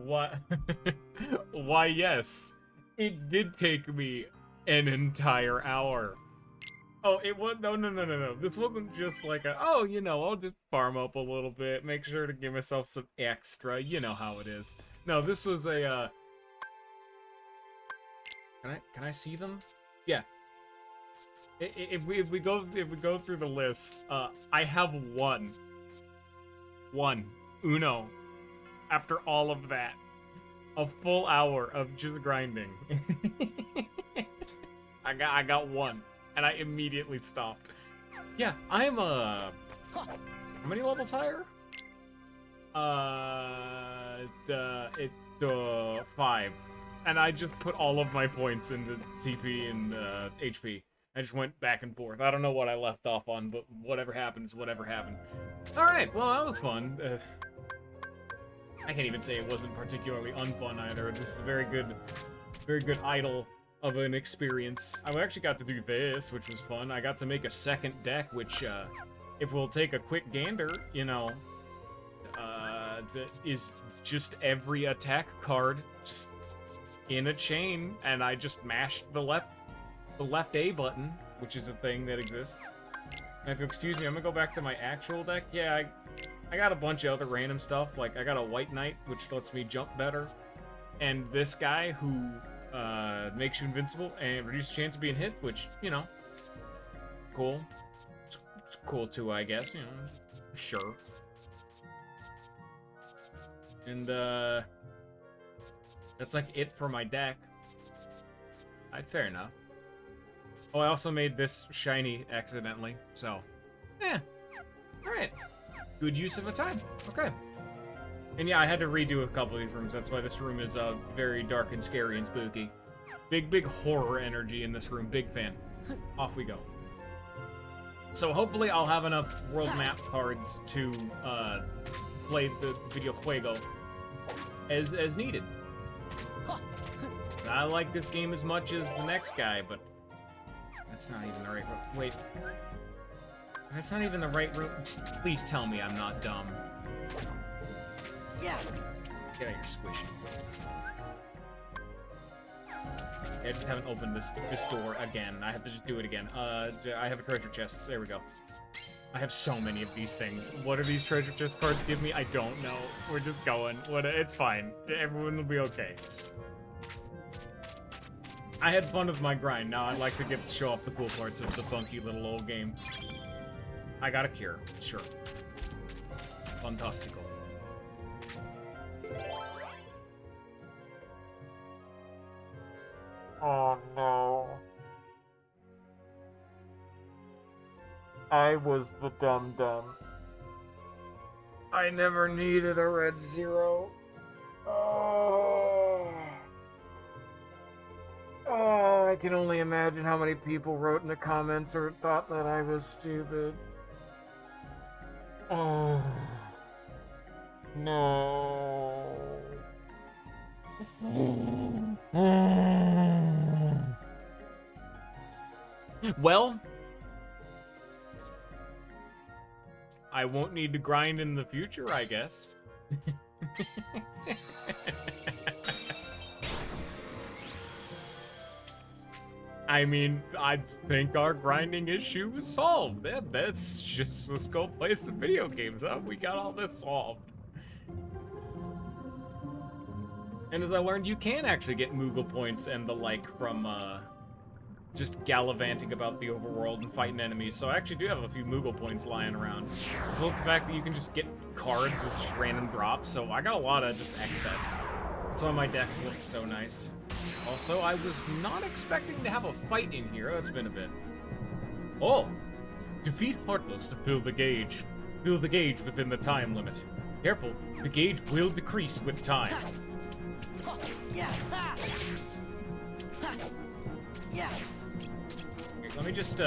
What? Why, yes. It did take me an entire hour. Oh, it was no. This wasn't just like a I'll just farm up a little bit, make sure to give myself some extra. You know how it is. No, this was a Can I see them? Yeah. If we go through the list, I have one. Uno. After all of that, a full hour of just grinding. I got one, and I immediately stopped. Yeah, I'm how many levels higher? 5, and I just put all of my points into CP and HP. I just went back and forth. I don't know what I left off on, but whatever happens, whatever happened. All right, well that was fun. I can't even say it wasn't particularly unfun either. This is a very good idle of an experience. I actually got to do this, which was fun. I got to make a second deck, which, if we'll take a quick gander, is just every attack card just in a chain, and I just mashed the left A button, which is a thing that exists. And if you'll excuse me, I'm gonna go back to my actual deck. Yeah, I got a bunch of other random stuff, like I got a White Knight, which lets me jump better, and this guy who makes you invincible and reduces chance of being hit, which, cool. It's cool too, I guess, sure. And that's like it for my deck. Fair enough. Oh, I also made this shiny accidentally, so alright. Good use of a time. Okay. And yeah, I had to redo a couple of these rooms. That's why this room is very dark and scary and spooky. Big horror energy in this room. Big fan. Off we go. So hopefully I'll have enough world map cards to play the videojuego as needed. So I like this game as much as the next guy, but that's not even the right room. Wait. That's not even the right room. Please tell me I'm not dumb. Yeah. Get out your squishy. I just haven't opened this door again. I have to just do it again. I have a treasure chest. There we go. I have so many of these things. What do these treasure chest cards give me? I don't know. We're just going. It's fine. Everyone will be okay. I had fun with my grind. Now I'd like to get to show off the cool parts of the funky little old game. I got a cure. Sure. Fantastical. Oh no. I was the dum-dum. I never needed a red 0. Oh, I can only imagine how many people wrote in the comments or thought that I was stupid. Oh. No. Well, I won't need to grind in the future, I guess. I mean, I think our grinding issue is solved. That's just, let's go play some video games, huh? We got all this solved. And as I learned, you can actually get Moogle points and the like from, just gallivanting about the overworld and fighting enemies, so I actually do have a few Moogle points lying around. As well as the fact that you can just get cards as just random drops, so I got a lot of just excess. That's why my decks look so nice. Also, I was not expecting to have a fight in here. It's been a bit. Oh! Defeat Heartless to fill the gauge. Fill the gauge within the time limit. Careful, the gauge will decrease with time. Here, let me just,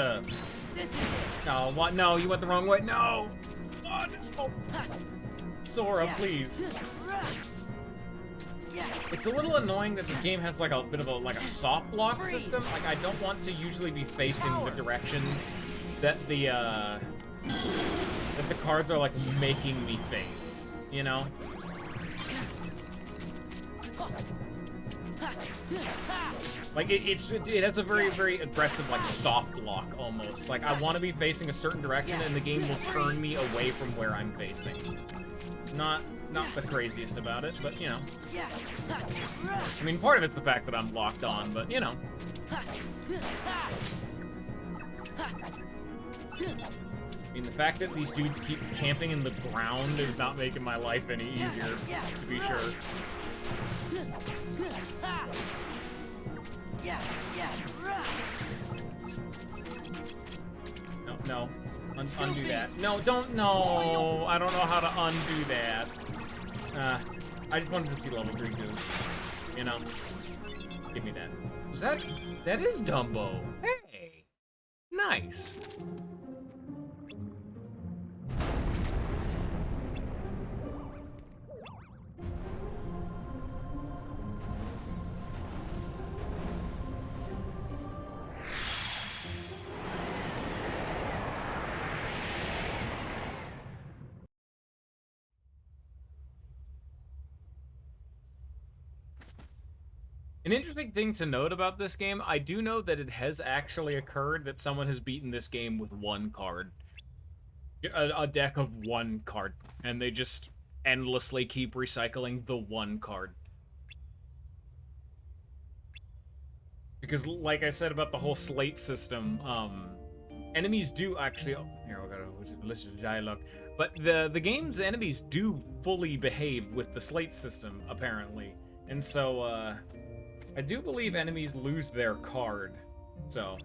No, what? No, you went the wrong way. No! Oh. Sora, please. It's a little annoying that the game has like a bit of a soft lock system. Like, I don't want to usually be facing the directions that the cards are like making me face, you know? Like, it has a very, very aggressive, like, soft lock, almost. Like, I want to be facing a certain direction, and the game will turn me away from where I'm facing. Not the craziest about it, but, you know. I mean, part of it's the fact that I'm locked on, but, you know. I mean, the fact that these dudes keep camping in the ground is not making my life any easier, to be sure. No. Undo that. No, don't. No. I don't know how to undo that. I just wanted to see level 3 goose. You know? Give me that. Was that? That is Dumbo. Hey. Nice. An interesting thing to note about this game, I do know that it has actually occurred that someone has beaten this game with one card. A deck of one card. And they just endlessly keep recycling the one card. Because, like I said about the whole slate system, enemies do actually... Oh, here, I gotta listen to dialogue. But the game's enemies do fully behave with the slate system, apparently. And so, I do believe enemies lose their card, so.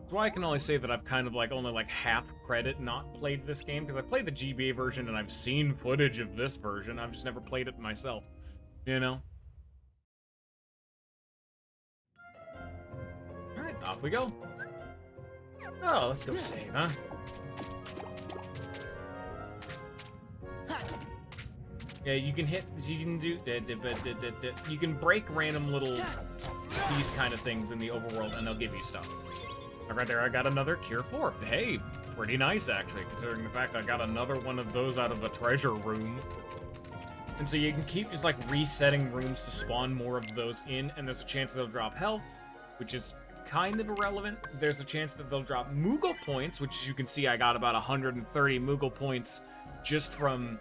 That's why I can only say that I've kind of only half credit not played this game, because I played the GBA version and I've seen footage of this version. I've just never played it myself, you know? Alright, off we go. Oh, let's go save, huh? Yeah, you can hit, you can do, you can break random little, these kind of things in the overworld, and they'll give you stuff. Right there, I got another Cure 4. Hey, pretty nice, actually, considering the fact I got another one of those out of a treasure room. And so you can keep just, resetting rooms to spawn more of those in, and there's a chance they'll drop health, which is kind of irrelevant. There's a chance that they'll drop Moogle points, which, as you can see, I got about 130 Moogle points just from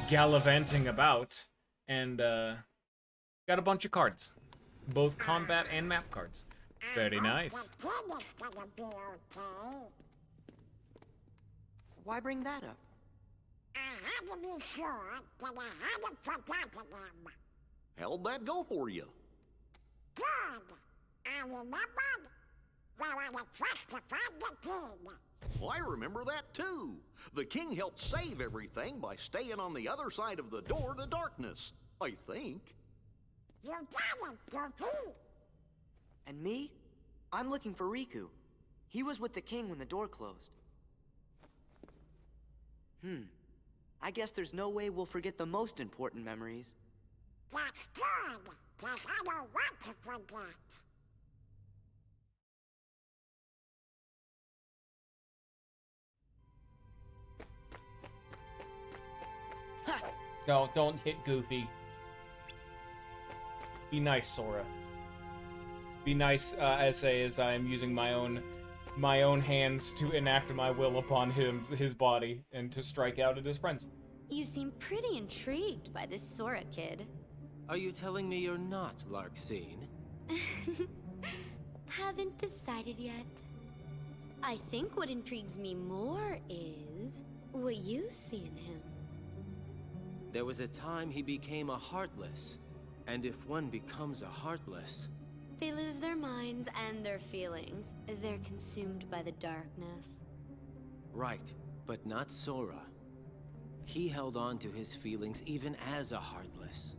gallivanting about, and got a bunch of cards, both combat and map cards. Very nice. Why bring that up? I had to be sure that I hadn't forgotten them. How'd that go for you? Good. I remembered where I had justified the king. Well, I remember that too. The king helped save everything by staying on the other side of the door to darkness, I think. You got it, Goofy. And me? I'm looking for Riku. He was with the king when the door closed. I guess there's no way we'll forget the most important memories. That's good, 'cause I don't want to forget. No, don't hit Goofy. Be nice, Sora. Be nice, as I am using my own hands to enact my will upon his body, and to strike out at his friends. You seem pretty intrigued by this Sora kid. Are you telling me you're not Larxene? Haven't decided yet. I think what intrigues me more is what you see in him. There was a time he became a Heartless. And if one becomes a Heartless... They lose their minds and their feelings. They're consumed by the darkness. Right, but not Sora. He held on to his feelings even as a Heartless.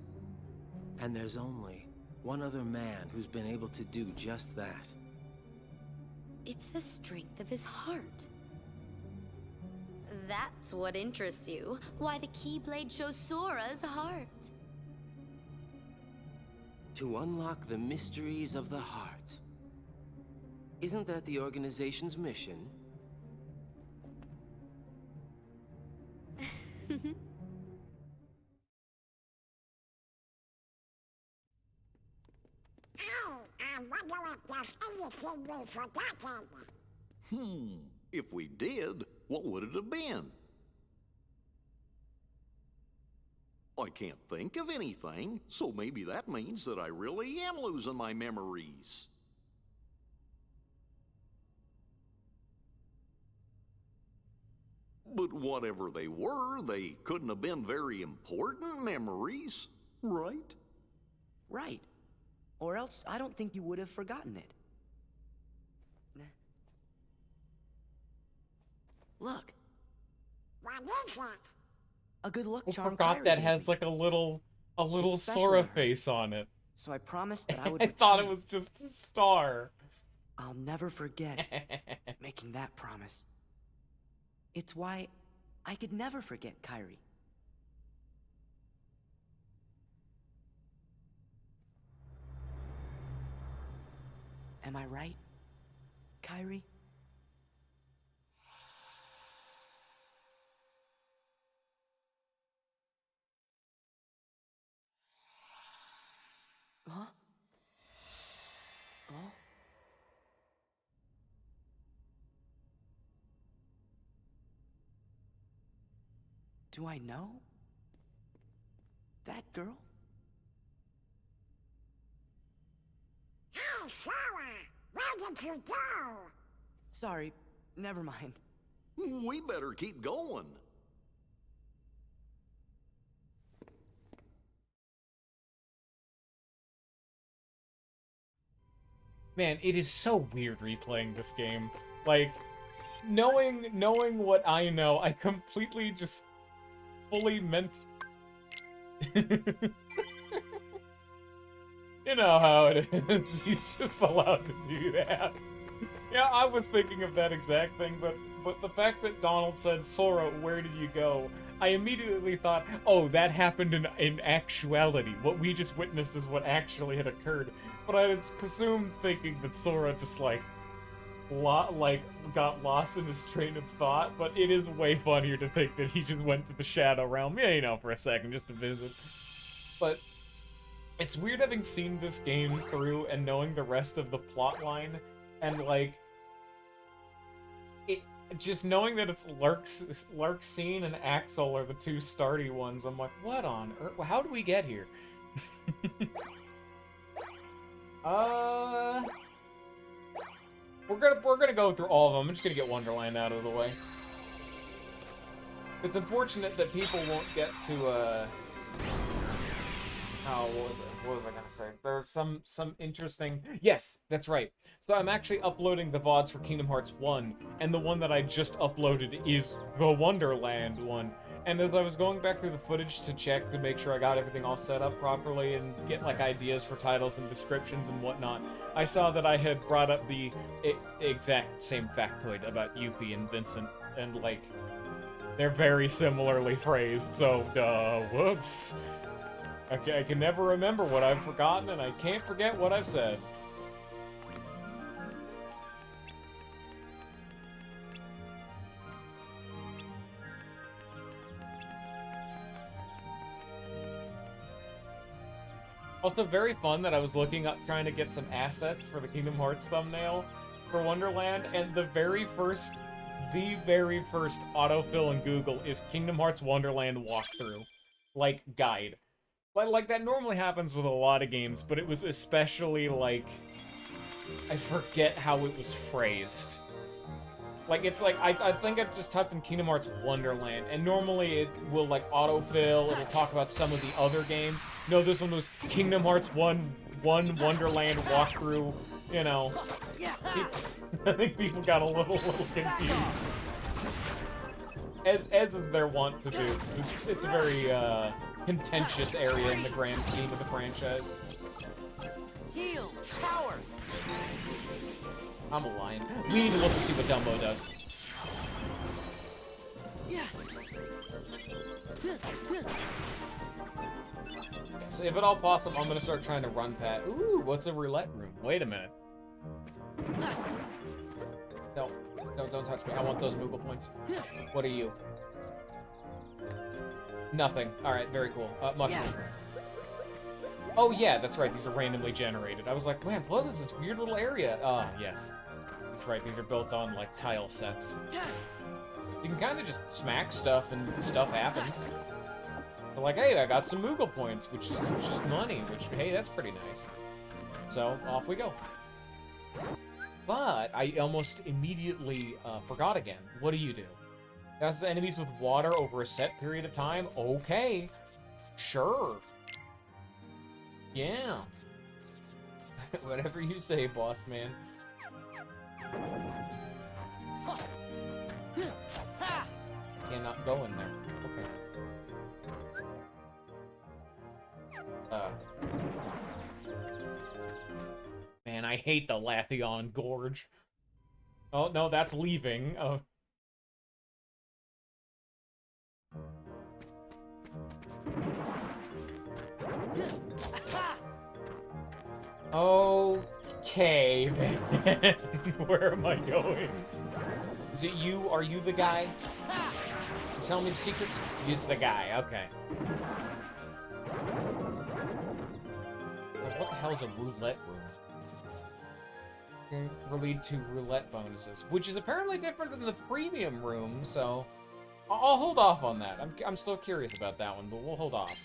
And there's only one other man who's been able to do just that. It's the strength of his heart. That's what interests you. Why the Keyblade shows Sora's heart. To unlock the mysteries of the heart. Isn't that the organization's mission? anything we've forgotten. If we did, what would it have been? I can't think of anything, so maybe that means that I really am losing my memories. But whatever they were, they couldn't have been very important memories, right? Right. Or else I don't think you would have forgotten it. Look, What is it? a good luck I charm. forgot Kyrie that gave has me. like a little It's special Sora to her. face on it. So I promised that I would I thought it return was just a star. I'll never forget making that promise. It's why I could never forget Kyrie. Am I right, Kyrie? Huh? Oh? Do I know that girl? Hey, Sora! Where did you go? Sorry, never mind. We better keep going. Man, it is so weird replaying this game. Like, knowing what I know, I completely just fully meant. You know how it is. He's just allowed to do that. Yeah, I was thinking of that exact thing, but the fact that Donald said, "Sora, where did you go?" I immediately thought, oh, that happened in actuality. What we just witnessed is what actually had occurred. But I had presumed thinking that Sora just got lost in his train of thought. But it is way funnier to think that he just went to the Shadow Realm, yeah, you know, for a second just to visit. But it's weird having seen this game through and knowing the rest of the plot line, and like it just knowing that it's Larxene and Axel are the two starty ones. I'm like, what on earth? How do we get here? We're gonna go through all of them. I'm just gonna get Wonderland out of the way. It's unfortunate that people won't get to what was I gonna say? There's some interesting. Yes, that's right. So I'm actually uploading the VODs for Kingdom Hearts 1, and the one that I just uploaded is the Wonderland one. And as I was going back through the footage to check to make sure I got everything all set up properly and get like ideas for titles and descriptions and whatnot, I saw that I had brought up the exact same factoid about Yuffie and Vincent, and like they're very similarly phrased. So, whoops. I can never remember what I've forgotten, and I can't forget what I've said. Also, very fun that I was looking up trying to get some assets for the Kingdom Hearts thumbnail for Wonderland, and the very first autofill in Google is Kingdom Hearts Wonderland walkthrough, like, guide. Like, that normally happens with a lot of games, but it was especially, like, I forget how it was phrased. Like, it's like, I think I just typed in Kingdom Hearts Wonderland, and normally it will, like, autofill, it'll talk about some of the other games. No, this one was Kingdom Hearts 1 Wonderland walkthrough, you know. I think people got a little confused. As is their wont to do, 'cause it's a very, contentious area in the grand scheme of the franchise. Heal! Power! I'm a lion. We need to look to see what Dumbo does. Yeah. So if at all possible, I'm gonna start trying to run past. Ooh, what's a roulette room? Wait a minute. No, don't touch me. I want those Moogle points. What are you? Nothing. All right, very cool. Mushroom. Oh yeah, that's right, these are randomly generated. I was like, man, what is this weird little area? Ah, yes. That's right, these are built on, like, tile sets. You can kind of just smack stuff and stuff happens. So like, hey, I got some Moogle points, which is just money, which, hey, that's pretty nice. So, off we go. But I almost immediately forgot again. What do? That's the enemies with water over a set period of time? Okay. Sure. Yeah. Whatever you say, boss man. I cannot go in there. Okay. Man, I hate the Lathion Gorge. Oh, no, that's leaving. Oh. Okay, man. Where am I going? Is it you? Are you the guy? You tell me the secrets? He's the guy. Okay. What the hell is a roulette room? Will lead to roulette bonuses, which is apparently different than the premium room, so I'll hold off on that. I'm still curious about that one, but we'll hold off.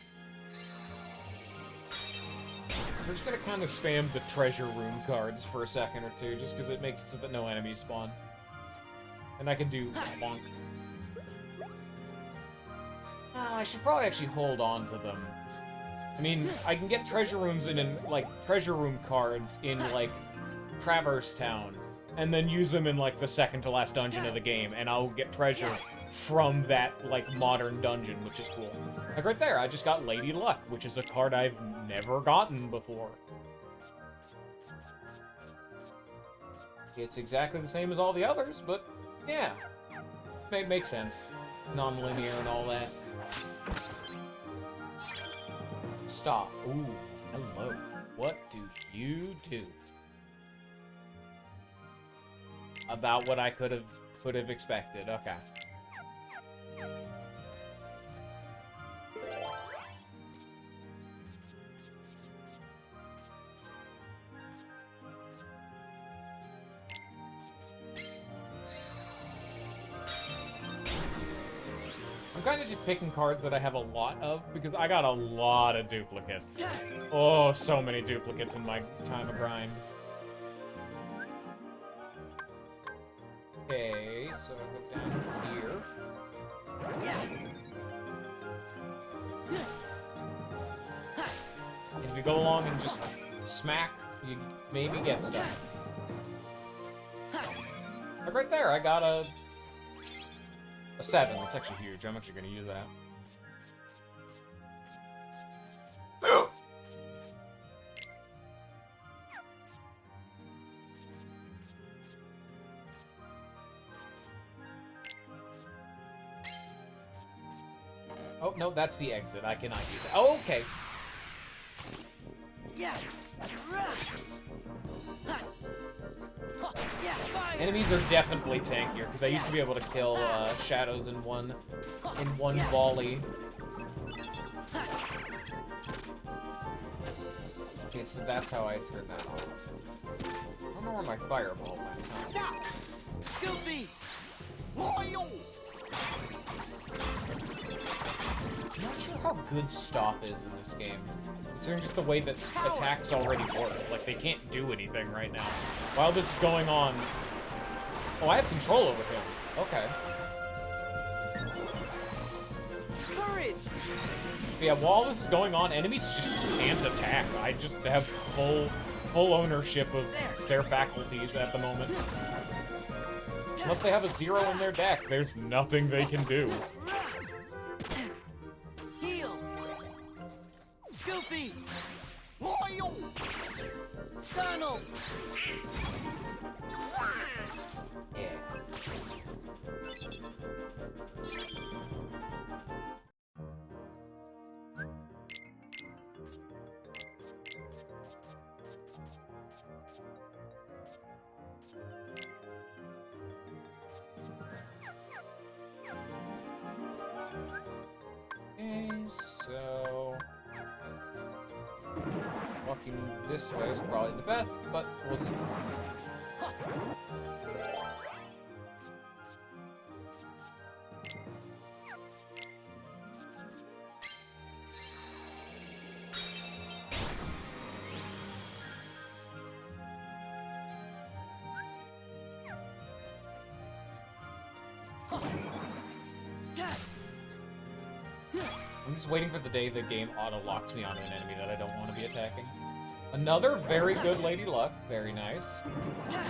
We're just gonna kind of spam the treasure room cards for a second or two, just because it makes it so that no enemies spawn. And I can do bonk. I should probably actually hold on to them. I mean, I can get treasure rooms in like, treasure room cards in, like, Traverse Town, and then use them in, like, the second to last dungeon of the game, and I'll get treasure from that, like, modern dungeon, which is cool. Like, right there, I just got Lady Luck, which is a card I've never gotten before. It's exactly the same as all the others, but, yeah. Makes sense. Non-linear and all that. Stop. Ooh, hello. What do you do? About what I could have expected. Okay. I'm kind of just picking cards that I have a lot of, because I got a lot of duplicates. Oh, so many duplicates in my time of grind. Okay, so I go down here. And if you go along and just smack, you maybe get stuff. Like right there, I got a 7. That's actually huge. I'm actually gonna use that. Oh, no, that's the exit. I cannot use it. Oh, okay. Enemies are definitely tankier, because I used to be able to kill shadows in one volley. Okay, so that's how I turn that off. I don't know where my fireball went. Guilty! Loyal! I'm not sure how good stop is in this game. Considering just the way that attacks already work. Like, they can't do anything right now. While this is going on... Oh, I have control over him. Okay. Courage! Yeah, while this is going on, enemies just can't attack. I just have full ownership of their faculties at the moment. Unless they have a 0 in their deck, there's nothing they can do. Heal! Goofy! Loyal! Donald! Yeah. Okay, so... Walking this way is probably the best, but we'll see. I'm just waiting for the day the game auto-locks me onto an enemy that I don't want to be attacking. Another very good Lady Luck. Very nice. I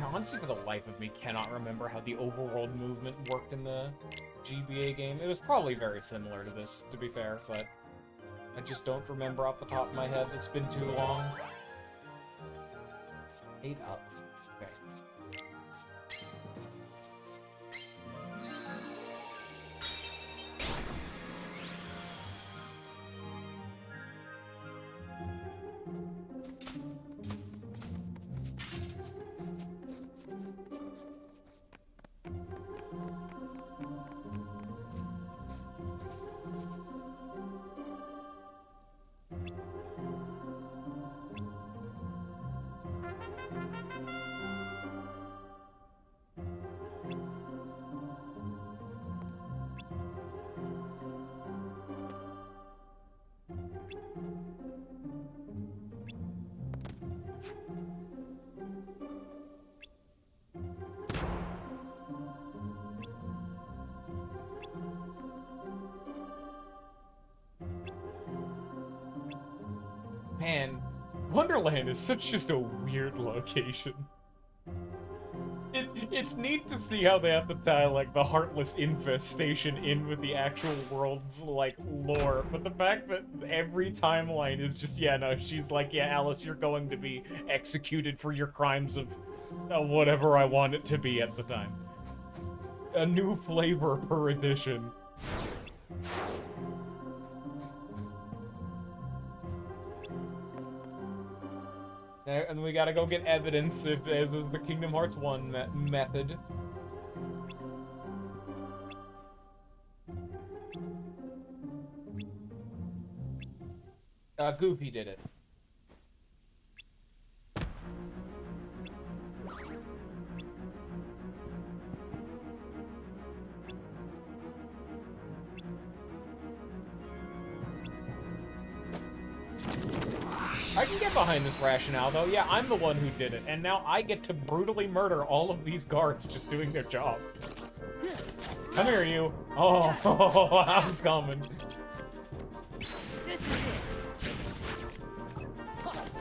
honestly, for the life of me, cannot remember how the overworld movement worked in the GBA game. It was probably very similar to this, to be fair, but I just don't remember off the top of my head. It's been too long. 8 up. Okay. Man, Wonderland is such just a weird location. It's neat to see how they have to tie, like, the Heartless infestation in with the actual world's, like, lore, but the fact that every timeline is just, yeah, no, she's like, yeah, Alice, you're going to be executed for your crimes of whatever I want it to be at the time. A new flavor per edition. And we gotta go get evidence if as is the Kingdom Hearts 1 method. Goofy did it. I can get behind this rationale, though. Yeah, I'm the one who did it, and now I get to brutally murder all of these guards just doing their job. Come here, you. Oh, I'm coming. This is it.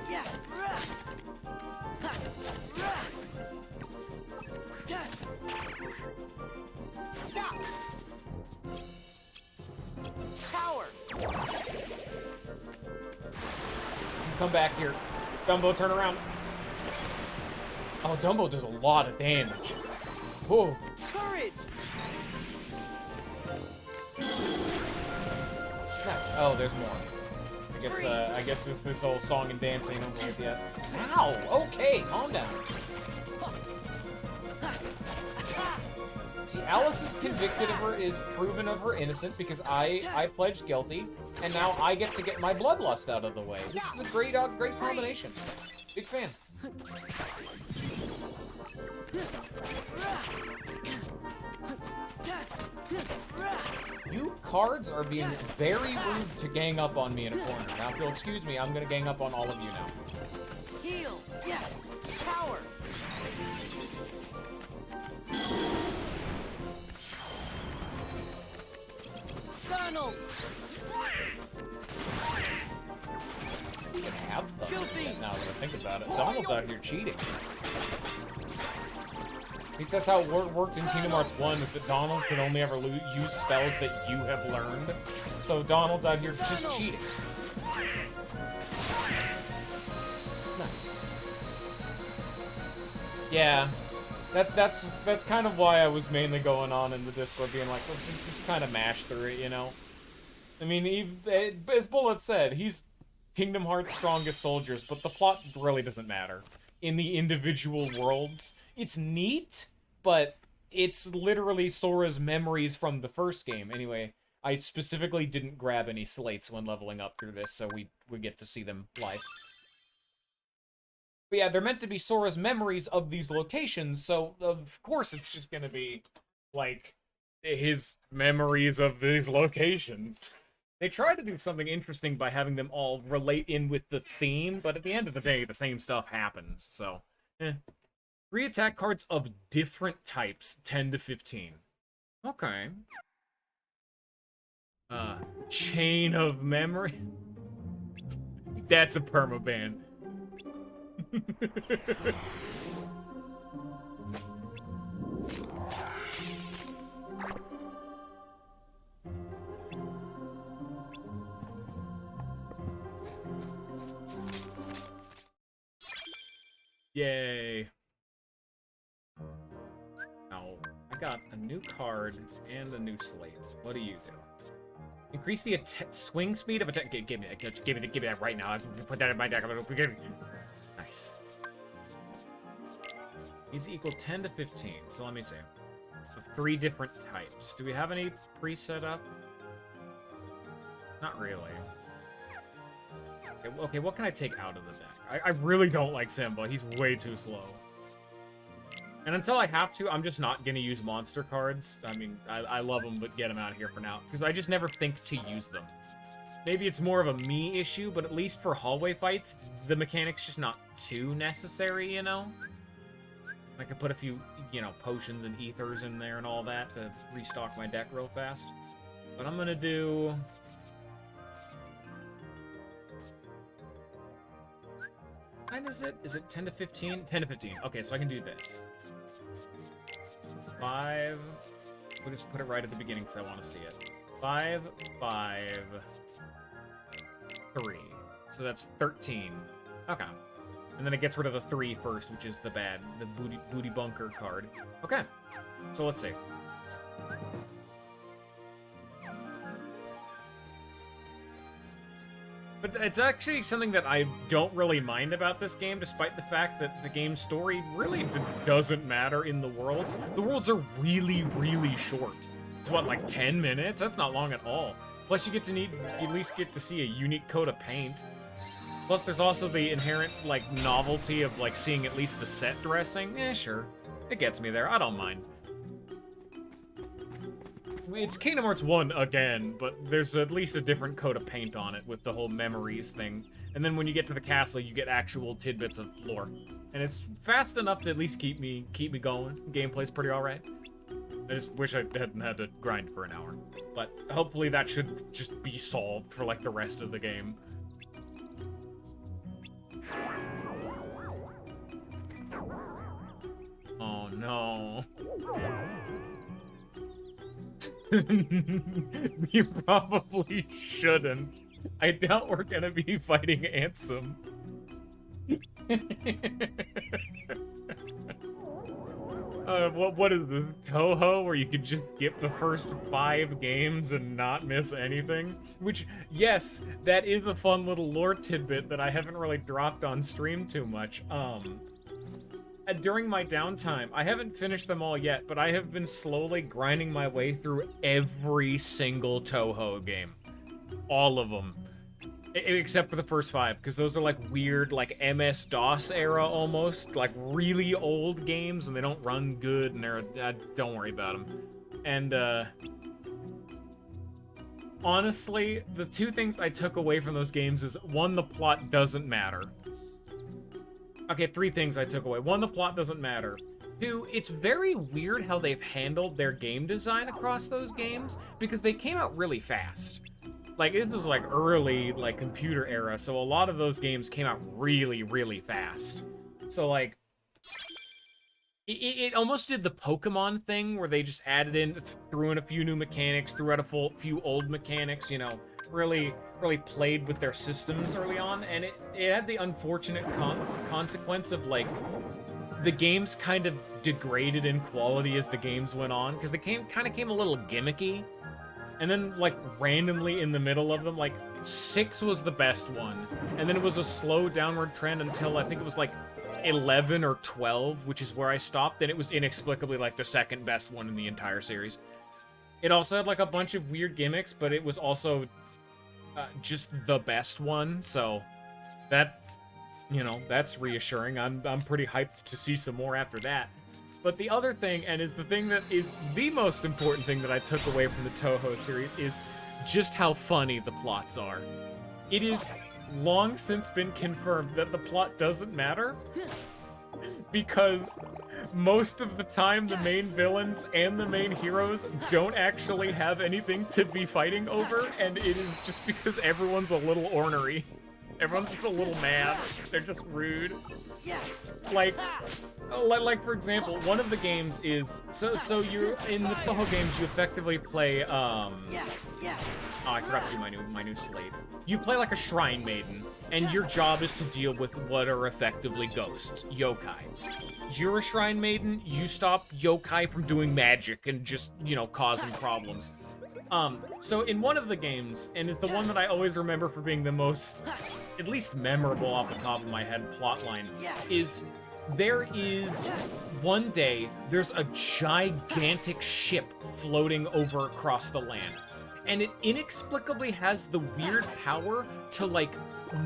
Yeah. Stop. Power. Come back here. Dumbo, turn around. Oh, Dumbo does a lot of damage. Whoa. Courage. Nice. Oh, there's more. I guess this whole song and dance ain't over with yet. Ow! Okay, calm down. See, Alice is convicted of her, is proven of her innocent because I pledged guilty, and now I get to get my bloodlust out of the way. This is a great combination. Big fan. You cards are being very rude to gang up on me in a corner. Now, if you'll excuse me, I'm gonna gang up on all of you now. Heal. Yeah. Power. Donald. You can have them. Now that I think about it, Donald's out here cheating. At least that's how it worked in Kingdom Hearts 1, is that Donald could only ever use spells that you have learned. So Donald's out here just cheating. Nice. Yeah. That's kind of why I was mainly going on in the Discord, being like, let's just kind of mash through it, you know? I mean, as Bullet said, he's Kingdom Hearts' strongest soldiers, but the plot really doesn't matter. In the individual worlds, it's neat, but it's literally Sora's memories from the first game. Anyway, I specifically didn't grab any slates when leveling up through this, so we get to see them live. But yeah, they're meant to be Sora's memories of these locations, so of course it's just gonna be, like, his memories of these locations. They try to do something interesting by having them all relate in with the theme, but at the end of the day, the same stuff happens, so, 3 attack cards of different types, 10 to 15. Okay. Chain of Memory? That's a permaban. Yay. Now, I got a new card and a new slate. What do you do? Increase the swing speed of attack. Give me that right now. I can put that in my deck. Nice. Needs to equal 10 to 15. So let me see. Of 3 different types. Do we have any pre-set up? Not really. Okay, what can I take out of the deck? I really don't like Simba. He's way too slow. And until I have to, I'm just not going to use monster cards. I mean, I love them, but get them out of here for now. Because I just never think to use them. Maybe it's more of a me issue, but at least for hallway fights, the mechanic's just not too necessary, you know? I could put a few, you know, potions and ethers in there and all that to restock my deck real fast. But I'm going to do... What kind is it? Is it 10 to 15? 10 to 15. Okay, so I can do this. 5. We'll just put it right at the beginning because I want to see it. 5, 5, 3. So that's 13. Okay. And then it gets rid of the 3 first, which is the booty bunker card. Okay. So let's see. But it's actually something that I don't really mind about this game, despite the fact that the game's story really doesn't matter in the worlds. The worlds are really, really short. It's what, like 10 minutes? That's not long at all. Plus you at least get to see a unique coat of paint. Plus there's also the inherent, like, novelty of, like, seeing at least the set dressing. Eh, sure. It gets me there. I don't mind. It's Kingdom Hearts 1 again, but there's at least a different coat of paint on it with the whole memories thing. And then when you get to the castle, you get actual tidbits of lore. And it's fast enough to at least keep me going. Gameplay's pretty alright. I just wish I hadn't had to grind for an hour. But hopefully that should just be solved for, like, the rest of the game. Oh no. You probably shouldn't. I doubt we're gonna be fighting Ansem. What is this, Toho, where you could just skip the first 5 games and not miss anything? Which, yes, that is a fun little lore tidbit that I haven't really dropped on stream too much. During my downtime, I haven't finished them all yet, but I have been slowly grinding my way through every single Toho game. All of them. Except for the first 5, because those are like weird, like MS-DOS era almost, like really old games, and they don't run good, and they're, don't worry about them. And, honestly, the 2 things I took away from those games is, 1, the plot doesn't matter. Okay, 3 things I took away. 1, the plot doesn't matter. 2, it's very weird how they've handled their game design across those games, because they came out really fast. Like, this was, like, early, like, computer era, so a lot of those games came out really, really fast. So, like, it almost did the Pokemon thing, where they just added in, threw in a few new mechanics, threw out a few old mechanics, you know, really played with their systems early on, and it had the unfortunate consequence of, like, the games kind of degraded in quality as the games went on, because they kind of came a little gimmicky. And then, like, randomly in the middle of them, like, 6 was the best one. And then it was a slow downward trend until I think it was, like, 11 or 12, which is where I stopped, and it was inexplicably like the second best one in the entire series. It also had like a bunch of weird gimmicks, but it was also just the best one, so that, you know, that's reassuring. I'm pretty hyped to see some more after that. But the other thing, and is the thing that is the most important thing that I took away from the Touhou series, is just how funny the plots are. It is long since been confirmed that the plot doesn't matter, because most of the time the main villains and the main heroes don't actually have anything to be fighting over, and it is just because everyone's a little ornery. Everyone's just a little mad. They're just rude. Like for example, one of the games is so you're in the Touhou games. You effectively play oh, I forgot to do my new slate. You play like a shrine maiden, and your job is to deal with what are effectively ghosts, yokai. You're a shrine maiden. You stop yokai from doing magic and just, you know, causing problems. So in one of the games, and it's the one that I always remember for being the most, at least memorable off the top of my head plotline, is there is one day there's a gigantic ship floating over across the land, and it inexplicably has the weird power to like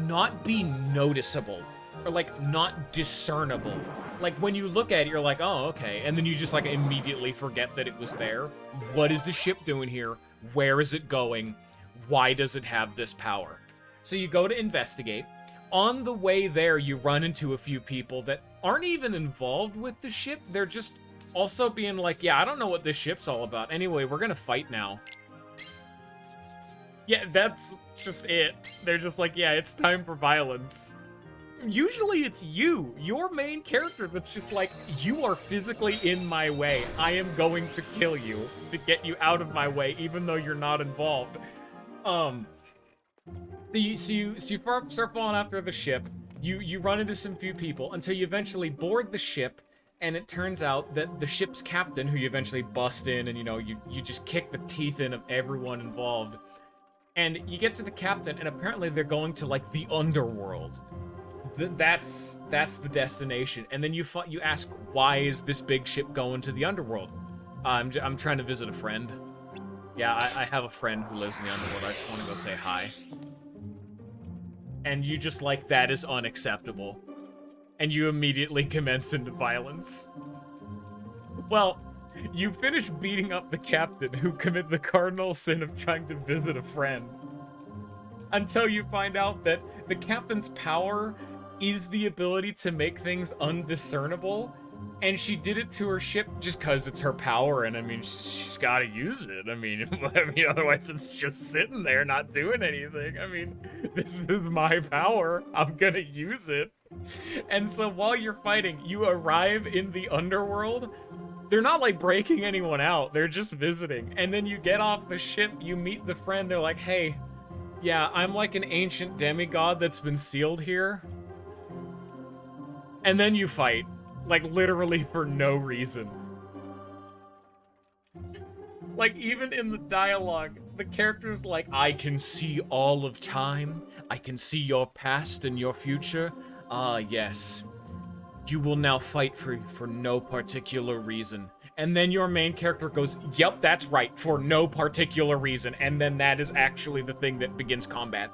not be noticeable or like not discernible. Like when you look at it, you're like, oh, okay, and then you just like immediately forget that it was there. What is the ship doing here? Where is it going? Why does it have this power? So you go to investigate. On the way there, you run into a few people that aren't even involved with the ship. They're just also being like, yeah, I don't know what this ship's all about. Anyway, we're gonna fight now. Yeah, that's just it. They're just like, yeah, it's time for violence. Usually it's you, your main character, that's just like, you are physically in my way. I am going to kill you to get you out of my way, even though you're not involved. So you start falling after the ship. You run into some few people until you eventually board the ship, and it turns out that the ship's captain, who you eventually bust in, and you know, you just kick the teeth in of everyone involved. And you get to the captain, and apparently they're going to like the underworld. That's the destination, and then you ask, why is this big ship going to the underworld? I'm trying to visit a friend. Yeah, I have a friend who lives in the underworld. I just want to go say hi. And you just like, that is unacceptable, and you immediately commence into violence. Well, you finish beating up the captain, who committed the cardinal sin of trying to visit a friend, until you find out that the captain's power is the ability to make things undiscernible, and she did it to her ship just because it's her power, and I mean, she's got to use it. I mean, otherwise it's just sitting there not doing anything. I mean, this is my power. I'm gonna use it. And so while you're fighting, you arrive in the underworld. They're not like breaking anyone out, they're just visiting. And then you get off the ship, you meet the friend, they're like, hey, yeah, I'm like an ancient demigod that's been sealed here. And then you fight, like literally for no reason. Like even in the dialogue, the character's like, I can see all of time. I can see your past and your future. Ah, yes. You will now fight for no particular reason. And then your main character goes, yep, that's right, for no particular reason. And then that is actually the thing that begins combat.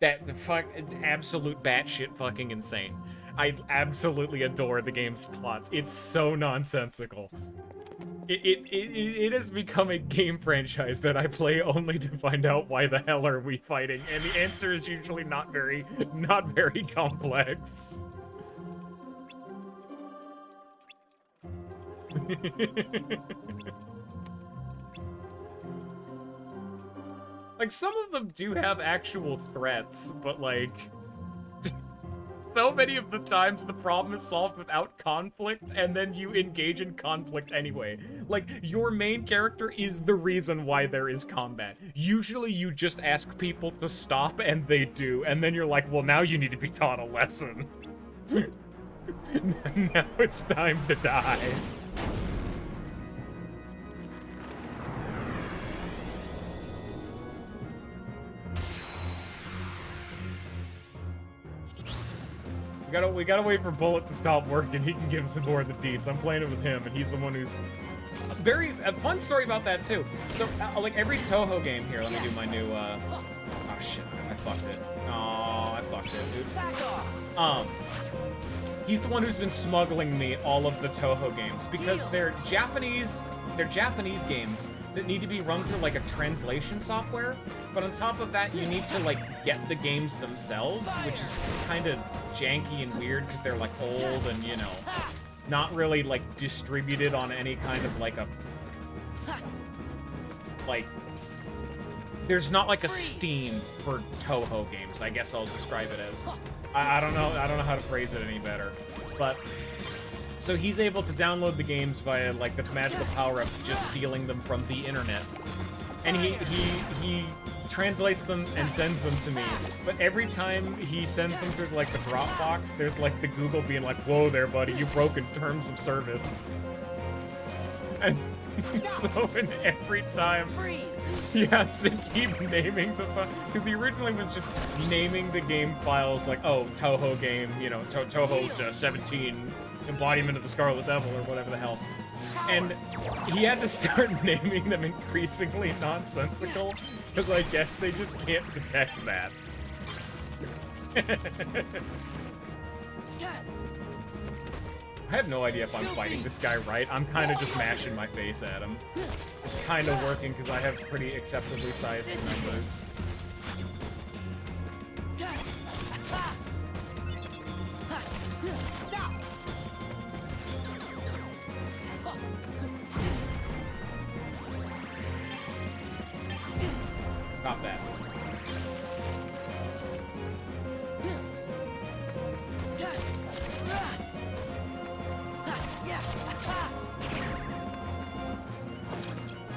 It's absolute batshit fucking insane. I absolutely adore the game's plots. It's so nonsensical. It has become a game franchise that I play only to find out why the hell are we fighting, and the answer is usually not very complex. Like, some of them do have actual threats, but like, so many of the times the problem is solved without conflict, and then you engage in conflict anyway. Like, your main character is the reason why there is combat. Usually you just ask people to stop, and they do, and then you're like, well, now you need to be taught a lesson. Now it's time to die. We gotta wait for Bullet to stop working. He can give some more of the deeds. I'm playing it with him, and he's the one who's a fun story about that too. So like every Toho game here. Let me do my new. Oh shit! I fucked it. Oh, I fucked it. Oops. He's the one who's been smuggling me all of the Toho games because they're Japanese games that need to be run through like a translation software. But on top of that, you need to like get the games themselves, which is kind of janky and weird because they're like old and, you know, not really like distributed on any kind of like there's not like a Steam for Toho games. I guess I'll describe it as. I don't know how to phrase it any better. But so he's able to download the games via like the magical power of just stealing them from the internet. And he translates them and sends them to me. But every time he sends them through like the Dropbox, there's like the Google being like, "Whoa there, buddy, you broken terms of service." And so in every time he has to keep naming the file, because the originally was just naming the game files like, oh, Toho game, you know, Toho 17 embodiment of the Scarlet Devil or whatever the hell. And he had to start naming them increasingly nonsensical, because I guess they just can't detect that. I have no idea if I'm fighting this guy right. I'm kind of just mashing my face at him. It's kind of working because I have pretty acceptably sized numbers. Stop that.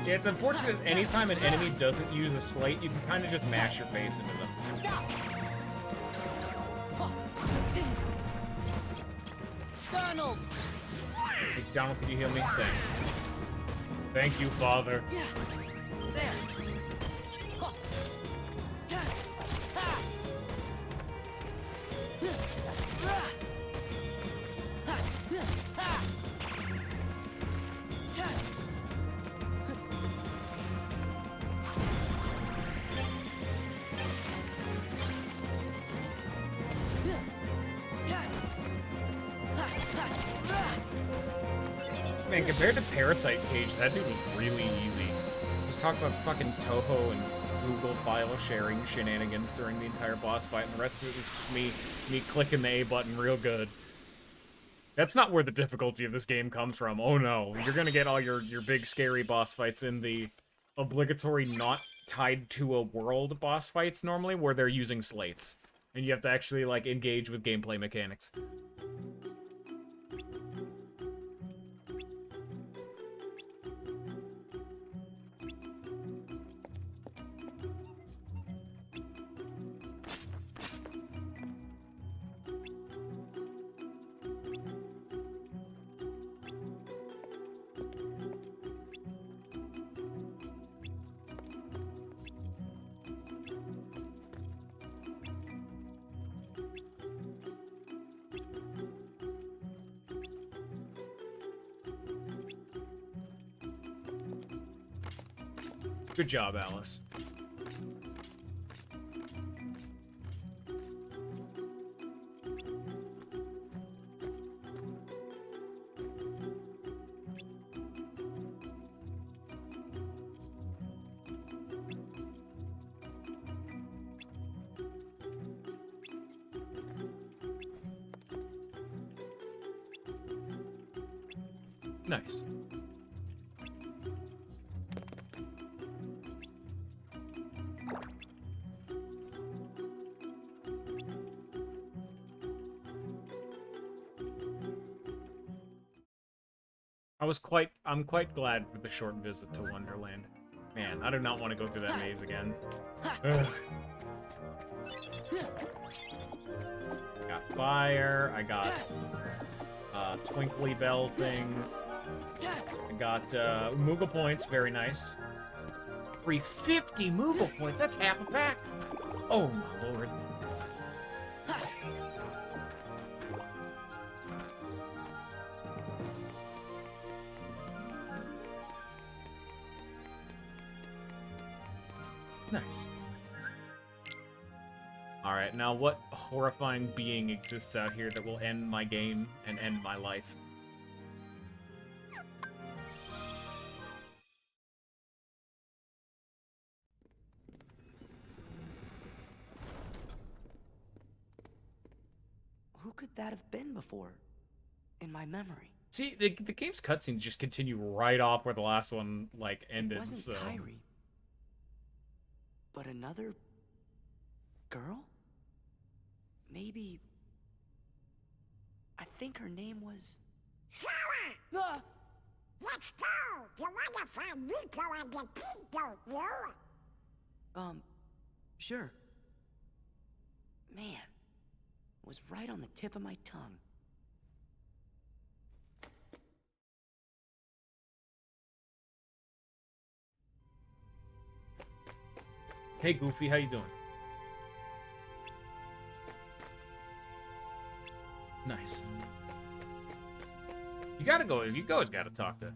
Yeah, it's unfortunate anytime an enemy doesn't use a slate, you can kind of just mash your face into them. Donald! Hey, Donald, can you heal me? Thanks. Thank you, Father. There! Man, compared to Parasite Cage, that dude was really easy. Just talk about fucking Toho and Google file sharing shenanigans during the entire boss fight, and the rest of it was just me clicking the A button real good. That's not where the difficulty of this game comes from. Oh no, you're gonna get all your big scary boss fights in the obligatory not tied to a world boss fights normally, where they're using slates. And you have to actually, like, engage with gameplay mechanics. Good job, Alice. Nice. I'm quite glad for the short visit to Wonderland. Man, I do not want to go through that maze again. Ugh. Got fire, I got twinkly bell things. I got Moogle points, very nice. 350 Moogle points, that's half a pack. Oh my lord. Alright, now what horrifying being exists out here that will end my game and end my life? Who could that have been before? In my memory. See, the game's cutscenes just continue right off where the last one, like, ended, It wasn't so... Kyrie. But another... girl? Maybe... I think her name was... Sora! Ah! Let's go! You wanna find Rico and the kid, don't you? Sure. Man, it was right on the tip of my tongue. Hey, Goofy, how you doing? Nice. You gotta go. You always gotta talk to.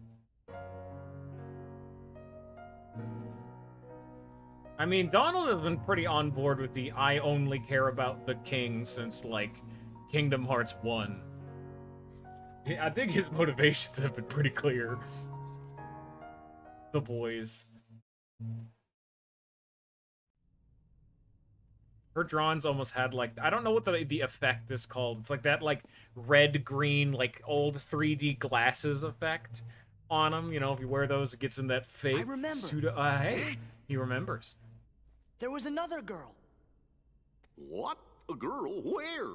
I mean, Donald has been pretty on board with the I only care about the king since, like, Kingdom Hearts 1. I think his motivations have been pretty clear. The boys. Her drawings almost had, like, I don't know what the effect is called. It's like that, like, red-green, like, old 3D glasses effect on him. You know, if you wear those, it gets in that fake I remember. pseudo... hey, he remembers. There was another girl. What? A girl? Where?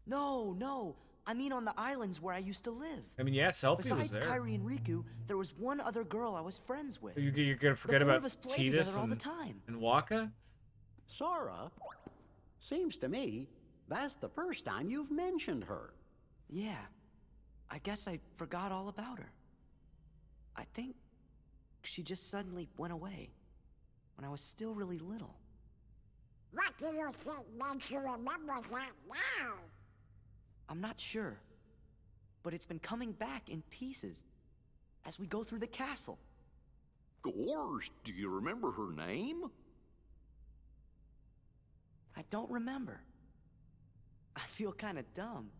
No. I mean on the islands where I used to live. I mean, yeah, Selphie was Besides there. Kyrie and Riku, there was one other girl I was friends with. You're gonna forget the four about of us played Tidus together all the and, time. and Waka? Sora? Seems to me that's the first time you've mentioned her. Yeah. I guess I forgot all about her. I think she just suddenly went away when I was still really little. What do you think makes you remember that now? I'm not sure, but it's been coming back in pieces as we go through the castle. Gorge, do you remember her name? I don't remember. I feel kind of dumb.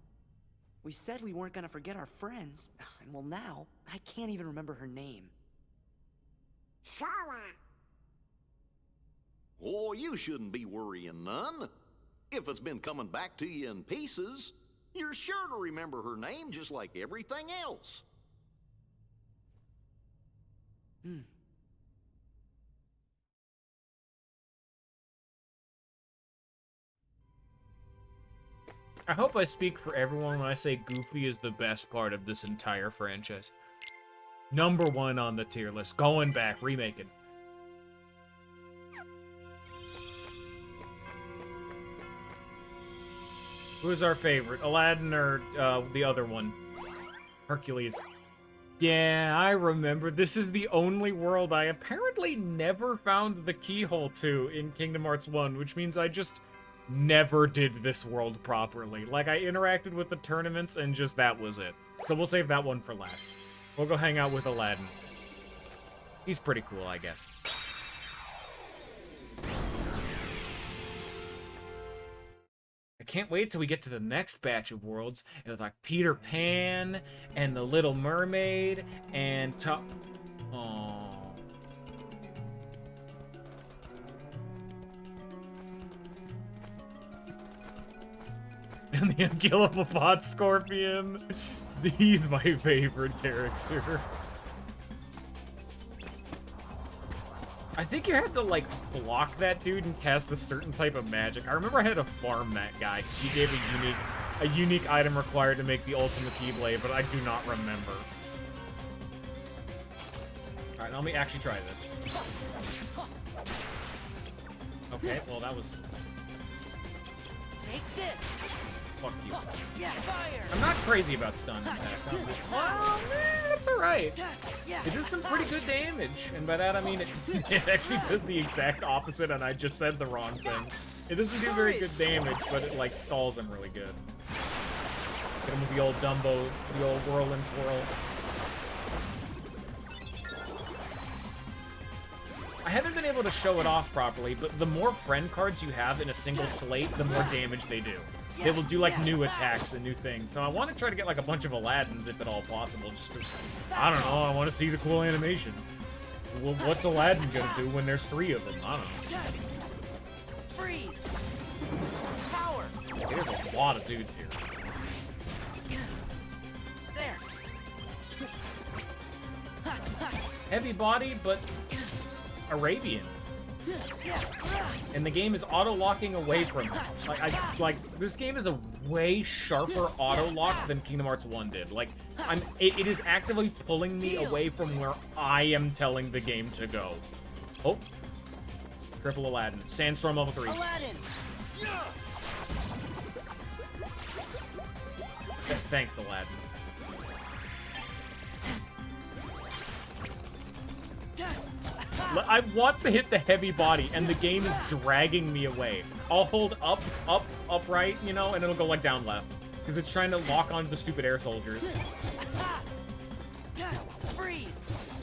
We said we weren't gonna forget our friends, and well now, I can't even remember her name. Sora! Oh, you shouldn't be worrying none. If it's been coming back to you in pieces, you're sure to remember her name just like everything else. I hope I speak for everyone when I say Goofy is the best part of this entire franchise. #1 on the tier list. Going back, remaking. Who's our favorite? Aladdin or the other one? Hercules. Yeah, I remember. This is the only world I apparently never found the keyhole to in Kingdom Hearts 1, which means I just never did this world properly. Like, I interacted with the tournaments and just that was it. So we'll save that one for last. We'll go hang out with Aladdin. He's pretty cool, I guess. I can't wait till we get to the next batch of worlds with like Peter Pan and the Little Mermaid and oh. And the Ankylopod Scorpion. He's my favorite character. I think you had to, like, block that dude and cast a certain type of magic. I remember I had to farm that guy, because he gave a unique item required to make the ultimate Keyblade, but I do not remember. Alright, let me actually try this. Okay, well, that was... Take this. Fuck you. Yeah, fire. I'm not crazy about stun impact. Well, that's alright. Yeah. It does some pretty good damage, and by that I mean it actually does the exact opposite, and I just said the wrong thing. It doesn't do very good damage, but it, like, stalls him really good. Get him with the old Dumbo, the old whirl and twirl. I haven't been able to show it off properly, but the more friend cards you have in a single slate, the more damage they do. They will do, like, new attacks and new things. So I want to try to get, like, a bunch of Aladdins, if at all possible, just because, I don't know, I want to see the cool animation. Well, what's Aladdin gonna do when there's 3 of them? I don't know. Freeze! Power! There's a lot of dudes here. There! Heavy body, but Arabian. And the game is auto-locking away from him. Like, this game is a way sharper auto-lock than Kingdom Hearts 1 did. Like, it is actively pulling me away from where I am telling the game to go. Oh. Triple Aladdin. Sandstorm level 3. Aladdin! Thanks, Aladdin. I want to hit the heavy body, and the game is dragging me away. I'll hold upright, you know, and it'll go, like, down left. Because it's trying to lock onto the stupid air soldiers. Freeze!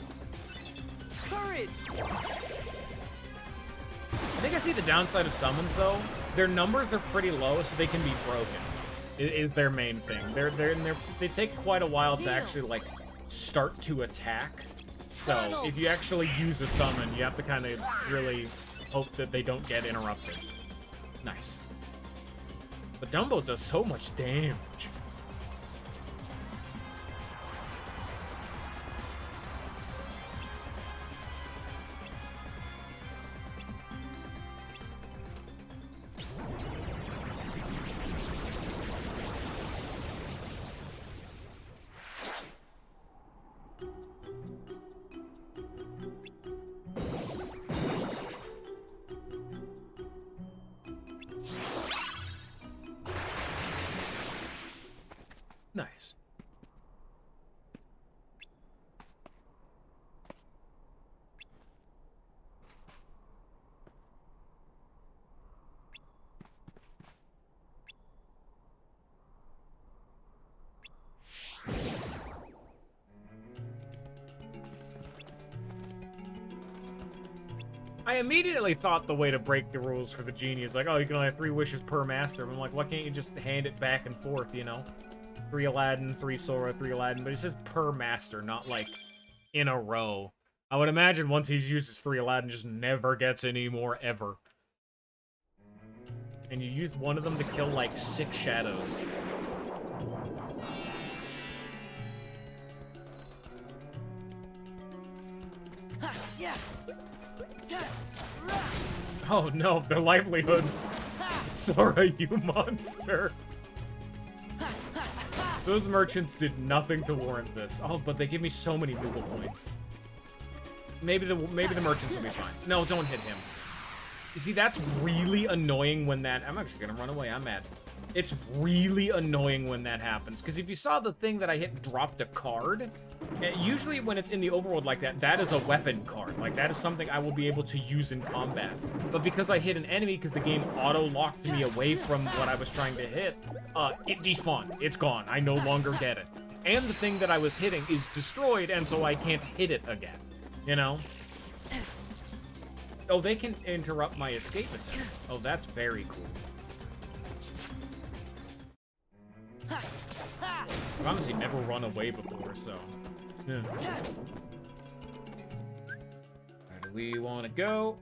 Courage! I think I see the downside of summons, though. Their numbers are pretty low, so they can be broken. Is their main thing. They take quite a while to actually, like, start to attack. So, if you actually use a summon, you have to kind of really hope that they don't get interrupted. Nice. But Dumbo does so much damage. Nice. I immediately thought the way to break the rules for the genie is like, oh, you can only have 3 wishes per master. I'm like, why can't you just hand it back and forth, you know? 3 Aladdin, 3 Sora, 3 Aladdin, but it says per master, not like in a row. I would imagine once he's used his 3 Aladdin, just never gets any more ever. And you used one of them to kill like 6 shadows. Oh no, their livelihood. Sora, you monster. Those merchants did nothing to warrant this. Oh, but they give me so many Moogle points. Maybe the merchants will be fine. No, don't hit him. You see, that's really annoying when that... I'm actually gonna run away. I'm mad. It's really annoying when that happens. Because if you saw the thing that I hit dropped a card, usually when it's in the overworld like that, that is a weapon card. Like, that is something I will be able to use in combat. But because I hit an enemy, because the game auto-locked me away from what I was trying to hit, it despawned. It's gone. I no longer get it. And the thing that I was hitting is destroyed, and so I can't hit it again. You know? Oh, they can interrupt my escape attempts. Oh, that's very cool. I've honestly never run away before, so... Yeah. Where do we want to go?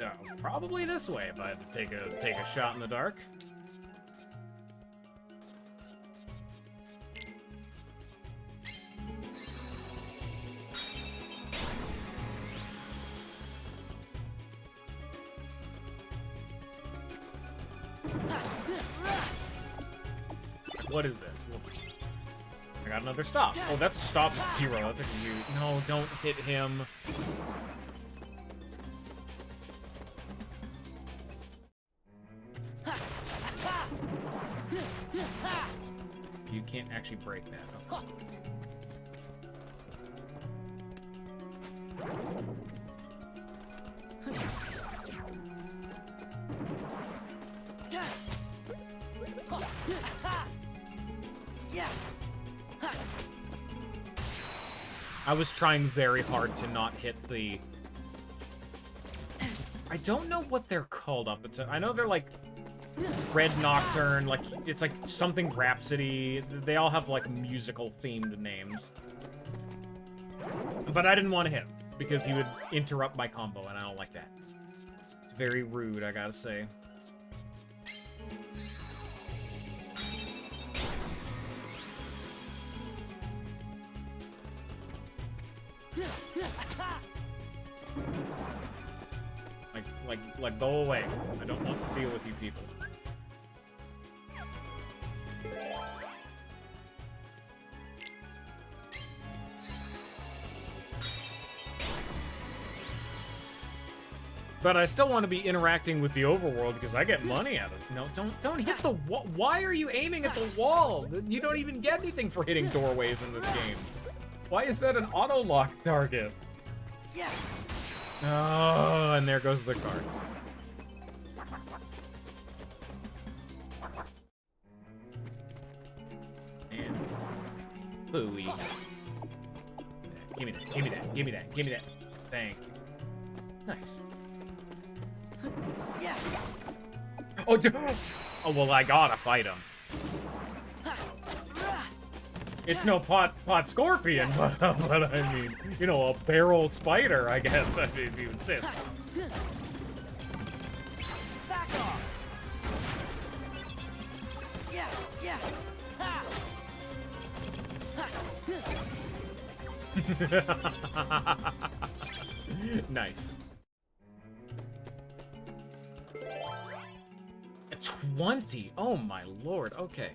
Oh, probably this way if I had to take a shot in the dark. What is this? I got another stop. Oh, that's a stop 0. That's a huge... No, don't hit him. You can't actually break that. Oh. I was trying very hard to not hit the I don't know what they're called up. I know they're like Red Nocturne, like it's like something Rhapsody. They all have like musical themed names. But I didn't want to hit him because he would interrupt my combo, and I don't like that. It's very rude, I gotta say. Like, go away. I don't want to deal with you people. But I still want to be interacting with the overworld because I get money out of it. No, don't hit the wall. Why are you aiming at the wall? You don't even get anything for hitting doorways in this game. Why is that an auto-lock target? Yeah. Oh, and there goes the card. And booey. Give me that, give me that, give me that, give me that. Thank you. Nice. Yeah. Oh, oh, well, I gotta fight him. It's no pot scorpion, but I mean, you know, a barrel spider, I guess, if you insist. Back off. Yeah, yeah. Ha. Nice. 20. Oh my lord. Okay.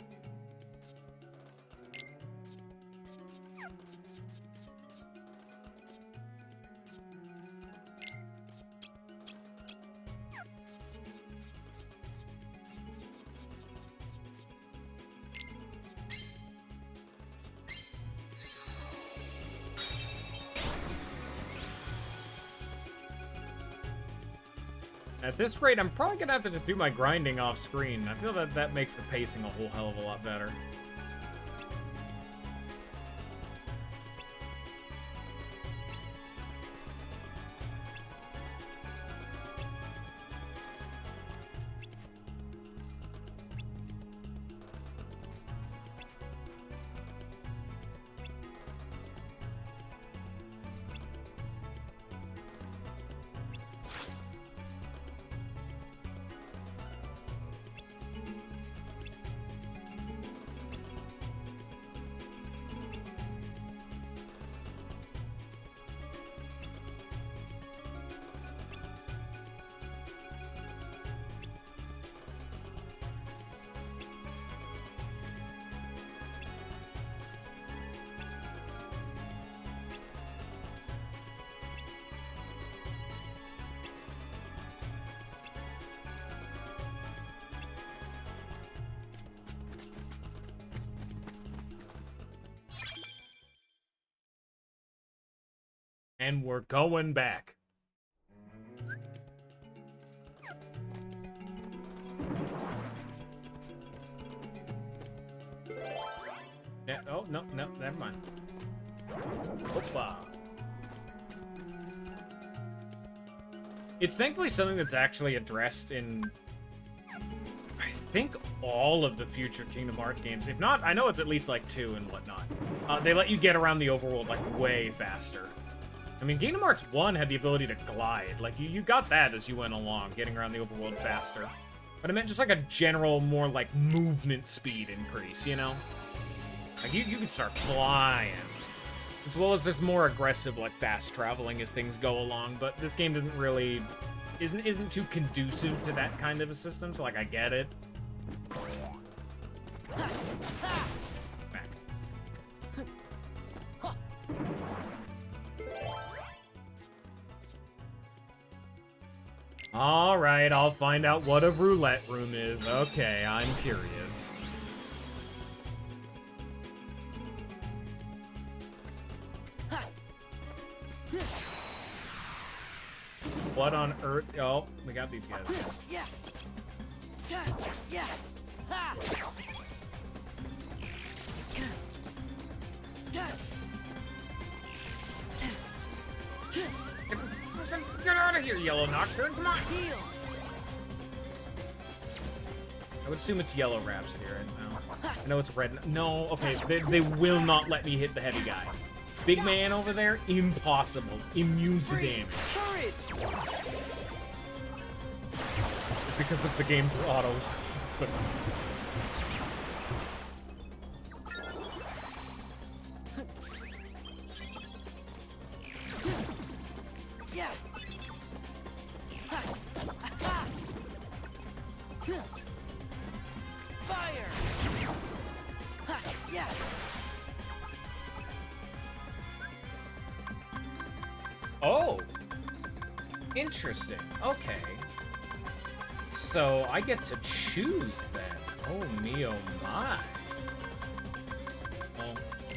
At this rate, I'm probably gonna have to just do my grinding off screen. I feel that that makes the pacing a whole hell of a lot better. And we're going back. Yeah, oh, no, never mind. Opa. It's thankfully something that's actually addressed in, I think, all of the future Kingdom Hearts games. If not, I know it's at least like 2 and whatnot. They let you get around the overworld like way faster. I mean, Kingdom Hearts 1 had the ability to glide. Like, you got that as you went along, getting around the overworld faster. But I meant just like a general, more like movement speed increase, you know? Like, you can start flying. As well as there's more aggressive, like, fast traveling as things go along. But this game doesn't really... isn't too conducive to that kind of a system, so, like, I get it. Alright, I'll find out what a roulette room is. Okay, I'm curious. What on earth? Oh, we got these guys. Yeah. Yeah. Ha. Get out of here, Yellow Nocturne. Come on. Heal. I would assume it's Yellow Rhapsody right now. I know it's red. No, okay, they will not let me hit the heavy guy. Big man over there, impossible. Immune to damage. Courage. Because of the game's auto locks. Yeah. Fire. Yeah. Oh! Interesting. Okay. So I get to choose then. Oh me, oh my. Well,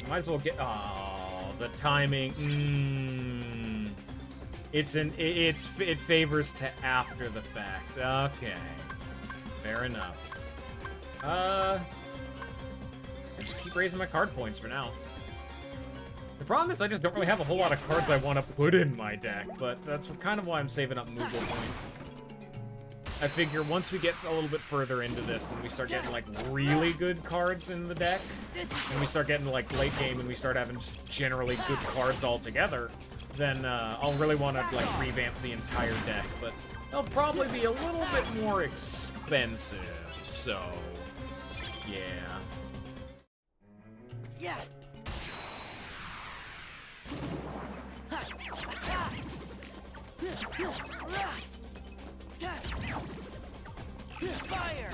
might as well get. Oh, the timing. It favors to after the fact. Okay. Fair enough. I just keep raising my card points for now. The problem is I just don't really have a whole lot of cards I want to put in my deck, but that's kind of why I'm saving up Moogle points. I figure once we get a little bit further into this and we start getting, like, really good cards in the deck, and we start getting, like, late game and we start having just generally good cards altogether, then I'll really want to, like, revamp the entire deck, but they'll probably be a little bit more expensive, so yeah. Yeah. Fire.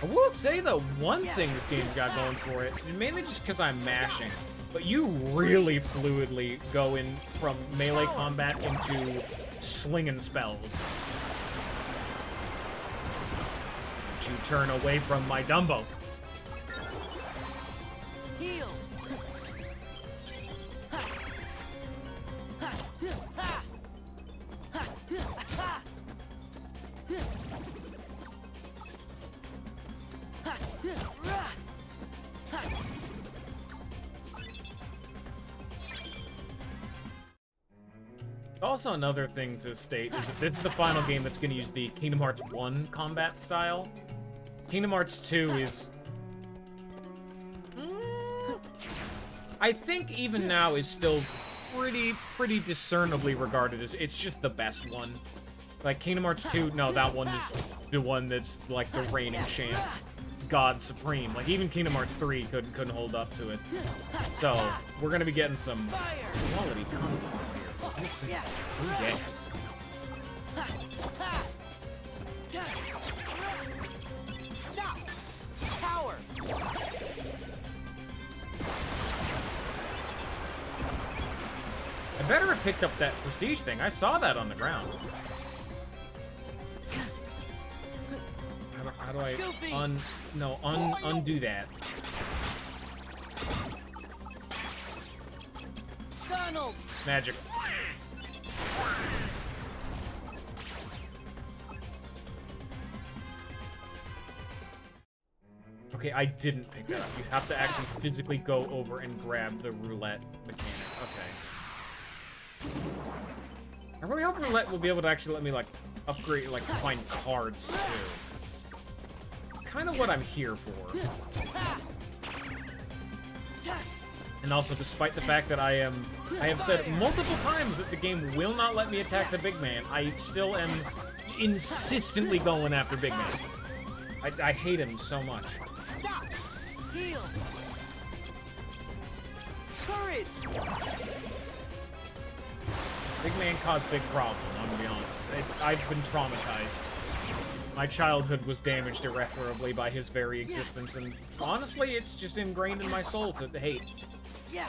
I will say though, one thing this game's got going for it, and mainly just because I'm mashing, but you really fluidly go in from melee combat into slinging spells. Don't you turn away from my Dumbo. Heal. Also, another thing to state is that this is the final game that's going to use the Kingdom Hearts 1 combat style. Kingdom Hearts 2 is... I think even now is still pretty discernibly regarded as it's just the best one. Like, Kingdom Hearts 2, no, that one is the one that's, like, the reigning champ. God Supreme. Like, even Kingdom Hearts 3 couldn't hold up to it. So, we're gonna be getting some quality content here. Listen. Ooh, yeah. Power. I better have picked up that prestige thing. I saw that on the ground. How do I undo that? Donald. Magic. Okay, I didn't pick that up. You have to actually physically go over and grab the roulette mechanic. Okay. I really hope roulette will be able to actually let me, like, upgrade, like, find cards, too. That's kind of what I'm here for. And also, despite the fact that I have said multiple times that the game will not let me attack the big man, I still am insistently going after big man. I hate him so much. Stop. Heal. Courage. Big man caused big problems, I'm gonna be honest. I've been traumatized. My childhood was damaged irreparably by his very existence, and honestly, it's just ingrained in my soul to hate. Yeah.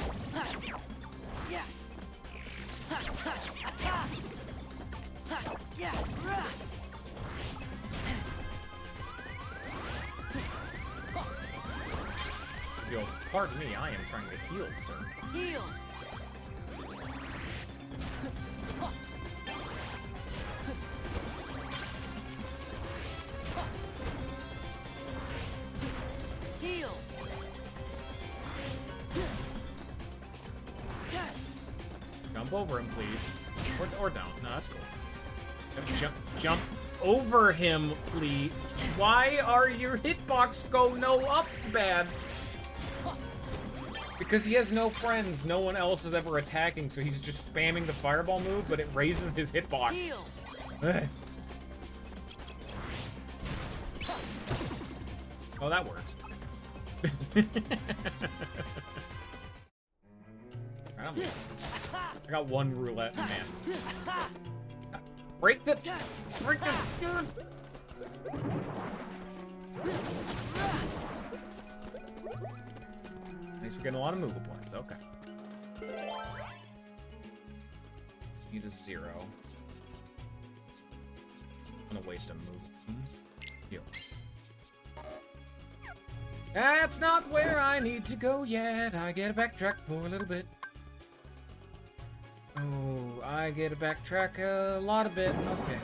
Yeah. Yeah. Yo, pardon me, I am trying to heal, sir. Heal. Heal. Yeah. Jump over him, please. Or don't. No, that's cool. Jump over him, please. Why are your hitbox go no ups bad? Because he has no friends. No one else is ever attacking, so he's just spamming the fireball move, but it raises his hitbox. Oh, that works. I got one roulette, man. Break the dude. Thanks for getting a lot of Moogle points. Okay. Need a 0. I'm gonna waste a move. Heal. That's not where I need to go yet. I get a backtrack for a little bit. Oh, I get to backtrack a lot of bit. Okay.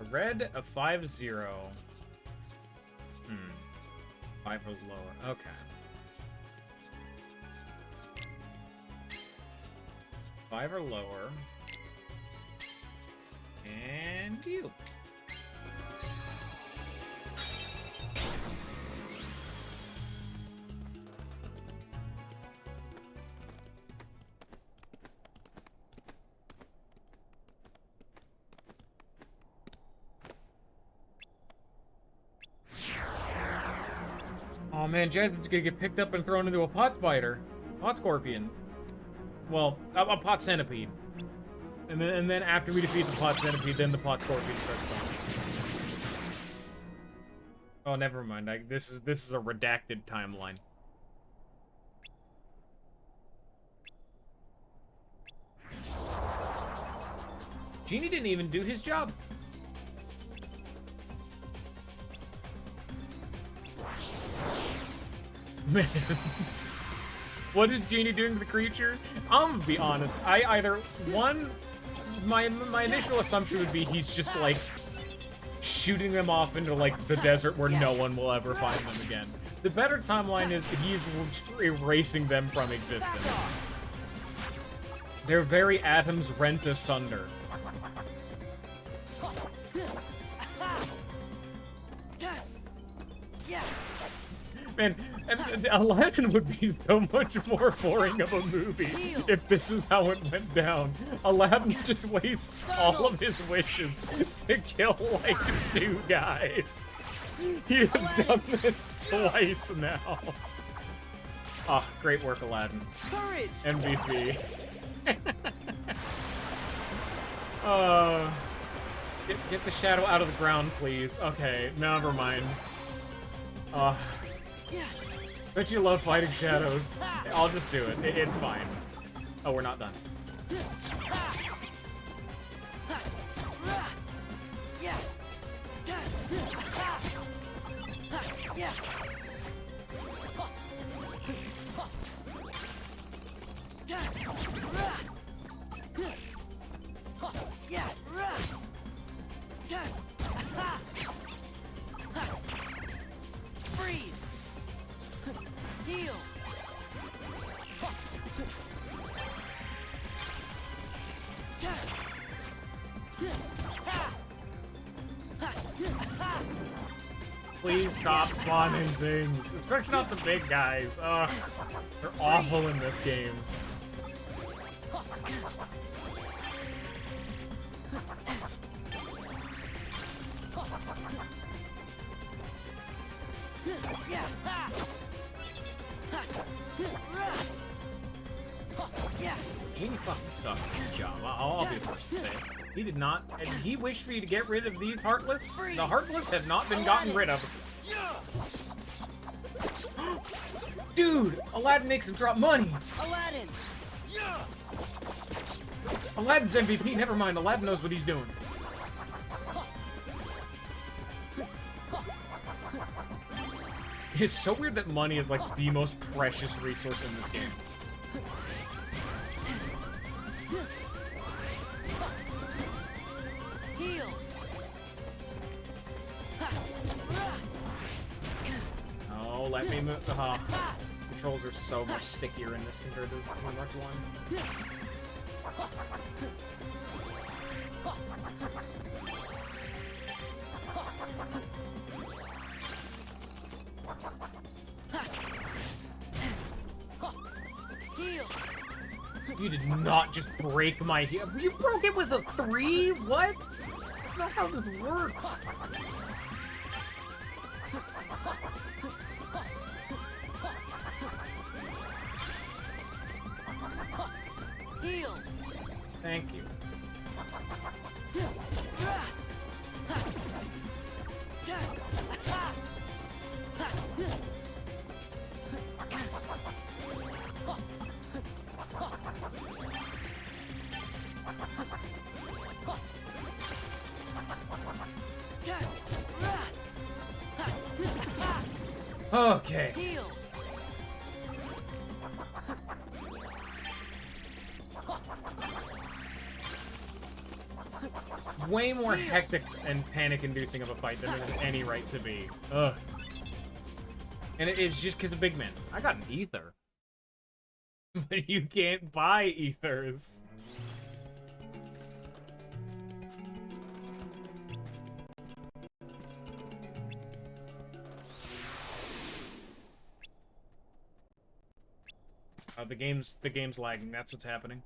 Red, a 5-0. 5 was lower. Okay. 5 or lower. And you. Oh man, Jasmine's gonna get picked up and thrown into a pot spider. Pot scorpion. Well, a pot centipede. And then after we defeat the pot centipede, then the pot scorpion starts going. Oh, never mind. This is a redacted timeline. Genie didn't even do his job. Man. What is Genie doing to the creature? I'm gonna be honest. I either, one, my initial assumption would be he's just like shooting them off into like the desert where no one will ever find them again. The better timeline is he's erasing them from existence. Their very atoms rent asunder. Man, Aladdin would be so much more boring of a movie if this is how it went down. Aladdin just wastes all of his wishes to kill, like, 2 guys. He has done this twice now. Oh, great work, Aladdin. MVP. Get the shadow out of the ground, please. Okay, never mind. Bet you love fighting shadows. I'll just do it. It's fine. Oh, we're not done. Please stop spawning things. Especially not the big guys. Ugh. They're awful in this game. Genie fucking sucks at his job. I'll be the first to say it. He did not. And he wished for you to get rid of these Heartless? The Heartless have not been gotten rid of. Dude, Aladdin makes him drop money. Aladdin! Aladdin's MVP. Never mind. Aladdin knows what he's doing. It's so weird that money is like the most precious resource in this game. Heal! Oh, let me move. Controls are so much stickier in this compared to Kingdom Hearts 1. Heal! You did not just break my heel. You broke it with a 3? What? That's not how this works. Heal! Thank you. Okay. Heal! Way more hectic and panic-inducing of a fight than it has any right to be. Ugh. And it is just because of Big Man. I got an ether. But you can't buy ethers. The game's lagging. That's what's happening.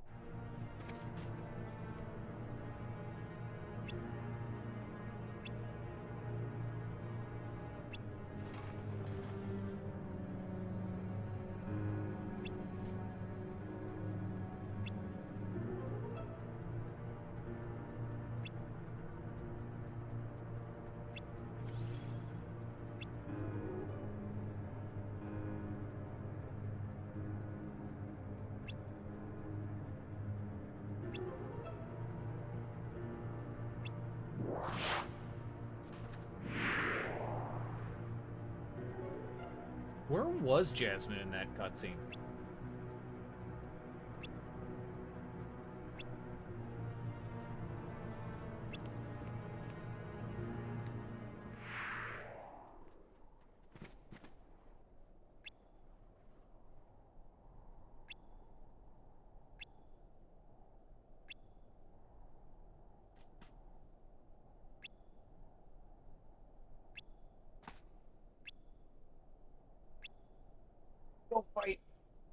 Where was Jasmine in that cutscene? Go fight,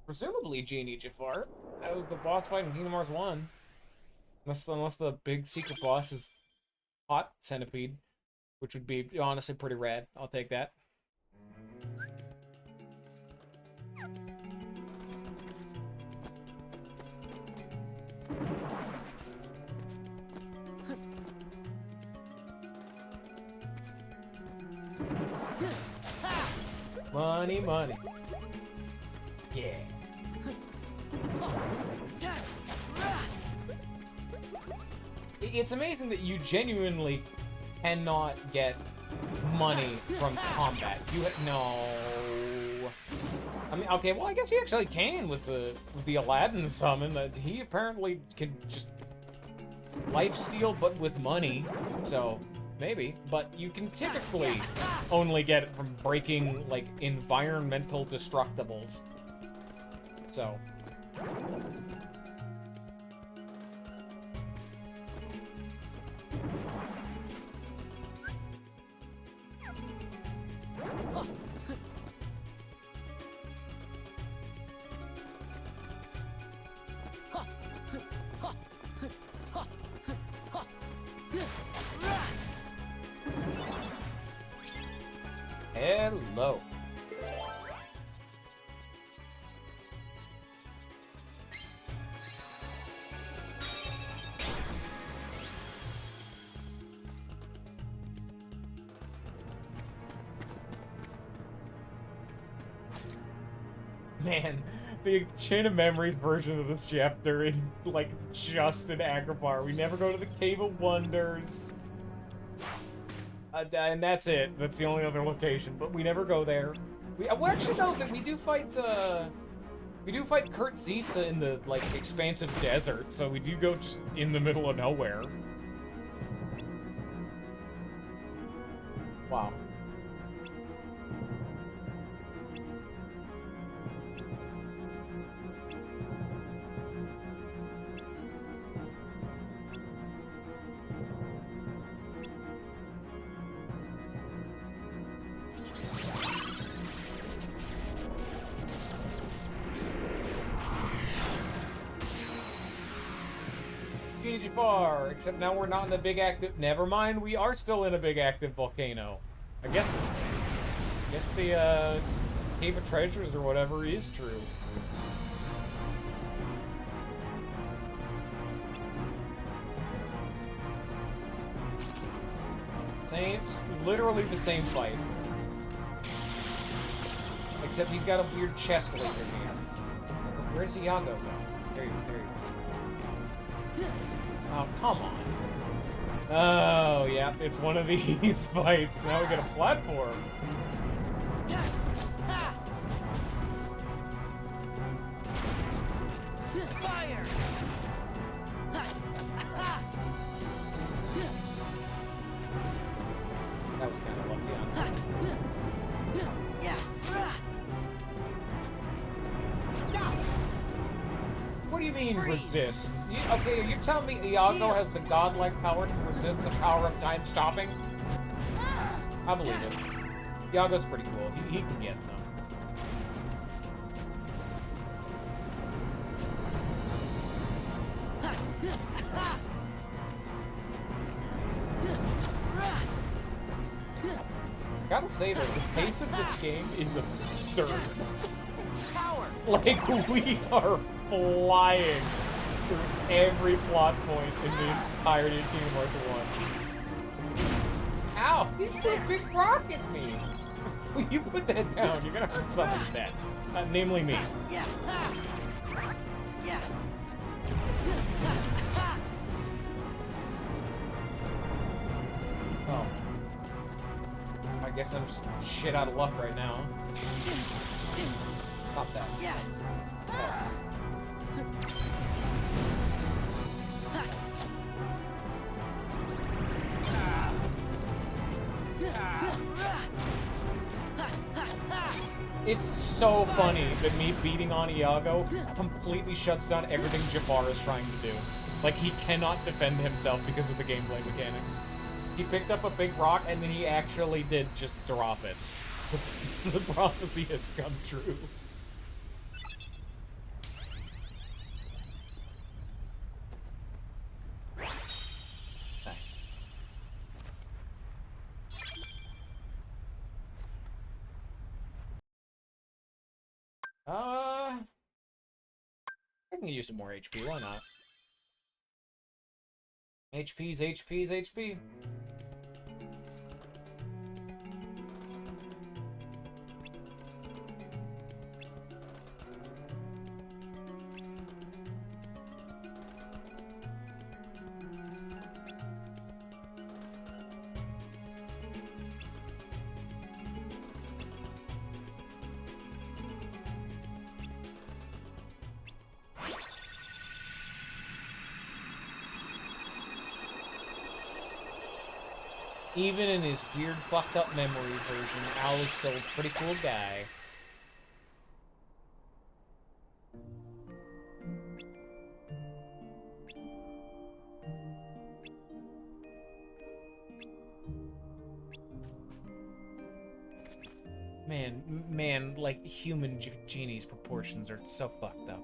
presumably Genie Jafar. That was the boss fight in Kingdom Hearts 1. Unless the big secret boss is Hot Centipede, which would be honestly pretty rad. I'll take that. Money, money. Yeah. It's amazing that you genuinely cannot get money from combat. No. I mean, okay, well, I guess you actually can with the Aladdin summon. That he apparently can just lifesteal, but with money. So maybe, but you can typically only get it from breaking like environmental destructibles. So. Hello. Man, the Chain of Memories version of this chapter is like just an Agrabah. We never go to the Cave of Wonders. And that's it. That's the only other location, but we never go there. Well, actually, no, that we do fight Kurt Zisa in the, like, expansive desert, so we do go just in the middle of nowhere. Wow. Far, except now we're not in the big active. Never mind, we are still in a big active volcano. I guess the Cave of Treasures or whatever is true. Literally the same fight. Except he's got a weird chest laser here. Where's Iago go? There you go. Oh, come on. Oh, yeah, it's one of these fights. Now we get a platform. Fire! That was kind of lucky, honestly. Yeah. What do you mean, resist? Okay, are you telling me Iago has the godlike power to resist the power of time stopping? I believe it. Iago's pretty cool. He can get some. Gotta say though, the pace of this game is absurd. Like, we are flying through every plot point in the entirety of Kingdom Hearts 1. Ow! He threw a big rock at me! When you put that down, you're gonna hurt someone's dead. Namely me. Yeah. Yeah. Oh. I guess I'm just shit out of luck right now. Pop that. Yeah. Oh. It's so funny that me beating on Iago completely shuts down everything Jafar is trying to do. Like, he cannot defend himself because of the gameplay mechanics. He picked up a big rock and then he actually did just drop it. The prophecy has come true. Nice. I can use some more HP, why not? HP's HP. Even in his weird, fucked up memory version, Al is still a pretty cool guy. Man, like, human Genie's proportions are so fucked up.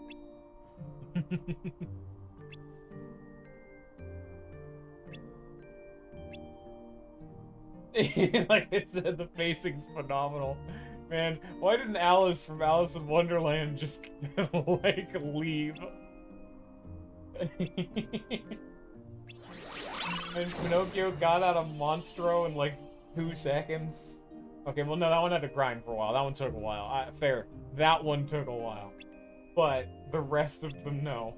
Like I said, the pacing's phenomenal. Man, why didn't Alice from Alice in Wonderland just, like, leave? And Pinocchio got out of Monstro in, like, 2 seconds. Okay, well, no, that one had to grind for a while. That one took a while. Fair. That one took a while. But the rest of them, no.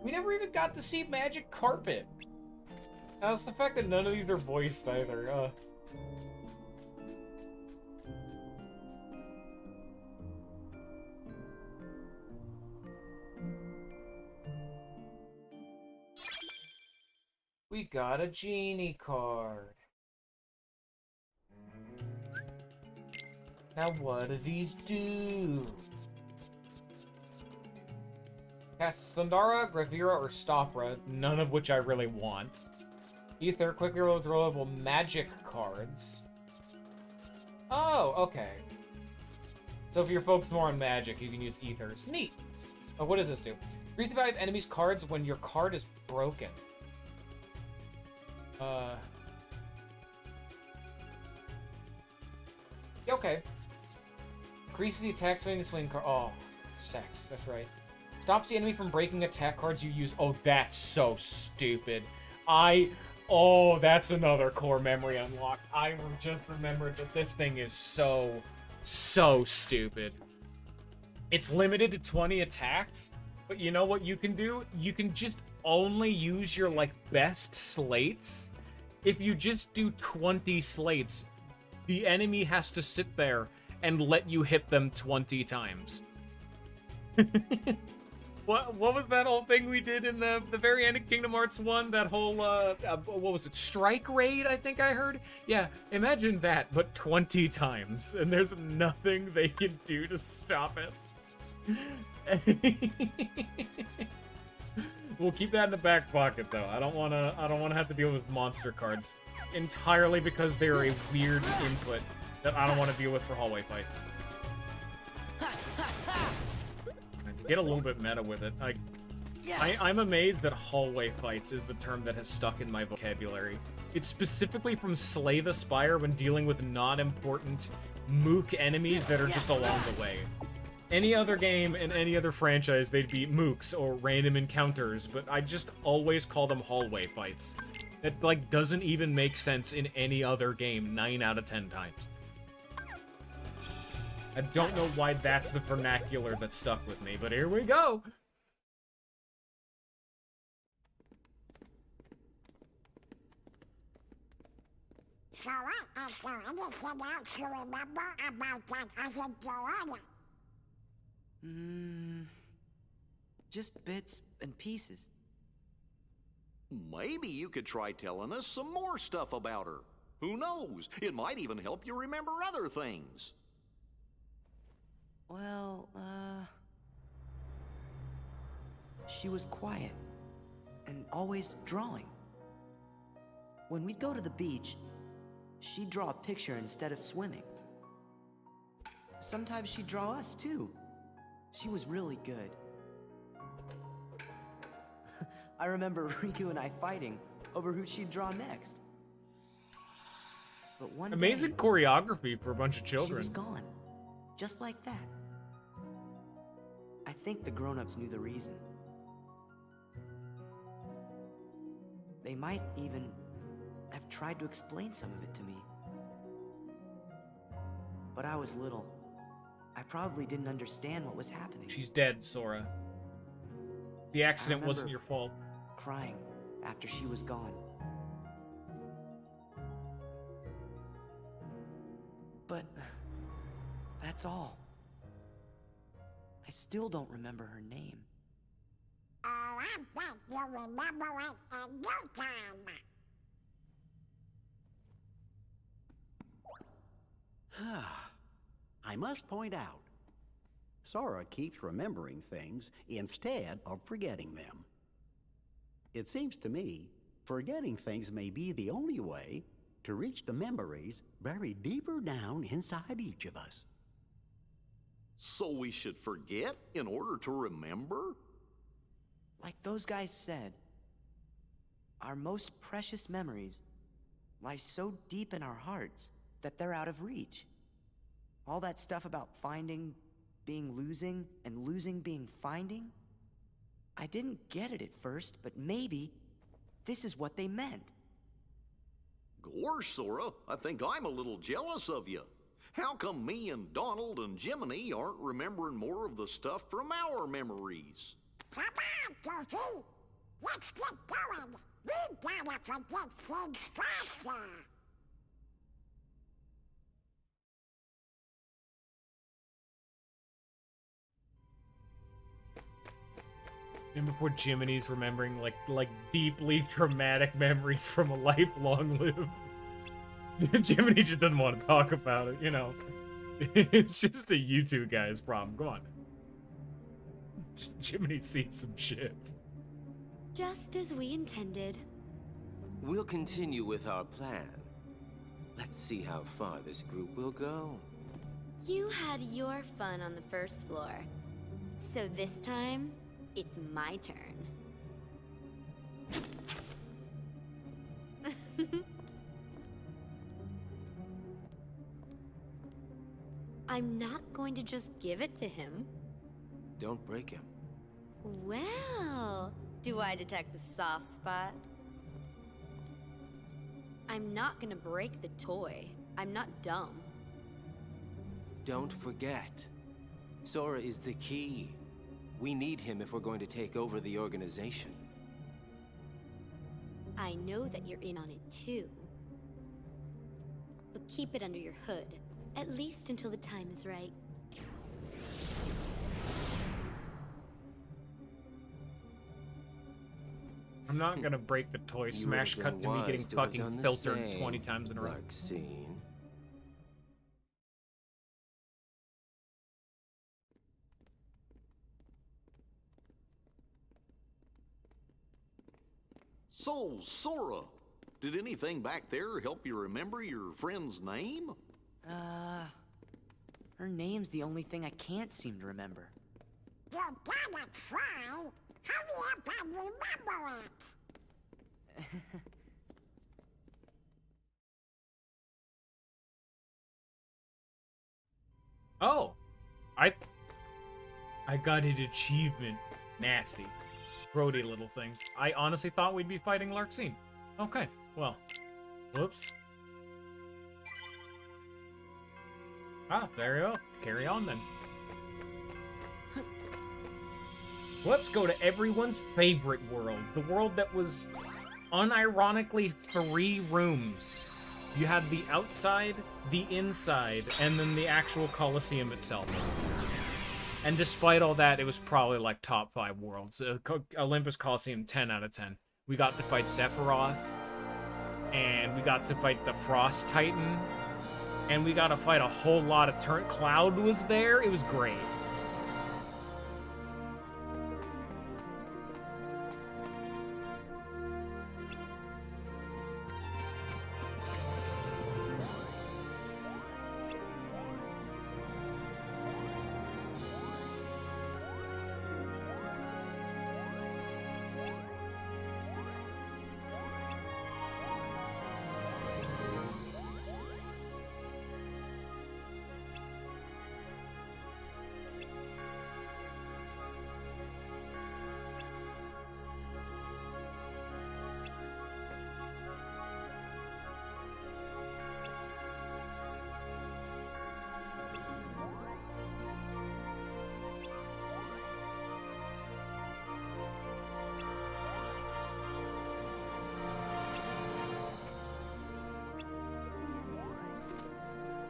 We never even got to see Magic Carpet. That's the fact that none of these are voiced either. We got a genie card. Now what do these do? Cast Thundara, Gravira, or Stopra, none of which I really want. Ether, quickly reloads rollable magic cards. Oh, okay. So if you're focused more on magic, you can use Ethers. Neat. Oh, what does this do? Increase the value of enemies' cards when your card is broken. Okay. Increases the attack swing card. Oh, sex. That's right. Stops the enemy from breaking attack cards you use. Oh, that's so stupid. Oh, that's another core memory unlock. I just remembered that this thing is so stupid. It's limited to 20 attacks, but you know what you can do? You can just only use your, like, best slates. If you just do 20 slates, the enemy has to sit there and let you hit them 20 times. What was that whole thing we did in the very end of Kingdom Hearts 1? That whole, what was it? Strike Raid, I think I heard? Yeah, imagine that, but 20 times, and there's nothing they can do to stop it. We'll keep that in the back pocket, though. I don't wanna have to deal with monster cards. Entirely because they're a weird input that I don't want to deal with for hallway fights. Get a little bit meta with it. I'm amazed that hallway fights is the term that has stuck in my vocabulary. It's specifically from Slay the Spire when dealing with not important mook enemies that are just along the way. Any other game in any other franchise, they'd be mooks or random encounters, but I just always call them hallway fights. That, like, doesn't even make sense in any other game 9 out of 10 times. I don't know why that's the vernacular that stuck with me, but here we go! So what is there anything else you remember about that other Joanna? Just bits and pieces. Maybe you could try telling us some more stuff about her. Who knows? It might even help you remember other things. Well, she was quiet and always drawing. When we'd go to the beach, she'd draw a picture instead of swimming. Sometimes she'd draw us too. She was really good. I remember Riku and I fighting over who she'd draw next. But one amazing day, choreography for a bunch of she children. was gone. Just like that. I think the grown-ups knew the reason. They might even have tried to explain some of it to me. But I was little. I probably didn't understand what was happening. She's dead, Sora. The accident wasn't remember your fault. Crying after she was gone. But that's all. I still don't remember her name. Oh, I bet you'll remember it in no time. I must point out, Sora keeps remembering things instead of forgetting them. It seems to me, forgetting things may be the only way to reach the memories buried deeper down inside each of us. So we should forget in order to remember? Like those guys said, our most precious memories lie so deep in our hearts that they're out of reach. All that stuff about finding being losing and losing being finding, I didn't get it at first, but maybe this is what they meant. Gosh, Sora, I think I'm a little jealous of you. How come me and Donald and Jiminy aren't remembering more of the stuff from our memories? Come on, Goofy! Let's get going! We gotta forget things faster! And before Jiminy's remembering like deeply traumatic memories from a life long lived. Jiminy just doesn't want to talk about it, you know. It's just a you two guys problem. Go on. Jiminy's seen some shit. Just as we intended. We'll continue with our plan. Let's see how far this group will go. You had your fun on the first floor. So this time, it's my turn. I'm not going to just give it to him. Don't break him. Well, do I detect a soft spot? I'm not gonna break the toy. I'm not dumb. Don't forget, Sora is the key. We need him if we're going to take over the organization. I know that you're in on it too. But keep it under your hood, at least until the time is right. I'm not gonna break the toy. You Smash would have cut been to me getting wise to have done fucking the filtered same, 20 times in a row. Larxene. So, Sora, did anything back there help you remember your friend's name? Her name's the only thing I can't seem to remember. You gotta try! Hurry up and remember it! Oh, I got an achievement. Nasty. Grody little things. I honestly thought we'd be fighting Larxene. Okay, well. Whoops. Ah, there you go. Carry on then. Let's go to everyone's favorite world. The world that was unironically 3 rooms. You had the outside, the inside, and then the actual Colosseum itself. And despite all that, it was probably like top 5 worlds. Olympus Coliseum, 10 out of 10. We got to fight Sephiroth, and we got to fight the Frost Titan, and we got to fight a whole lot of Cloud was there. It was great.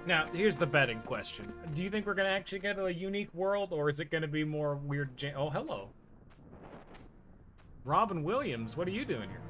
Now, here's the betting question. Do you think we're going to actually get a unique world, or is it going to be more weird... Oh, hello. Robin Williams, what are you doing here?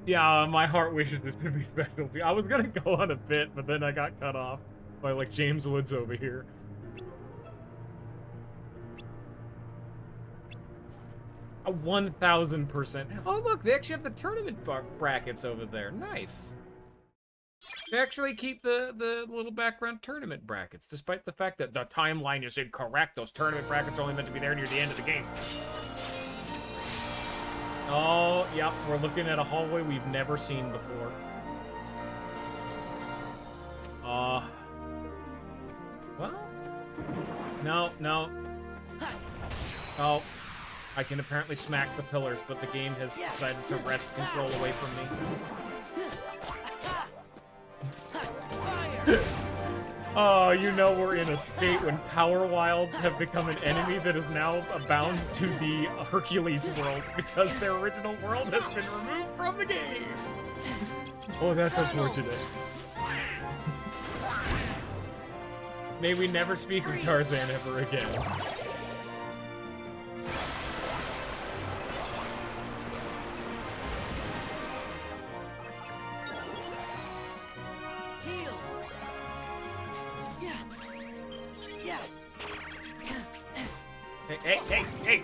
Yeah, my heart wishes it to be specialty. I was gonna go on a bit, but then I got cut off by, like, James Woods over here. A 1000%. Oh, look, they actually have the tournament brackets over there. Nice. They actually keep the little background tournament brackets, despite the fact that the timeline is incorrect. Those tournament brackets are only meant to be there near the end of the game. Oh, yep, we're looking at a hallway we've never seen before. Well, no. Oh, I can apparently smack the pillars, but the game has decided to wrest control away from me. Oh, you know we're in a state when Power Wilds have become an enemy that is now bound to the Hercules world because their original world has been removed from the game. Oh, that's unfortunate. May we never speak of Tarzan ever again. Hey!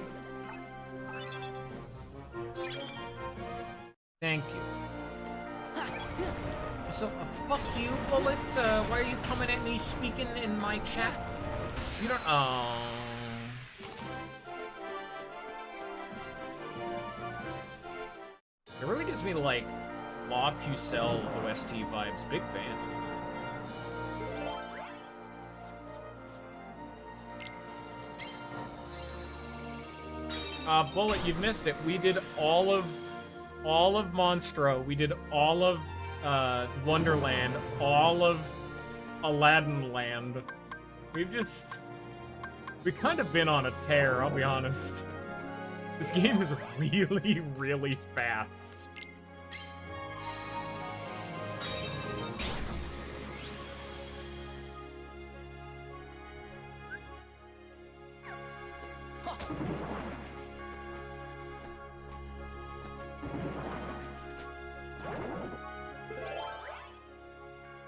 Thank you. So, fuck you, Bullet. Why are you coming at me speaking in my chat? You don't. Oh. It really gives me, like, Law Pucelle OST vibes. Big fan. Bullet, you've missed it. We did all of Monstro. We did all of Wonderland, all of Aladdin Land. We've kind of been on a tear, I'll be honest. This game is really, really fast.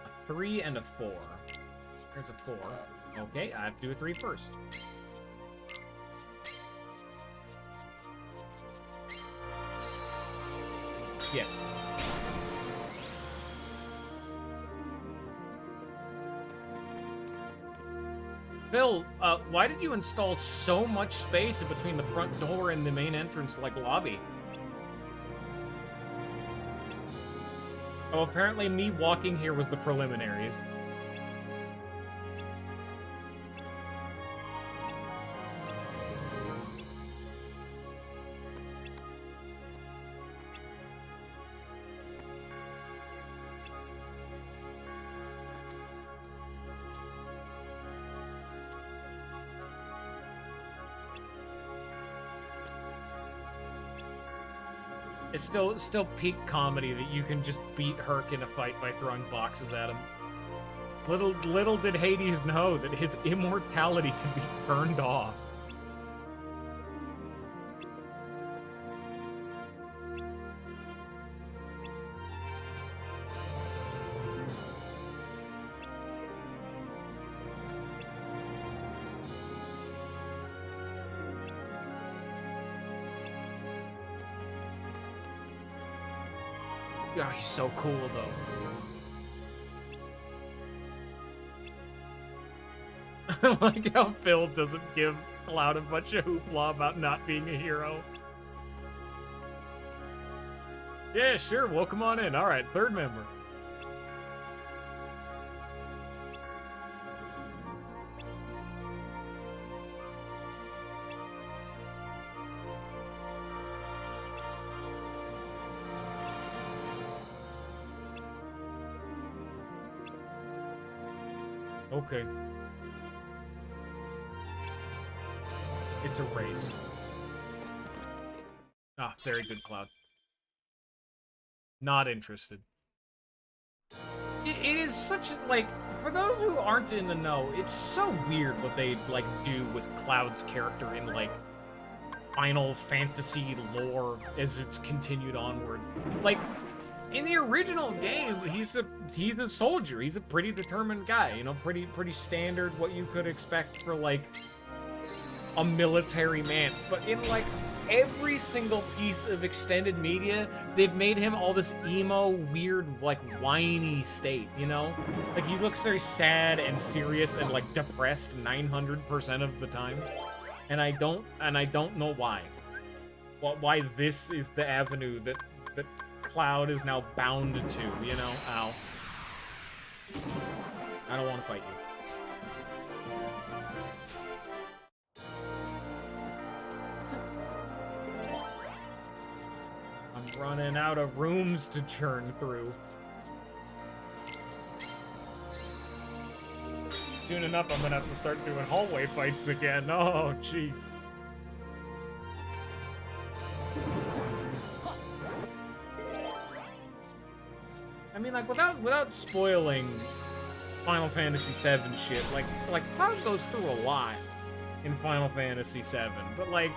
A 3 and a 4. There's a 4. Okay, I have to do a 3 first. Yes. Phil, why did you install so much space in between the front door and the main entrance, like, lobby? Oh, apparently me walking here was the preliminaries. It's still peak comedy that you can just beat Herc in a fight by throwing boxes at him. Little did Hades know that his immortality can be turned off. God, he's so cool, though. I like how Phil doesn't give Cloud a bunch of hoopla about not being a hero. Yeah, sure, welcome on in. Alright, third member. Okay. It's a race. Ah, very good, Cloud. Not interested. It is such, like, for those who aren't in the know, it's so weird what they, like, do with Cloud's character in, like, Final Fantasy lore as it's continued onward. Like, in the original game, he's a soldier. He's a pretty determined guy, you know, pretty standard what you could expect for, like, a military man. But in, like, every single piece of extended media, they've made him all this emo, weird, like, whiny state, you know? Like, he looks very sad and serious and, like, depressed 900% of the time. And I don't know why. Why this is the avenue that Cloud is now bound to, you know? Ow. I don't want to fight you. I'm running out of rooms to churn through. Soon enough, I'm gonna have to start doing hallway fights again. Oh, jeez. I mean, like, without spoiling Final Fantasy VII shit, like Cloud goes through a lot in Final Fantasy VII, but, like,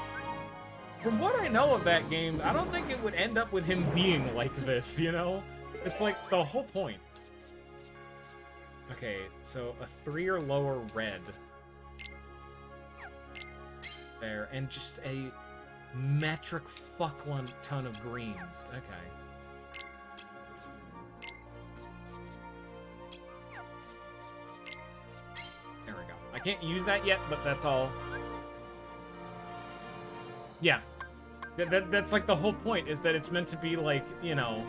from what I know of that game, I don't think it would end up with him being like this, you know? It's like the whole point. Okay, so a 3 or lower red. There, and just a metric fuckload ton of greens. Okay. There we go. I can't use that yet, but that's all. Yeah. That's like the whole point, is that it's meant to be like, you know,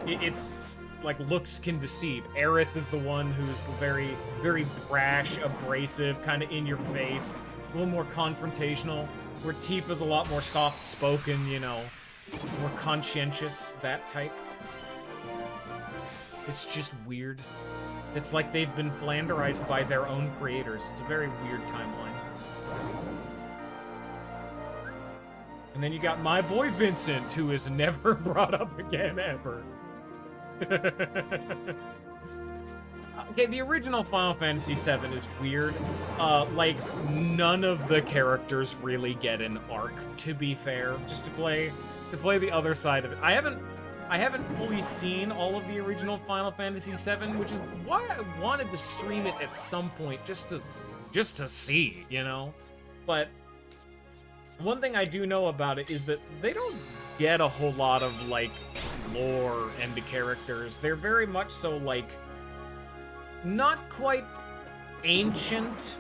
it's like looks can deceive. Aerith is the one who's very, very brash, abrasive, kind of in your face, a little more confrontational, where Tifa's a lot more soft-spoken, you know, more conscientious, that type. It's just weird. It's like they've been flanderized by their own creators. It's a very weird timeline. And then you got my boy Vincent, who is never brought up again, ever. Okay, the original Final Fantasy VII is weird. Like, none of the characters really get an arc, to be fair. Just to play the other side of it. I haven't fully seen all of the original Final Fantasy VII, which is why I wanted to stream it at some point, just to see, you know? But one thing I do know about it is that they don't get a whole lot of, like, lore and the characters. They're very much so, like, not quite ancient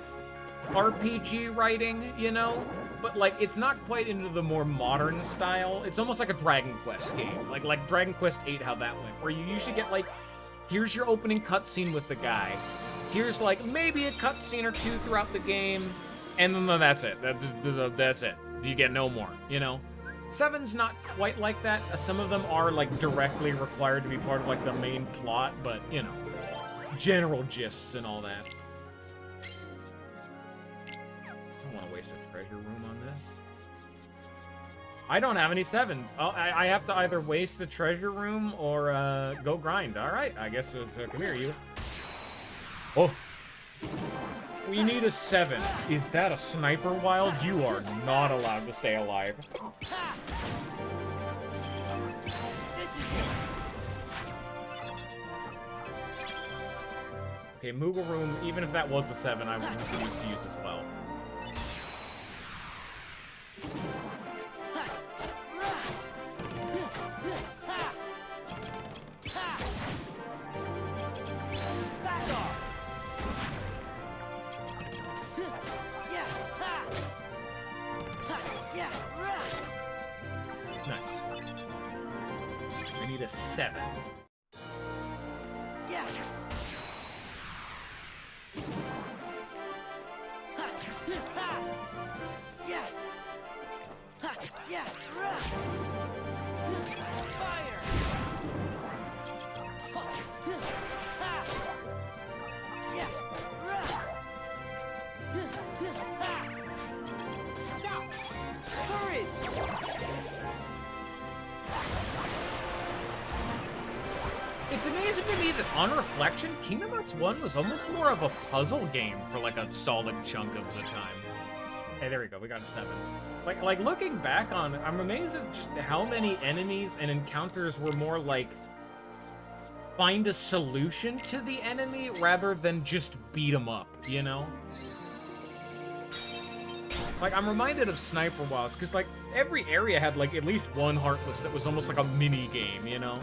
RPG writing, you know? But, like, it's not quite into the more modern style. It's almost like a Dragon Quest game. Like Dragon Quest VIII, how that went. Where you usually get, like, here's your opening cutscene with the guy. Here's, like, maybe a cutscene or two throughout the game. And then that's it. That's it. You get no more, you know? 7's not quite like that. Some of them are, like, directly required to be part of, like, the main plot. But, you know, general gists and all that. I don't want to waste a treasure room on this. I don't have any 7s. Oh, I have to either waste the treasure room or go grind. All right, I guess come here, you. Oh. We need a 7. Is that a sniper wild? You are not allowed to stay alive. Okay, Moogle Room, even if that was a 7, I would refuse to use as well. Nice. I need a 7. Yeah. Yeah. Yeah. Fire. Yeah. Courage. It's amazing to me that, on reflection, Kingdom Hearts 1 was almost more of a puzzle game for, like, a solid chunk of the time. Hey, there we go, we got a 7. Like looking back on it, I'm amazed at just how many enemies and encounters were more, like, find a solution to the enemy rather than just beat them up, you know? Like, I'm reminded of Sniper Wilds, because, like, every area had like at least one Heartless that was almost like a mini game, you know?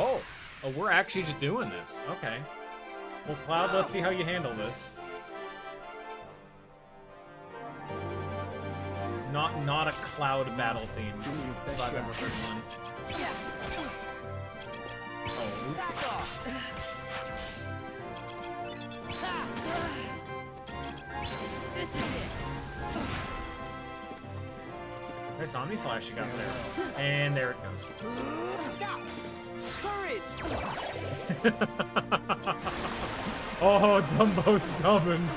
Oh, we're actually just doing this. Okay. Well, Cloud, let's see how you handle this. Not a Cloud battle theme, if I've ever heard one. Yeah. Oh, oops. Back off. Ha. This is it. Nice Omni Slash you got there. And there it goes. Stop. Courage. Oh, Dumbo's coming.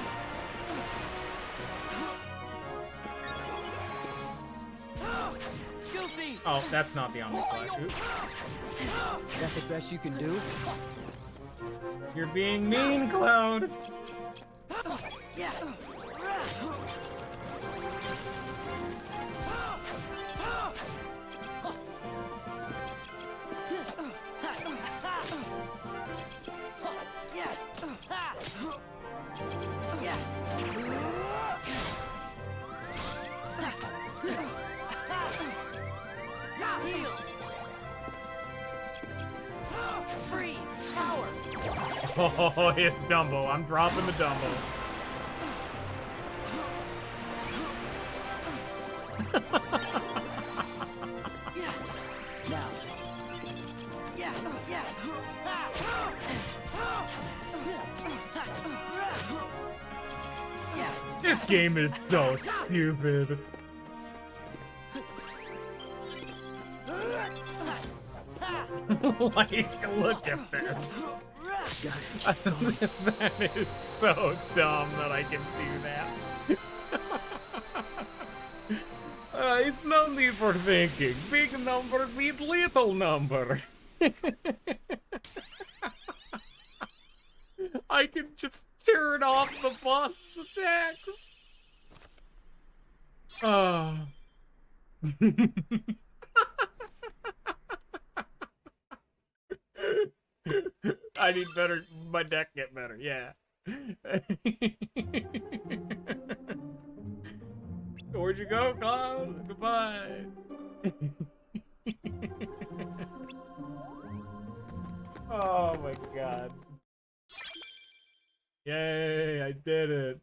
Goofy. Oh, that's not the Omni Slash. Oops. Is that the best you can do? You're being mean, Cloud. Yeah. Oh, it's Dumbo. I'm dropping the Dumbo. Now. Yeah. Yeah. This game is so stupid. Like, look at this. That is so dumb that I can do that. It's no need for thinking. Big number beat little number. I can just turn off the boss attacks. Oh. I need better, my deck get better, yeah. Where'd you go, Cloud? Goodbye. Oh my god. Yay, I did it.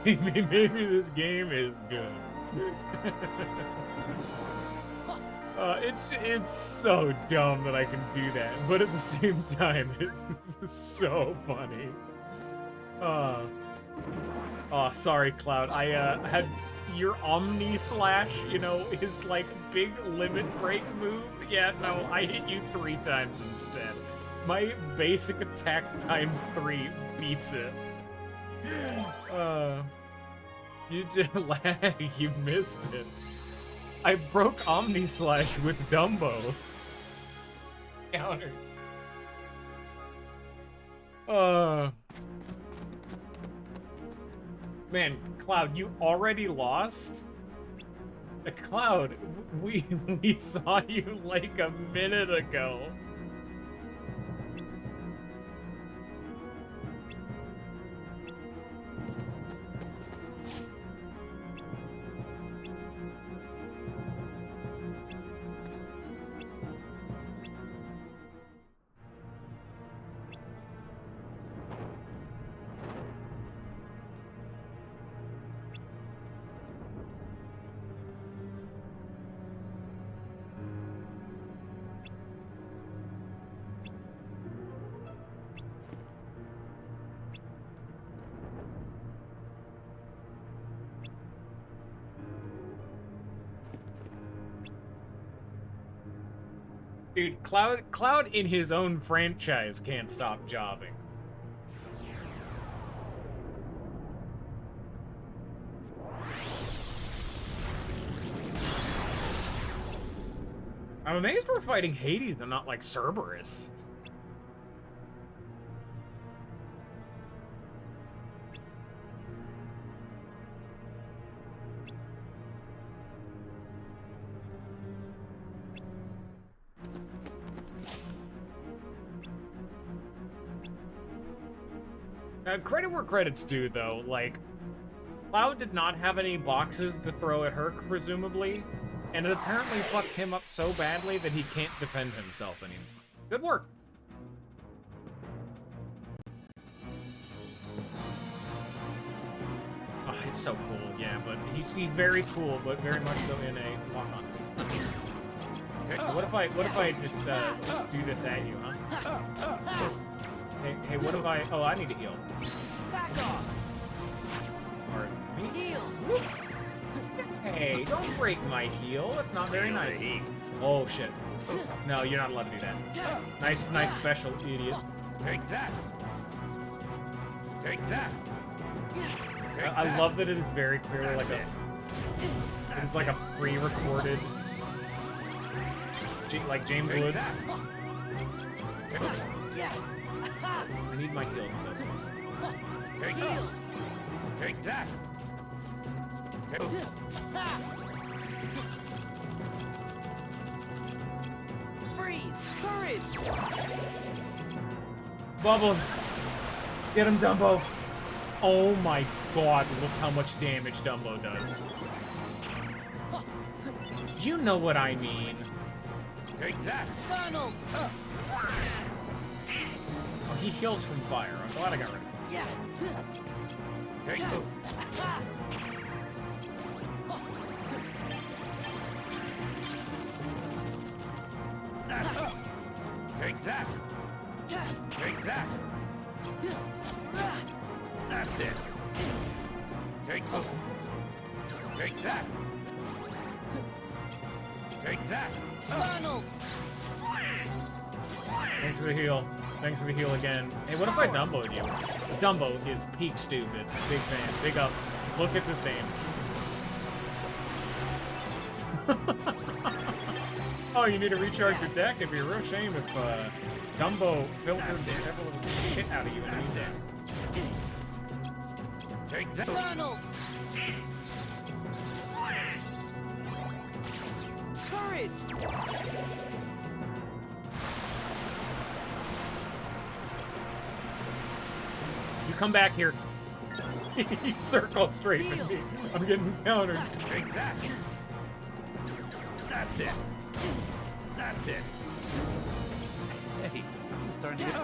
Maybe this game is good. It's so dumb that I can do that, but at the same time, it's so funny. Oh, sorry, Cloud. I had your Omni Slash, you know, his like big limit break move. Yeah, no, I hit you 3 times instead. My basic attack times 3 beats it. You did lag. You missed it. I broke Omni Slash with Dumbo. Counter. Man, Cloud, you already lost? Cloud, we saw you like a minute ago. Dude, Cloud in his own franchise can't stop jobbing. I'm amazed we're fighting Hades and not like Cerberus. Credit where credit's due, though. Like, Cloud did not have any boxes to throw at Herc, presumably, and it apparently fucked him up so badly that he can't defend himself anymore. Good work. Oh, it's so cool, yeah, but he's very cool, but very much so in a walk on please. Okay, what if I just do this at you, huh? Hey, what if I... Oh, I need to heal. Back off. Pardon me? Heal. Hey, don't break my heel. It's not very nice. Oh, shit. No, you're not allowed to do that. Nice special, idiot. Take that. Take that. I love that it is very clearly like a... It's like a pre-recorded... Like James Woods. Yeah. I need my heals, though, please. Take that. Take that. Freeze! Courage! Bubble! Get him, Dumbo! Oh my god, look how much damage Dumbo does. You know what I mean. Take that. Donald! Oh, he heals from fire. I'm glad I got rid of him. Yeah. Take that. Take that. Take that. That's it. Take that. Take that. Take that. Donald! Thanks for the heal. Thanks for the heal again. Hey, what if I Dumbo'd you? Dumbo is peak stupid. Big fan. Big ups. Look at this name. Oh, you need to recharge your deck? It'd be a real shame if Dumbo filters the devil of the shit out of you. That's it. Take that. Donald! Courage! You come back here. He circles straight at me. I'm getting countered. Take that. That's it. That's it. Hey, I'm starting to get...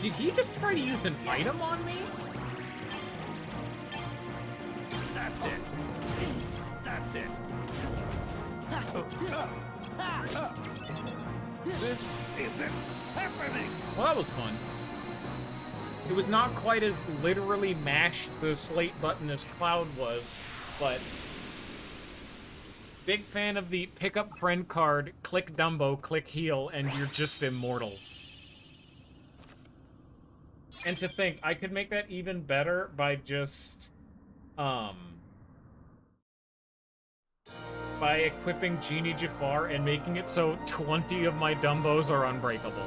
Did he just try to use an item on me? That's it. That's it. This isn't happening. Well, that was fun. It was not quite as literally mashed the slate button as Cloud was, but big fan of the pick up friend card, click Dumbo, click heal, and you're just immortal. And to think, I could make that even better by just, by equipping Genie Jafar and making it so 20 of my Dumbos are unbreakable.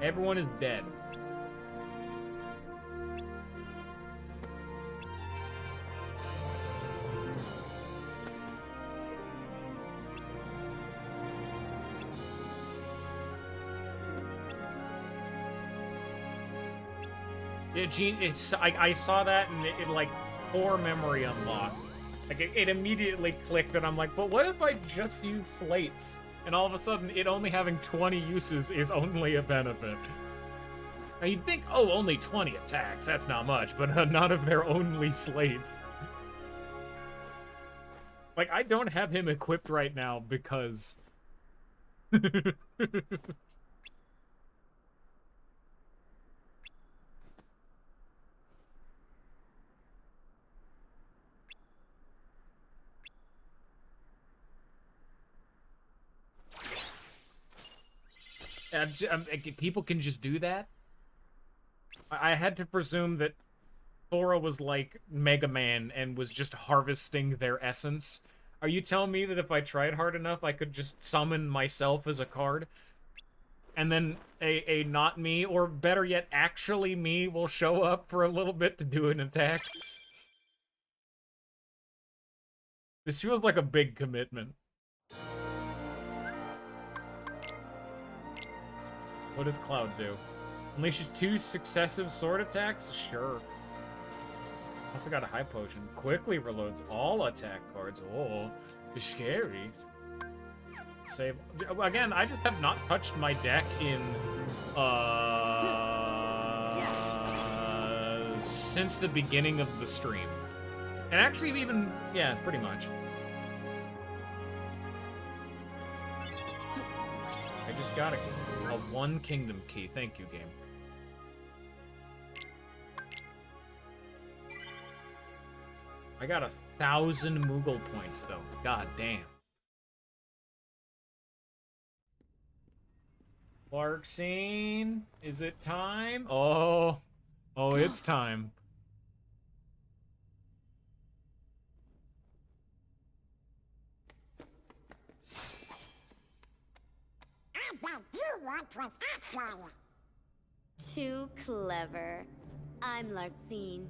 Everyone is dead. Yeah, Gene, I saw that and it like core memory unlocked. Like it immediately clicked and I'm like, but what if I just use slates? And all of a sudden, it only having 20 uses is only a benefit. Now you'd think, oh, only 20 attacks, that's not much, but not if they're only slates. Like, I don't have him equipped right now because... People can just do that? I had to presume that Sora was like Mega Man and was just harvesting their essence. Are you telling me that if I tried hard enough, I could just summon myself as a card? And then a not me, or better yet, actually me, will show up for a little bit to do an attack? This feels like a big commitment. What does Cloud do? Unleashes 2 successive sword attacks? Sure. Also got a high potion. Quickly reloads all attack cards. Oh, it's scary. Save. Again, I just have not touched my deck in, since the beginning of the stream. And actually even, yeah, pretty much. I just got a 1 kingdom key. Thank you, game. I got 1,000 Moogle points, though. God damn. Larxene, is it time? Oh, it's time. I bet you want what's actually. Too clever. I'm Larxene.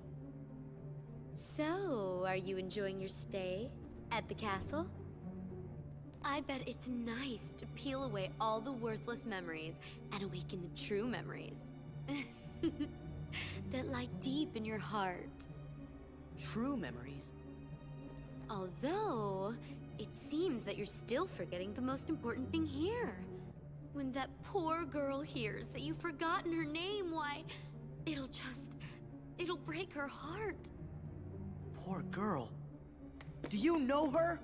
So, are you enjoying your stay at the castle? I bet it's nice to peel away all the worthless memories and awaken the true memories that lie deep in your heart. True memories. Although, it seems that you're still forgetting the most important thing here. When that poor girl hears that you've forgotten her name, why, it'll break her heart. Poor girl. Do you know her?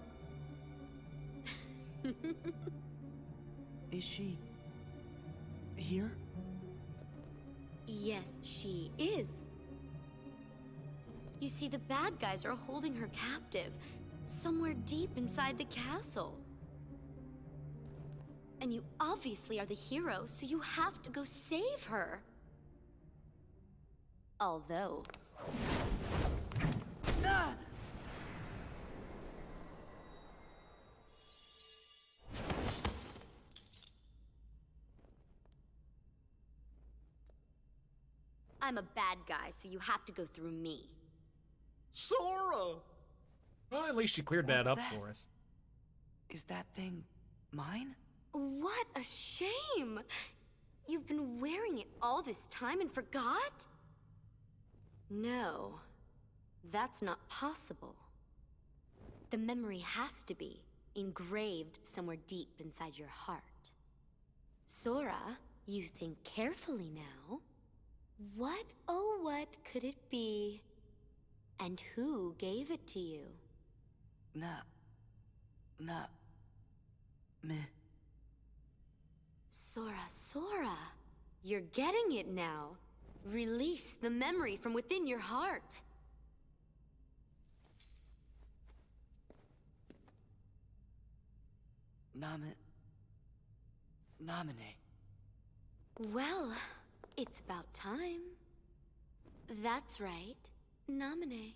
Is she here? Yes, she is. You see, the bad guys are holding her captive, somewhere deep inside the castle. And you obviously are the hero, so you have to go save her. Although... Ah! I'm a bad guy, so you have to go through me. Sora! Well, at least she cleared that What's up that? for us. Is that thing mine? What a shame! You've been wearing it all this time and forgot? No, that's not possible. The memory has to be engraved somewhere deep inside your heart. Sora, you think carefully now. What, oh what could it be? And who gave it to you? Meh. Sora, you're getting it now. Release the memory from within your heart. Naminé. Well, it's about time. That's right, Naminé.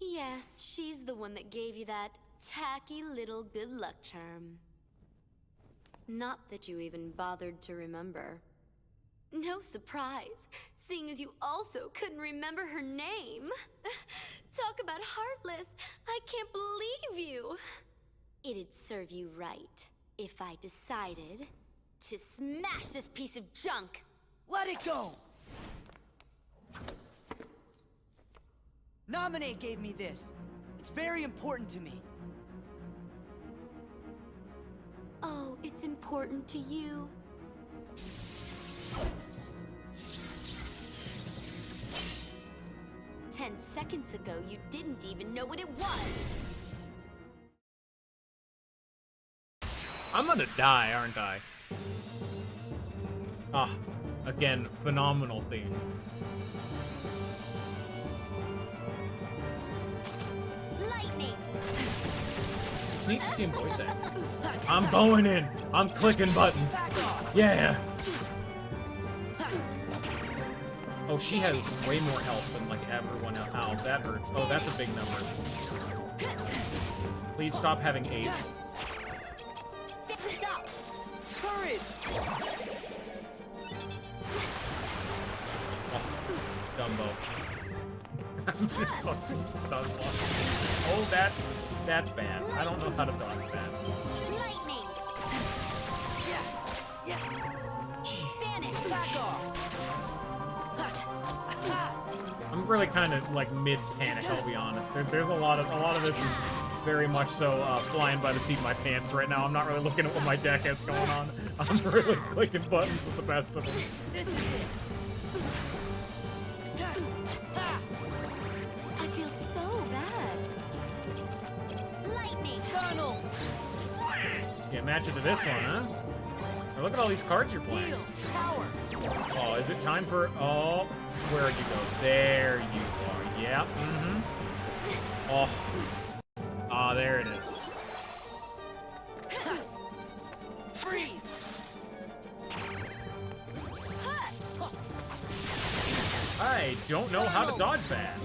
Yes, she's the one that gave you that tacky little good luck charm. Not that you even bothered to remember. No surprise, seeing as you also couldn't remember her name. Talk about heartless, I can't believe you. It'd serve you right if I decided to smash this piece of junk. Let it go! Naminé gave me this. It's very important to me. Oh, it's important to you. Ten seconds ago, you didn't even know what it was. I'm gonna die, aren't I? Ah, again, phenomenal theme. Lightning! it's neat to see him voice act. I'm going in. I'm clicking buttons. Yeah. Oh, she has way more health than like everyone else. Ow, that hurts. Oh, that's a big number. Please stop having ace. Stop! Courage! Oh, Dumbo. I'm just fucking stun block. Oh, that's bad. I don't know how to dodge that. Lightning. Yeah! Vanish. Back off! I'm really kind of like mid-panic, I'll be honest. There's a lot of this is very much so flying by the seat of my pants right now. I'm not really looking at what my deck has going on. I'm really clicking buttons with the best of them. This is it! I feel so bad. Lightning. Tunnel! Yeah, match it to this one, huh? Now look at all these cards you're playing. Heal! Power! Oh, is it time for... Oh, where'd you go? There you are. Yep. Mm-hmm. Oh. Ah, there it is. Freeze! I don't know how to dodge that.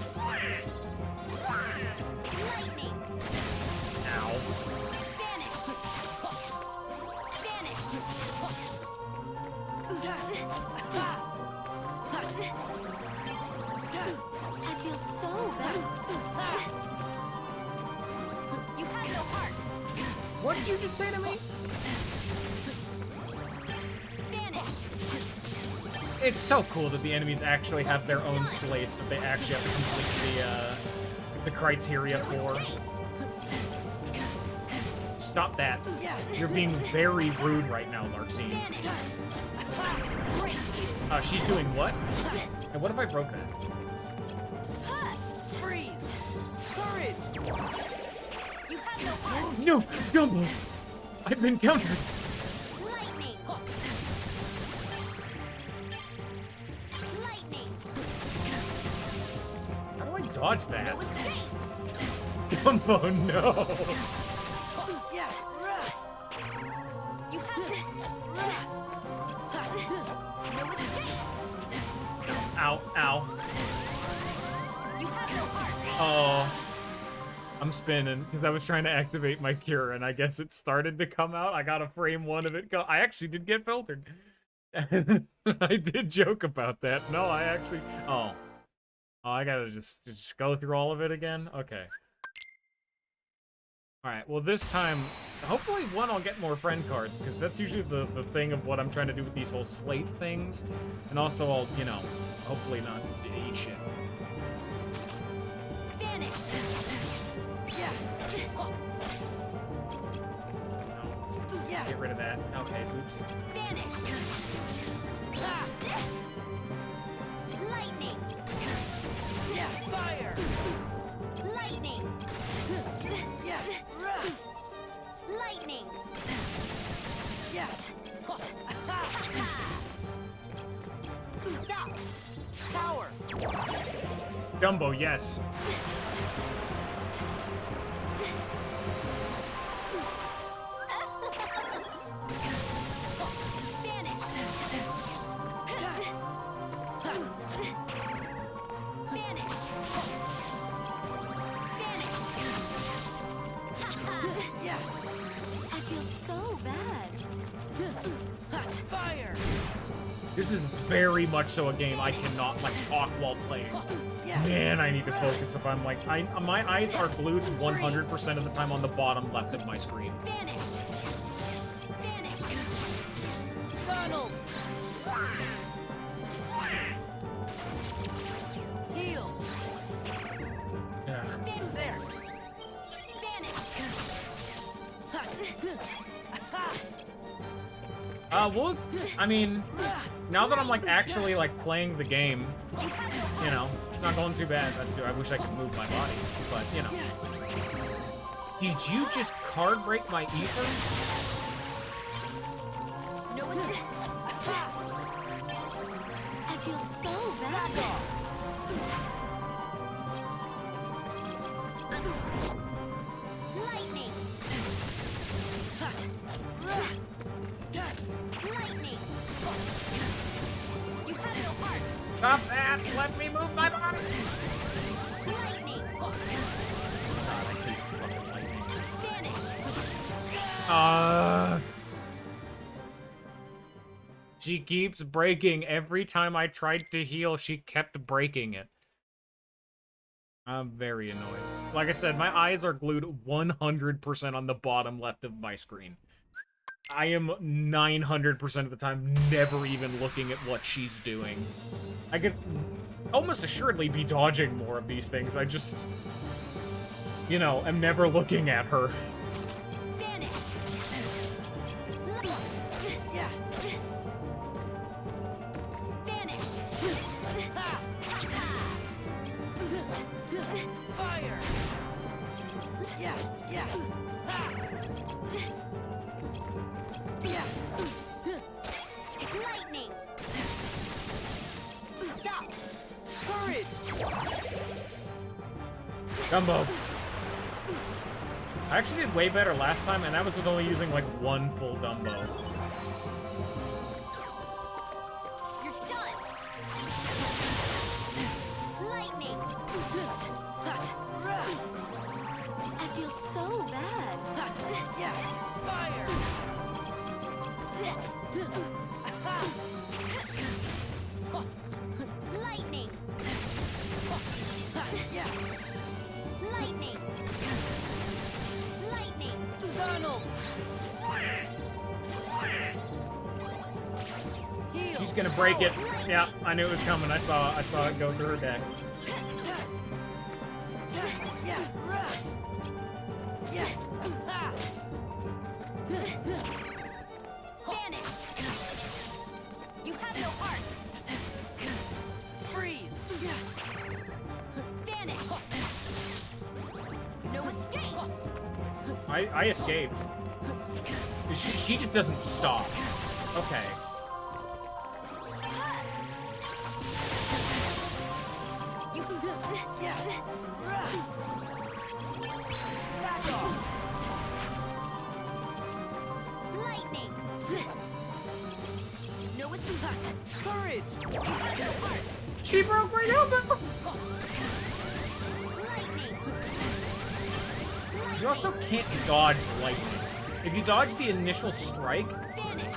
Lightning. Ow. Vanish. Vanish. I feel so bad. You have no heart. What did you just say to me? Vanish. It's so cool that the enemies actually have their own slates that they actually have to complete the criteria for. Stop that. You're being very rude right now, Larxene. She's doing what? And what if I broke that? Freeze! Courage! You have no heart. No, Dumbo! I've been countered. Lightning. Lightning. How do I dodge that? No escape. Dumbo, no! Yeah! You have no escape. Ow, ow. You have no heart. Oh. I'm spinning because I was trying to activate my cure and I guess it started to come out. I got a frame one of it go. I actually did get filtered. I did joke about that. No, I actually... Oh. Oh, I gotta just go through all of it again? Okay. Alright, well this time, hopefully one, I'll get more friend cards, because that's usually the thing of what I'm trying to do with these whole slate things. And also I'll, you know, hopefully not eat shit. Vanish. Yeah! Yeah! Get rid of that. Okay, oops. Vanish. Lightning. Yeah! Fire! Lightning. Yeah! Lightning. Yeah! Stop. Power! Dumbo, yes. Vanish. Vanish. Vanish. Yeah! I feel so bad. Fire! This is very much so a game I cannot, like, talk while playing. Yeah! Man, I need to focus if I'm like... my eyes are glued 100% of the time on the bottom left of my screen. Vanish. Vanish. Tunnel! Heal! Yeah. There! Vanish. Well, I mean, now that I'm, like, actually, like, playing the game, you know, it's not going too bad. I wish I could move my body, but, you know. Did you just card break my ether? No escape. I feel so bad. Lightning. Lightning. You have no heart. Stop that! Let me move my body! Lightning. Vanish. She keeps breaking. Every time I tried to heal, she kept breaking it. I'm very annoyed. Like I said, my eyes are glued 100% on the bottom left of my screen. I am 900% of the time never even looking at what she's doing. I could almost assuredly be dodging more of these things. I just, you know, am never looking at her. Vanish. Yeah. Vanish. Fire. Yeah. Yeah. Yeah. Lightning. Stop. Courage. Dumbo. I actually did way better last time, and that was with only using like one full Dumbo. You're done. Lightning. I feel so bad. Yeah. Fire. Lightning. Yeah. Lightning. Lightning. Tunnel. Heal. She's gonna break it. Yeah, I knew it was coming. I saw it go through her deck. Yeah. Yeah. Vanish. You have no heart. Freeze. Vanish. No escape. I escaped. She just doesn't stop. Okay. You. Yeah. Back off. Lightning. No escape. Courage. You have no heart. She broke my elbow. Lightning. You also can't dodge lightning. If you dodge the initial strike, Vanish.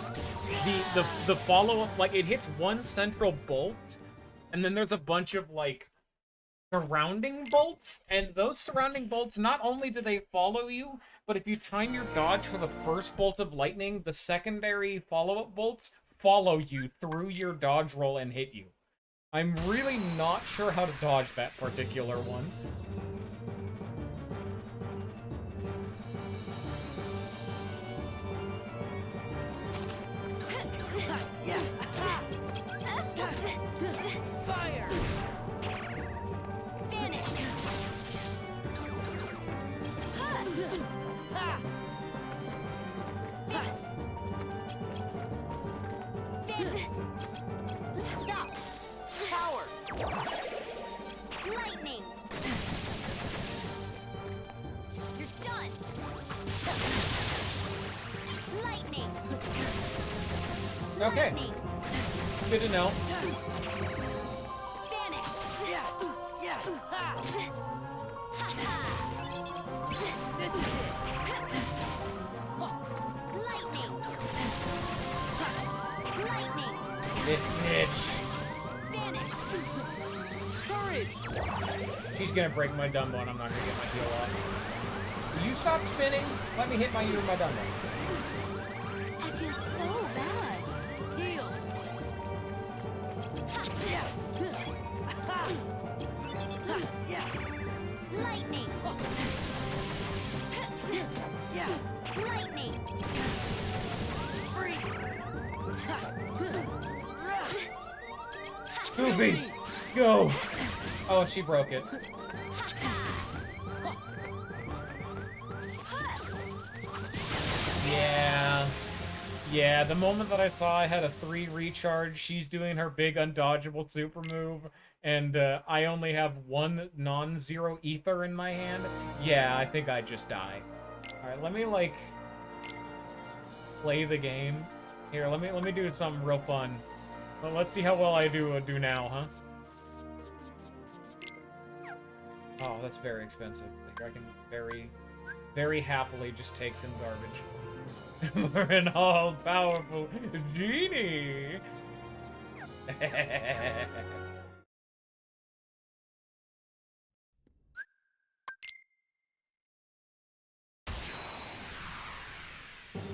the follow-up, like, it hits one central bolt, and then there's a bunch of, like, surrounding bolts, and those surrounding bolts, not only do they follow you, but if you time your dodge for the first bolt of lightning, the secondary follow-up bolts follow you through your dodge roll and hit you. I'm really not sure how to dodge that particular one. Yeah. Fire. Vanish. Ha. Stop. Power. Lightning. You're done. Lightning. Okay. Lightning. Good to know. Vanish. Yeah. Yeah. Ha. This is it. Lightning. Lightning. This bitch. Vanish. Courage. She's gonna break my Dumbo and I'm not gonna get my heal off. Will you stop spinning? Let me hit my ear with my Dumbo. I feel so bad. Heal. Yeah. Ha. Yeah. Lightning. Yeah. Lightning. Free. Goofy, go! Oh, she broke it. Yeah. Yeah, the moment that I saw I had a 3 recharge, she's doing her big undodgeable super move, and I only have 1 non-zero ether in my hand. Yeah, I think I just die. Alright, let me, like, play the game. Here, let me do something real fun. Well, let's see how well I do now, huh? Oh, that's very expensive. Like, I can very happily just take some garbage. For an all-powerful genie!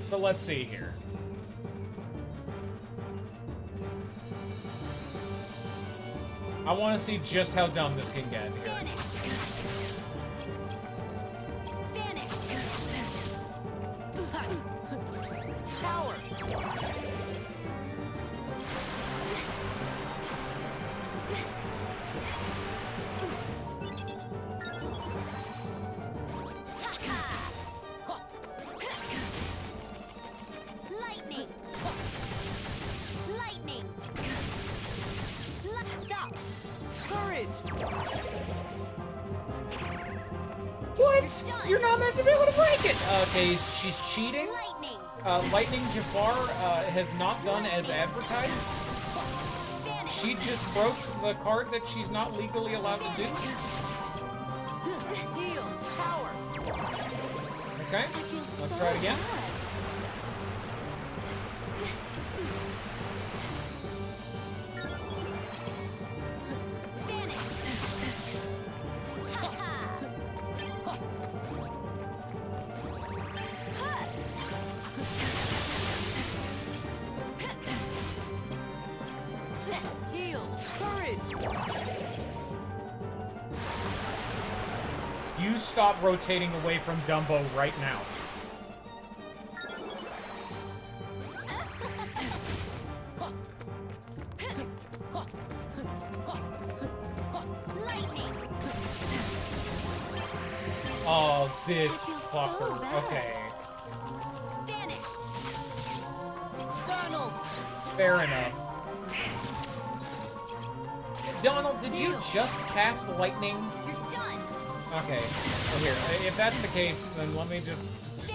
So let's see here. I want to see just how dumb this can get here. Power. Lightning! Lightning! Stop. Courage. What? You're not meant to be able to break it! Okay, she's cheating. Lightning! Lightning Jafar has not done as advertised. She just broke the card that she's not legally allowed to do. Heal. Power. Okay, let's try it again. Heal. Courage. You stop rotating away from Dumbo right now. Lightning! Oh, this I feel so fucker. bad. Okay, Vanish! Donald. fair enough. Donald, did you just cast lightning? You're done! Okay, well here, if that's the case, then let me just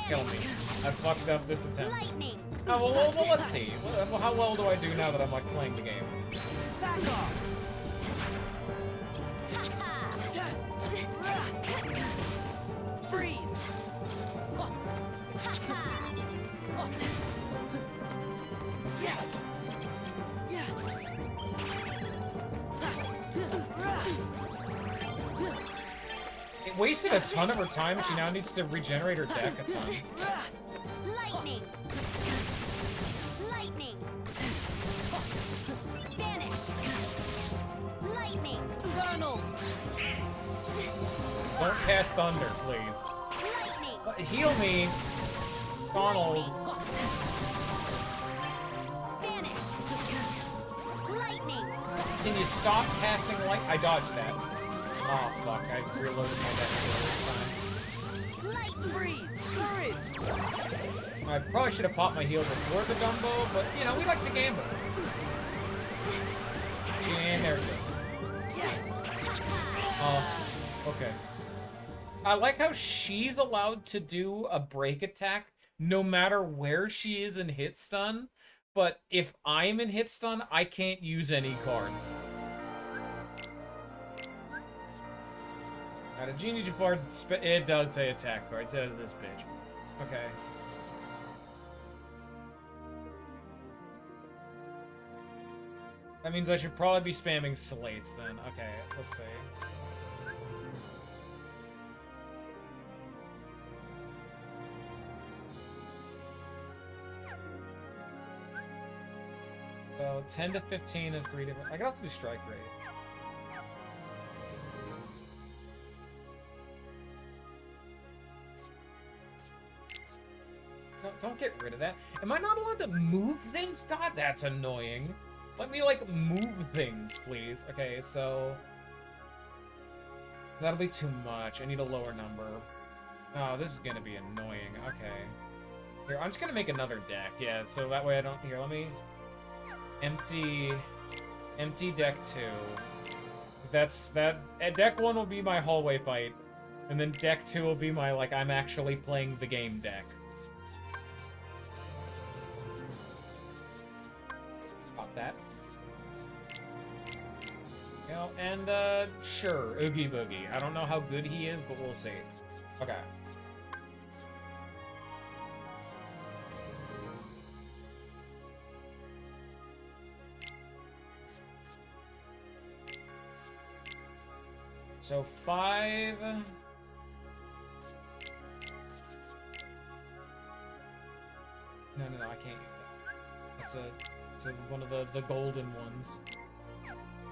kill me. I fucked up this attempt. Lightning! Oh, well, let's see. Well, how well do I do now that I'm, like, playing the game? Back off. Freeze. Yeah. It wasted a ton of her time, and she now needs to regenerate her deck a ton. Lightning! Lightning! Vanish! Lightning! Donald. Don't cast thunder, please. Lightning! Heal me, Donald. Vanish! Lightning! Can you stop casting light? I dodged that. Oh fuck! I reloaded my deck Lightning! Freeze. Courage. I probably should have popped my heal before the Dumbo, but you know we like to gamble. And there it goes. Oh, okay. I like how she's allowed to do a break attack no matter where she is in hit stun, but if I'm in hit stun, I can't use any cards. Now, the Genie Jafar, it does say attack cards out of this bitch. Okay. That means I should probably be spamming slates then. Okay, let's see. So 10 to 15 of 3 different. I can also do strike rate. Don't get rid of that. Am I not allowed to move things? God, that's annoying. Let me, like, move things, please. Okay, so... that'll be too much. I need a lower number. Oh, this is gonna be annoying. Okay. Here, I'm just gonna make another deck. Yeah, so that way I don't... Here, let me... Empty deck 2. 'Cause that's... Deck 1 will be my hallway fight. And then deck 2 will be my, like, I'm actually playing the game deck. Pop that. You know, and sure, Oogie Boogie. I don't know how good he is, but we'll see. Okay. So 5. No, I can't use that. It's one of the golden ones.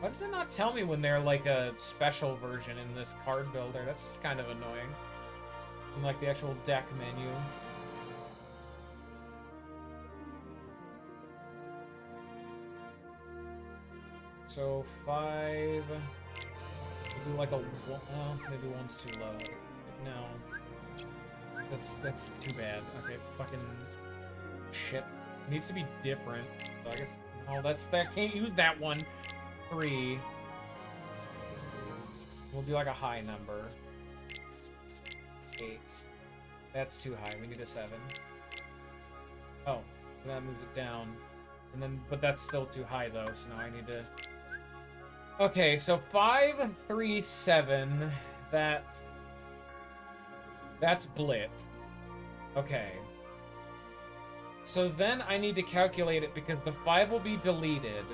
Why does it not tell me when they're like a special version in this card builder? That's kind of annoying. In like the actual deck menu. So 5. We'll do like a 1. Oh, maybe 1's too low. No. That's too bad. Okay, fucking shit. It needs to be different. So I guess no, I can't use that one. 3. We'll do like a high number. 8. That's too high. We need a 7. Oh, so that moves it down. And then, but that's still too high though, so now I need to... Okay, so 5, 3, 7. That's Blitz. Okay. So then I need to calculate it because the 5 will be deleted.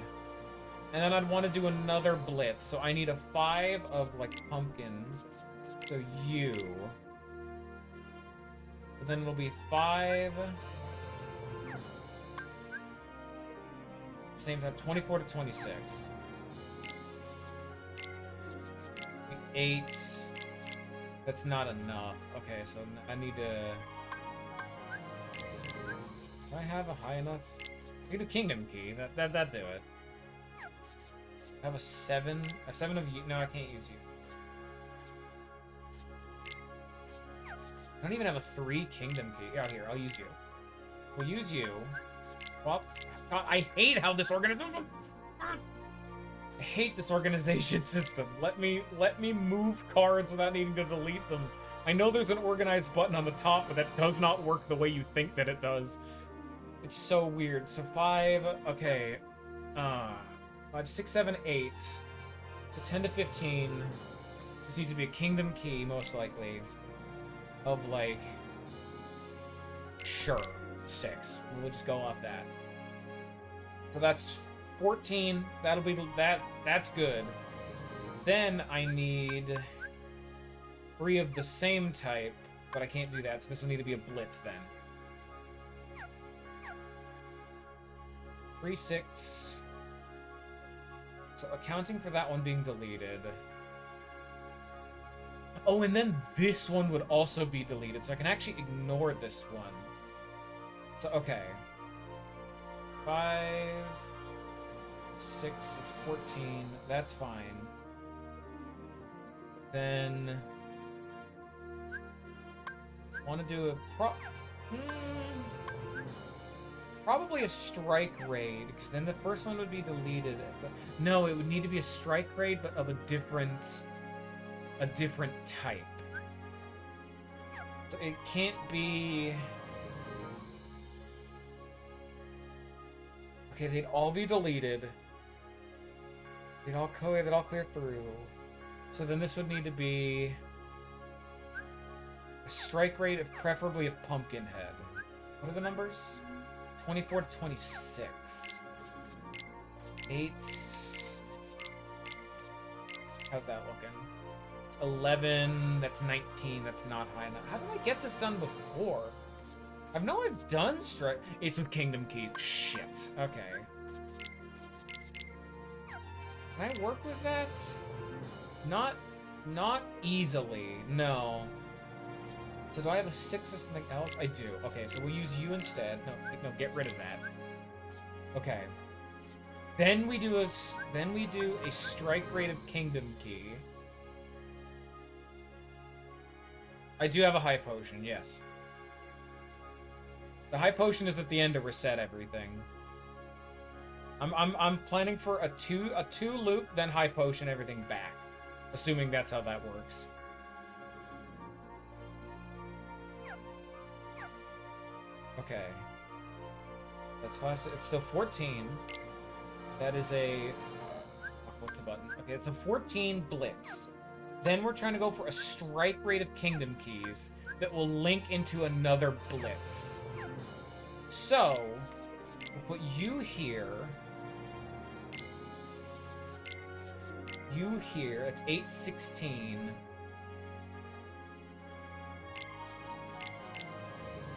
And then I'd want to do another Blitz. So I need a 5 of, like, pumpkin. So U. But then it'll be 5. Same time, 24 to 26. 8. That's not enough. Okay, so I need to... Do I have a high enough? I need a Kingdom Key. That'd do it. I have a 7. A 7 of you. No, I can't use you. I don't even have a 3 Kingdom Key. Yeah, here, I'll use you. We'll use you. Well, God, I hate how this organization... I hate this organization system. Let me move cards without needing to delete them. I know there's an organized button on the top, but that does not work the way you think that it does. It's so weird. So 5, okay. 5, 6, 7, 8. So 10 to 15. This needs to be a Kingdom Key, most likely. Of like... Sure. 6. We'll just go off that. So that's 14. That'll be that's good. Then I need 3 of the same type, but I can't do that, so this will need to be a Blitz then. 3, 6. So accounting for that one being deleted. Oh, and then this one would also be deleted, so I can actually ignore this one. So, okay. 5, 6, it's 14. That's fine. Then... want to do a probably a strike raid, because then the first one would be deleted. But no, it would need to be a strike raid, but of a different type. So it can't be... Okay, they'd all be deleted. They'd all clear through. So then this would need to be a strike rate of preferably of Pumpkinhead. What are the numbers? 24 to 26. 8. How's that looking? It's 11. That's 19. That's not high enough. How did I get this done before? I know I've done strike. It's with Kingdom Keys. Shit. Okay. Can I work with that? Not easily. No. So do I have a 6 or something else? I do. Okay, so we'll use you instead. No, get rid of that. Okay. Then we do a strike rate of Kingdom Key. I do have a high potion, yes. The high potion is at the end to reset everything. I'm planning for a two loop, then high potion everything back. Assuming that's how that works. Okay. That's fine. It's still 14. That is a... What's the button? Okay, it's a 14 blitz. Then we're trying to go for a strike rate of Kingdom Keys that will link into another blitz. So, we'll put you here. You here. It's 816.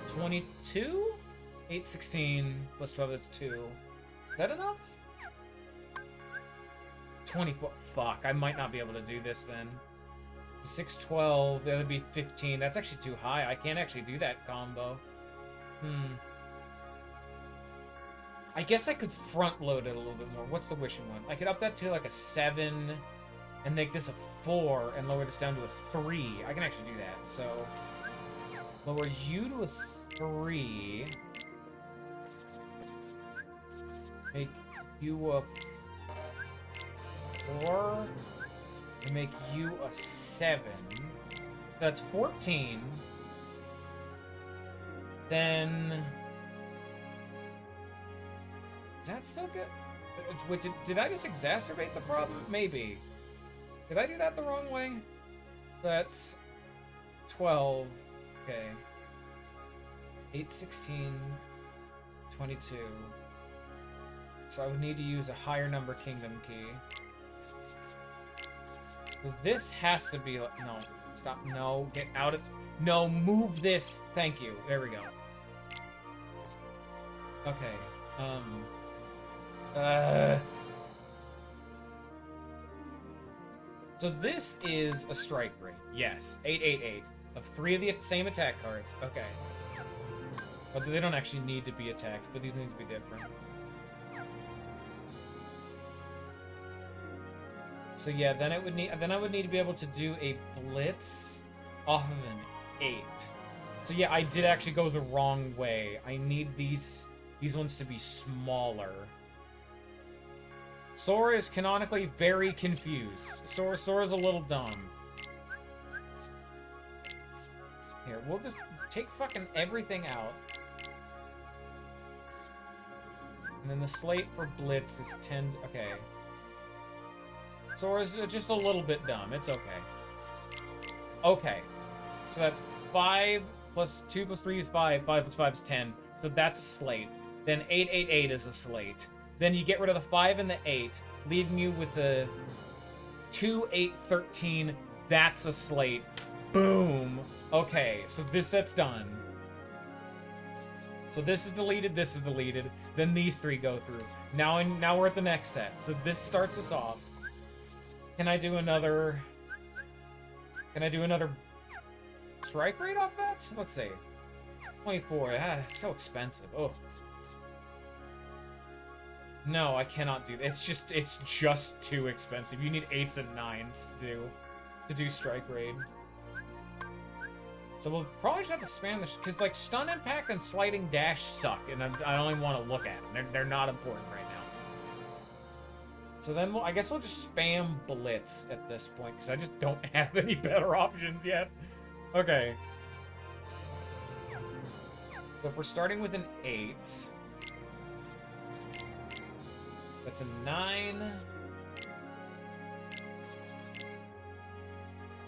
22? 816 plus 12, that's 2. Is that enough? 24. Fuck, I might not be able to do this then. 612, that would be 15. That's actually too high. I can't actually do that combo. I guess I could front load it a little bit more. What's the wishing one? I could up that to like a 7 and make this a 4 and lower this down to a 3. I can actually do that. So, lower you to a 3. Make you a 4. And make you a 7. That's 14. Then... Is that still good? Wait, did I just exacerbate the problem? Maybe. Did I do that the wrong way? That's 12. Okay. 8, 16, 22. So I would need to use a higher number Kingdom Key. So this has to be like... No. Stop. No. Get out of... No, move this. Thank you. There we go. Okay. So this is a strike rate. Yes. 888 of 3 of the same attack cards. Okay. But they don't actually need to be attacked, but these need to be different. So yeah, then I would need to be able to do a blitz off of an 8. So yeah, I did actually go the wrong way. I need these ones to be smaller. Sora is canonically very confused. Sora's a little dumb. Here, we'll just take fucking everything out. And then the slate for blitz is 10. Okay. Sora's just a little bit dumb. It's okay. Okay. So that's 5 plus 2 plus 3 is 5. 5 plus 5 is 10. So that's a slate. Then 888 is a slate. Then you get rid of the 5 and the 8, leaving you with the 2, 8, 13. That's a slate. Boom. Okay, so this set's done. So this is deleted, this is deleted. Then these 3 go through. Now we're at the next set. So this starts us off. Can I do another strike rate off that? Let's see. 24. That's so expensive. Oh. No, I cannot do that. It's just too expensive. You need 8s and 9s to do strike raid. So we'll probably just have to spam this, because like stun impact and sliding dash suck, and I only want to look at them. They're not important right now. So then I guess we'll just spam blitz at this point, because I just don't have any better options yet. Okay. So if we're starting with an 8, that's a 9.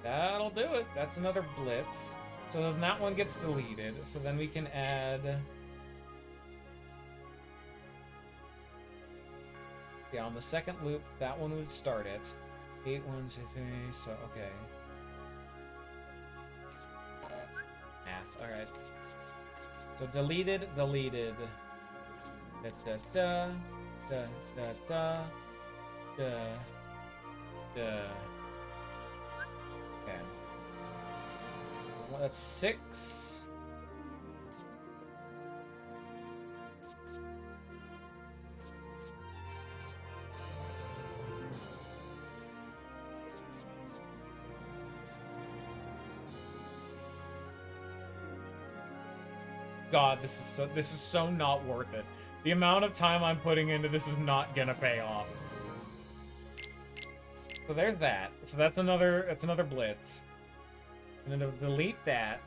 That'll do it. That's another blitz. So then that one gets deleted. So then we can add... Yeah, on the second loop, that one would start it. 8, 1, 2, 3, so, okay. Math, alright. So deleted. Da, da, da. Da, da, da. Da. Da. Okay. Well, that's 6. God, this is so not worth it. The amount of time I'm putting into this is not gonna pay off. So there's that. So that's another blitz. And then to delete that.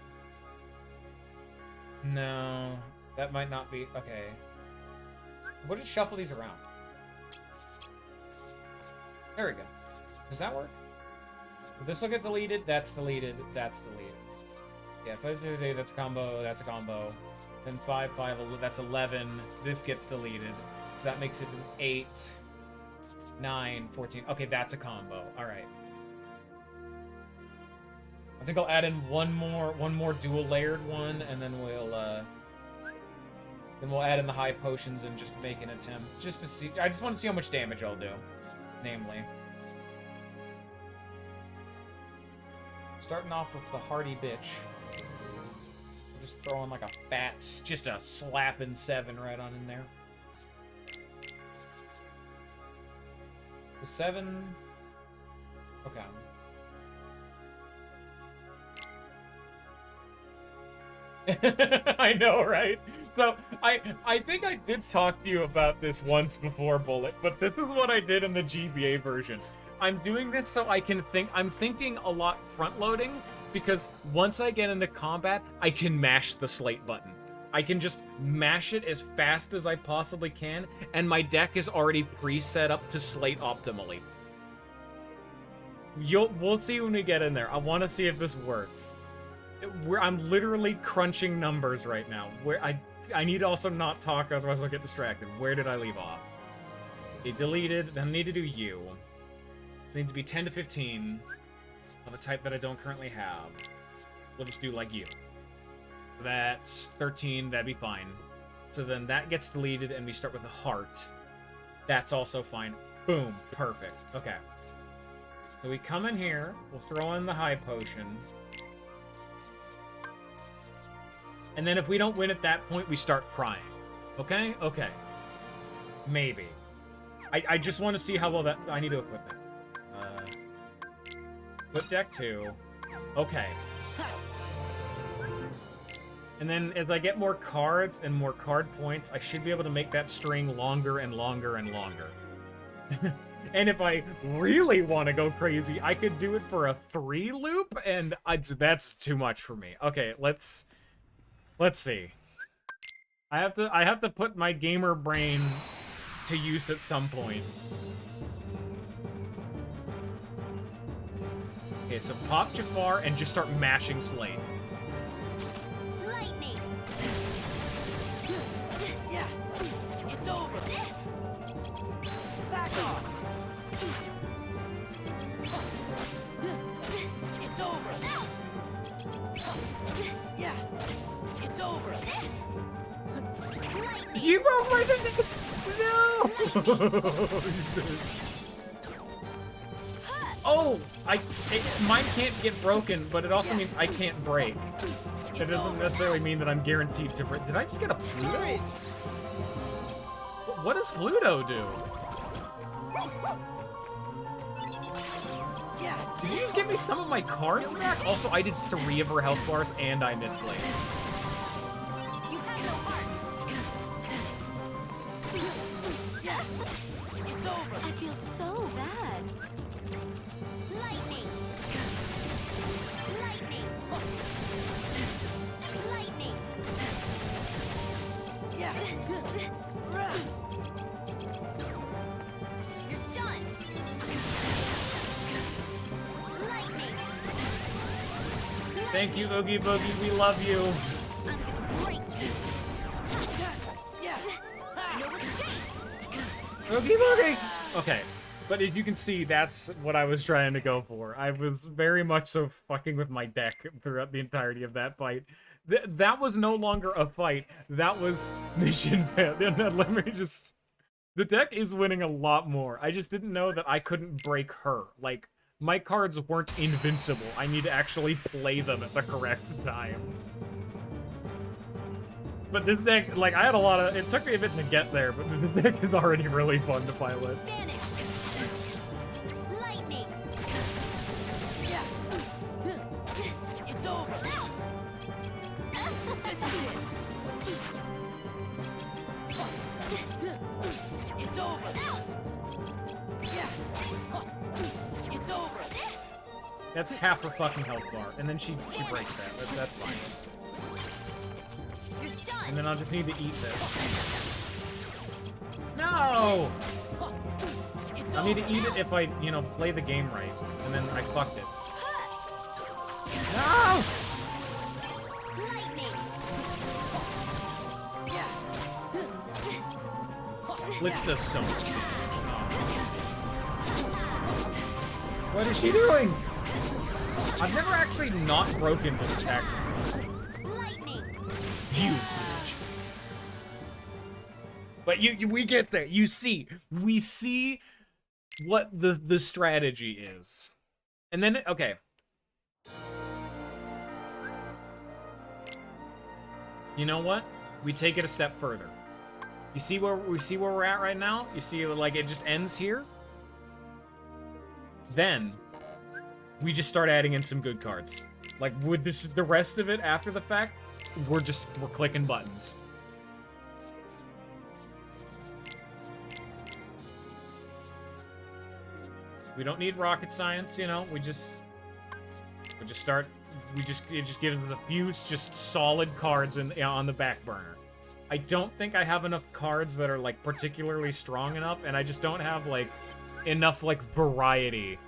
No, that might not be okay. We'll just shuffle these around. There we go. Does that work? This will get deleted, that's deleted, that's deleted. Yeah, 5, 6, 8, that's a combo, that's a combo. Then 5, 5, that's 11. This gets deleted. So that makes it an 8, 9, 14. Okay, that's a combo. Alright. I think I'll add in one more dual layered one, and then we'll add in the high potions and just make an attempt. Just to see, I just want to see how much damage I'll do. Namely. Starting off with the hardy bitch. I'll just throw in like a fat, just a slapping 7 right on in there. The 7. Okay. I know, right? So, I think I did talk to you about this once before, Bullet, but this is what I did in the GBA version. I'm doing this so I can think, I'm thinking a lot front-loading, because once I get into combat, I can mash the slate button. I can just mash it as fast as I possibly can, and my deck is already pre-set up to slate optimally. We'll see when we get in there. I want to see if this works. I'm literally crunching numbers right now. Where I need to also not talk, otherwise I'll get distracted. Where did I leave off? It deleted, then I need to do you. It needs to be 10 to 15 of a type that I don't currently have. We'll just do like you. That's 13, that'd be fine. So then that gets deleted and we start with a heart. That's also fine. Boom, perfect. Okay. So we come in here, we'll throw in the high potion. And then if we don't win at that point, we start crying. Okay? Okay. Maybe. I just want to see how well that... I need to equip that. Equip deck 2. Okay. And then as I get more cards and more card points, I should be able to make that string longer and longer and longer. And if I really want to go crazy, I could do it for a 3 loop, and that's too much for me. Okay, let's see. I have to put my gamer brain to use at some point. Okay, so pop Jafar and just start mashing Slate. Lightning. Yeah, it's over. Back off. It's over. Yeah, it's over. Lightning. You broke my no! Oh, mine can't get broken, but it also means I can't break. That doesn't necessarily mean that I'm guaranteed to break. Did I just get a Pluto? What does Pluto do? Did you just give me some of my cards back? Also, I did 3 of her health bars and I misplayed. You have no heart. Yeah, it's over. I feel so bad. Lightning. Lightning. Lightning. Yeah. You're done. Lightning. Thank you, Oogie Boogie. We love you. I'm gonna break you. Yeah. No escape. Oogie Boogie! Okay, but as you can see, that's what I was trying to go for. I was very much so fucking with my deck throughout the entirety of that fight. That was no longer a fight. That was mission failed. Let me just... The deck is winning a lot more. I just didn't know that I couldn't break her. Like, my cards weren't invincible. I need to actually play them at the correct time. But this deck, like, I had a lot of... It took me a bit to get there, but this deck is already really fun to pilot. Vanish. Lightning. Yeah. It's over. This is it. It's over. Yeah. It's over. That's half a fucking health bar, and then she breaks that. That's fine. You're done. And then I'll just need to eat this. No! It's I need to eat it if I, you know, play the game right. And then I fucked it. No! Lightning. Blitz does so much damage. What is she doing? I've never actually not broken this attack. Lightning. You bitch. But we get there. You see. We see what the strategy is. And then, okay. You know what? We take it a step further. You see where we're at right now? You see, like, it just ends here? Then we just start adding in some good cards. Like, with this, the rest of it after the fact, we're clicking buttons. We don't need rocket science, you know. It just gives us a few just solid cards on the back burner. I don't think I have enough cards that are like particularly strong enough, and I just don't have like enough like variety.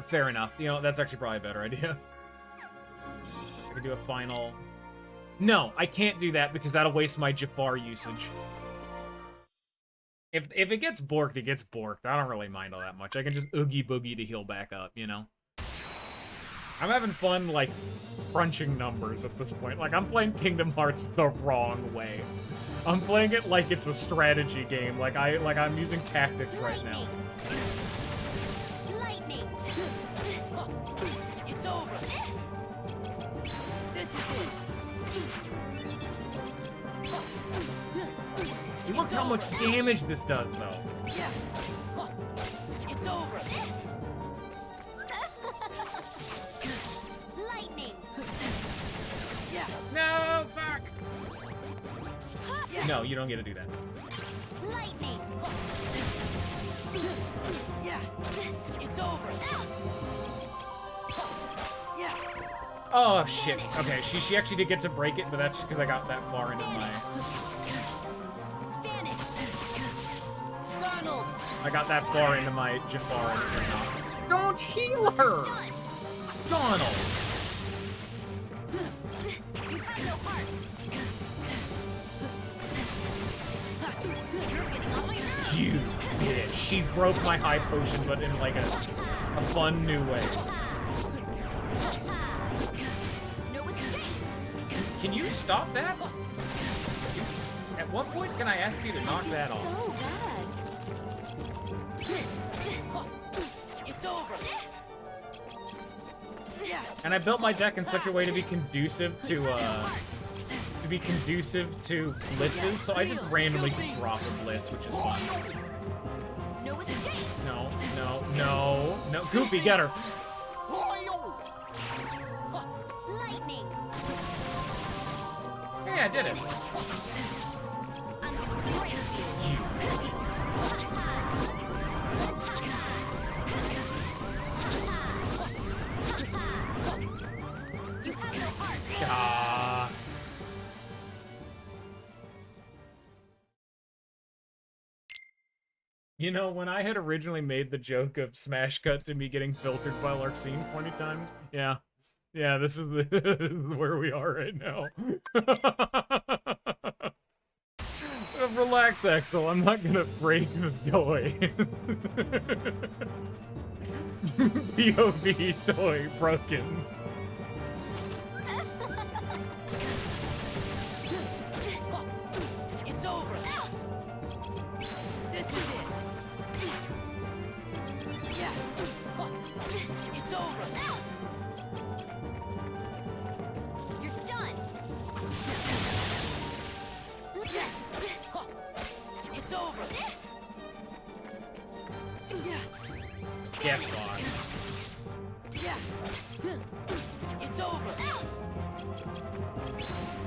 Fair enough. You know, that's actually probably a better idea. I could do a final. No, I can't do that because that'll waste my Jafar usage. If it gets borked, it gets borked. I don't really mind all that much. I can just oogie boogie to heal back up, you know? I'm having fun, like, crunching numbers at this point. Like, I'm playing Kingdom Hearts the wrong way. I'm playing it like it's a strategy game. Like I'm using tactics right now. Lightning. It's over. This is it. Look how much damage this does, though. Yeah. It's over. Lightning. Yeah. No, fuck. Yeah. No, you don't get to do that. Lightning. Yeah. It's over. Yeah. Oh shit. Okay, she actually did get to break it, but that's just because I got that far into my. Vanish. Ronald. I got that far into my Jafar and don't heal her! Done. Donald! You have no heart. You're getting on my nerves. You bitch. She broke my high potion, but in like a fun new way. No escape. Can you stop that? At what point can I ask you to knock that off? So bad. It's over. Yeah. And I built my deck in such a way to be conducive to blitzes, so I just randomly drop a blitz, which is fun. No escape. No. Goofy, get her. Lightning. Hey, I did it. I'm gonna break you. You. You have no heart. Ah. You know, when I had originally made the joke of smash cut to me getting filtered by Larxene 20 times, yeah, this is where we are right now. Relax, Axel, I'm not gonna break the toy. POV toy broken. It's over. This is it. Yeah. It's over. You're done. Yeah. It's over. Yeah. Yes, boss. Yeah. It's over.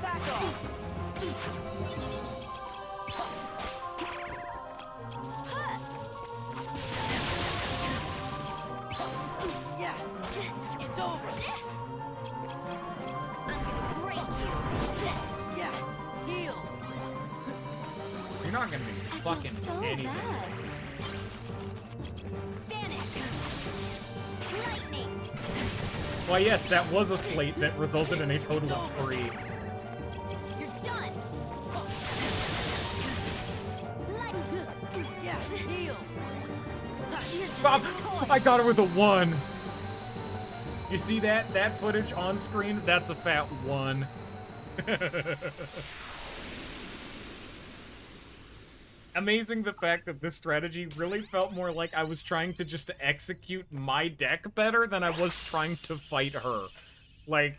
Back off. Yeah. It's over. I'm gonna break you. Yeah. not gonna be I fucking feel so anything. bad. Vanish. Lightning. Well, yes, that was a slate that resulted in a total of 3. You're done. Lightning. Yeah, heal. Stop! I got her with a 1. You see that? That footage on screen? That's a fat 1. Amazing the fact that this strategy really felt more like I was trying to just execute my deck better than I was trying to fight her. Like,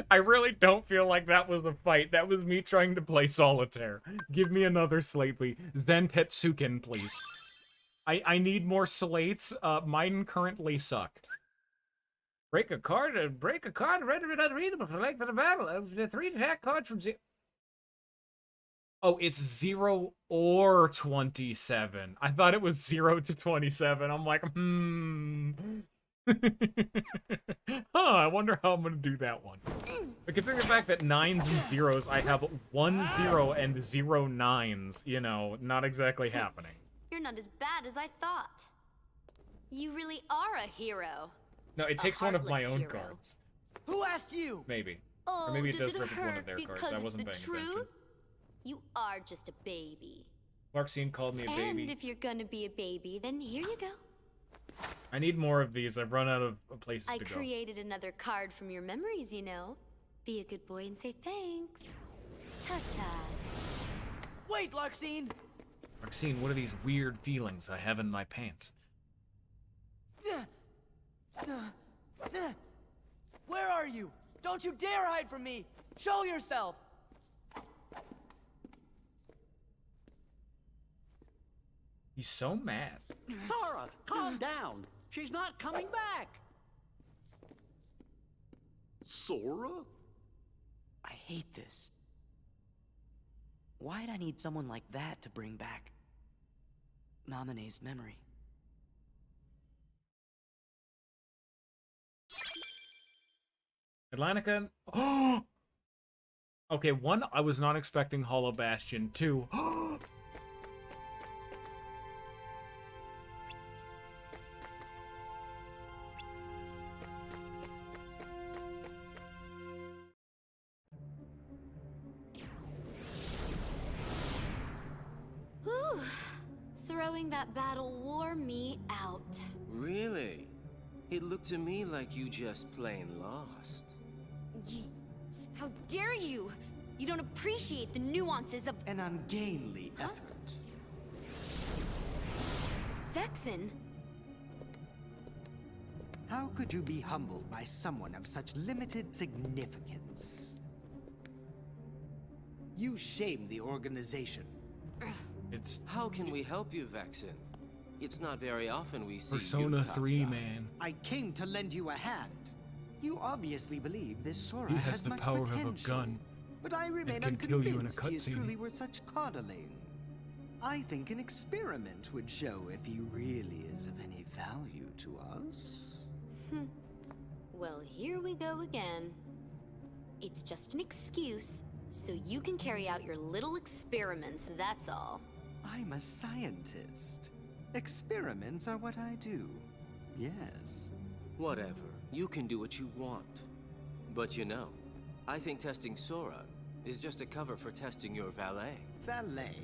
I really don't feel like that was a fight. That was me trying to play solitaire. Give me another slate, please. Zen Tetsuken, please. I need more slates. Mine currently suck. Break a card, render it unreadable, select for the battle. The 3 attack cards from 0. Oh, it's 0 or 27. I thought it was 0 to 27. I'm like, I wonder how I'm gonna do that one. But considering the fact that 9s and 0s, I have 1 0 and 0 9s, you know, not exactly happening. You're not as bad as I thought. You really are a hero. No, it A takes one of my heartless own hero. cards. Who asked you? Maybe. Oh, Or maybe it does it rip one of hurt their cards. because I it's wasn't the paying truth? attention. You are just a baby. Larksine called me a And baby. if you're gonna be a baby, then here you go. I need more of these. I've run out of places I to go. created another card from your memories, you know. Be a good boy and say thanks. Ta-ta. Wait, Larksine! Larksine, what are these weird feelings I have in my pants? Where are you? Don't you dare hide from me! Show yourself! He's so mad. Sora, calm down. She's not coming back. Sora? I hate this. Why'd I need someone like that to bring back Naminé's memory? Atlantica. Oh! Okay, 1, I was not expecting Hollow Bastion. 2. Whew. Throwing that battle wore me out. Really? It looked to me like you just plain lost. How dare you? You don't appreciate the nuances of An ungainly effort. Vexen. How could you be humbled by someone of such limited significance? You shame the organization. It's How can we help you, Vexen? It's not very often we see Persona you tops 3, out. man. I came to lend you a hand. You obviously believe this Sora He has the much power of a potential. gun But I remain can kill you in a unconvinced he is cutscene. truly worth such coddling. I think an experiment would show if he really is of any value to us. Well, here we go again. It's just an excuse, so you can carry out your little experiments, that's all. I'm a scientist. Experiments are what I do. Yes. Whatever. You can do what you want. But you know, I think testing Sora is just a cover for testing your valet. Valet?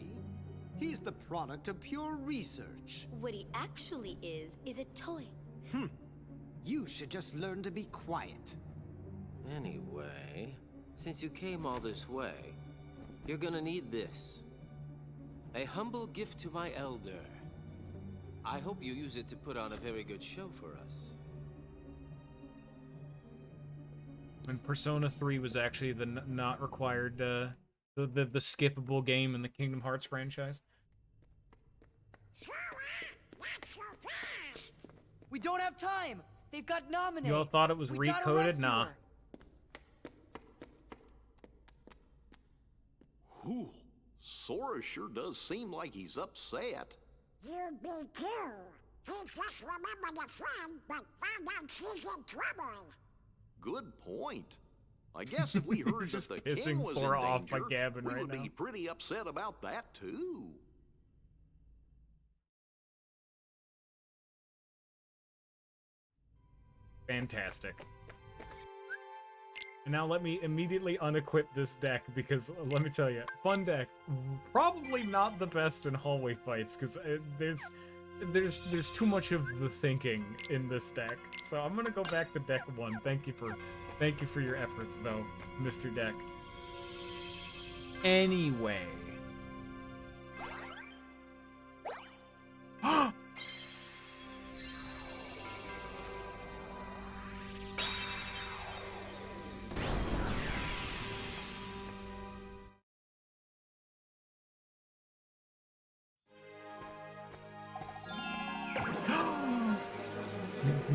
He's the product of pure research. What he actually is a toy. You should just learn to be quiet. Anyway, since you came all this way, you're gonna need this. A humble gift to my elder. I hope you use it to put on a very good show for us. And Persona 3 was actually the not required, the skippable game in the Kingdom Hearts franchise. Sora, not so fast. We don't have time! They've got Naminé! You all thought it was We gotta recoded? rescue Nah. her. Whew. Sora sure does seem like he's upset. You be too. He just remembered a friend, but found out she's in trouble. Good point. I guess if we heard that Just the king pissing was in Sora off by danger, Gavin we right would now. be pretty upset about that too. Fantastic. And now let me immediately unequip this deck because let me tell you, fun deck, probably not the best in hallway fights because there's too much of the thinking in this deck. So I'm gonna go back to deck 1. Thank you for your efforts though, Mr. Deck. Anyway.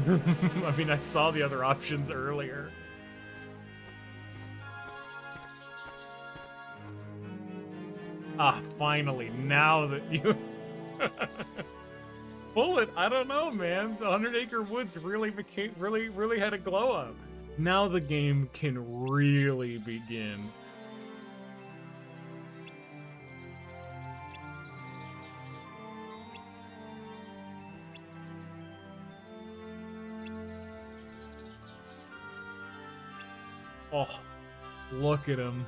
I mean, I saw the other options earlier. Ah, finally, now that you... Bullet, I don't know, man. The 100 Acre Woods really had a glow up. Now the game can really begin. Oh, look at him.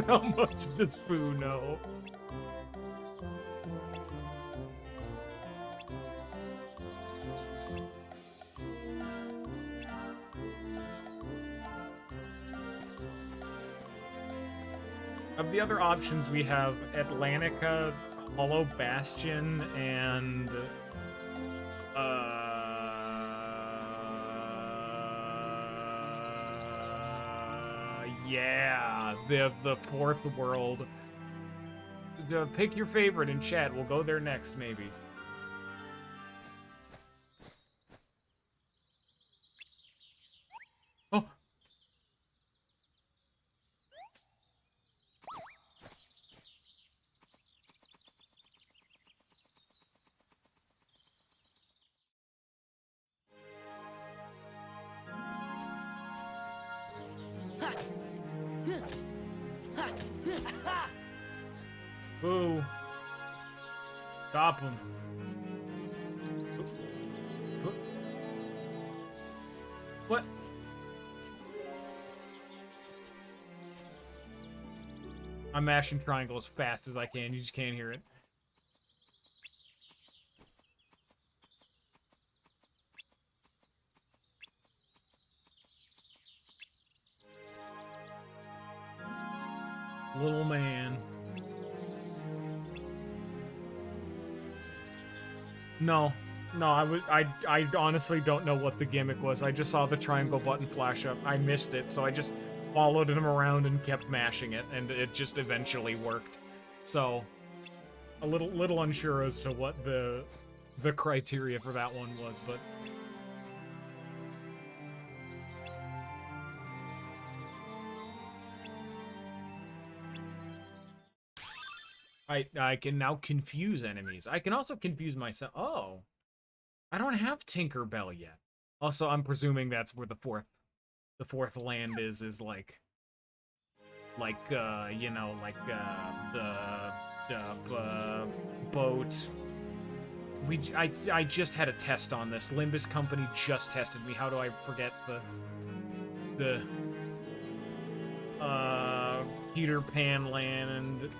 How much does Boo know? Of the other options, we have Atlantica, Hollow Bastion, and yeah, the fourth world. Pick your favorite in chat. We'll go there next, maybe. Oh. Boo. Stop him. What? I'm mashing triangle as fast as I can. You just can't hear it. Little man. No, I honestly don't know what the gimmick was. I just saw the triangle button flash up. I missed it, so I just followed him around and kept mashing it, and it just eventually worked. So, a little unsure as to what the criteria for that one was, but... I can now confuse enemies. I can also confuse myself. Oh. I don't have Tinkerbell yet. Also, I'm presuming that's where the fourth land is like, you know, like, the boat. I just had a test on this. Limbus Company just tested me. How do I forget the Peter Pan land?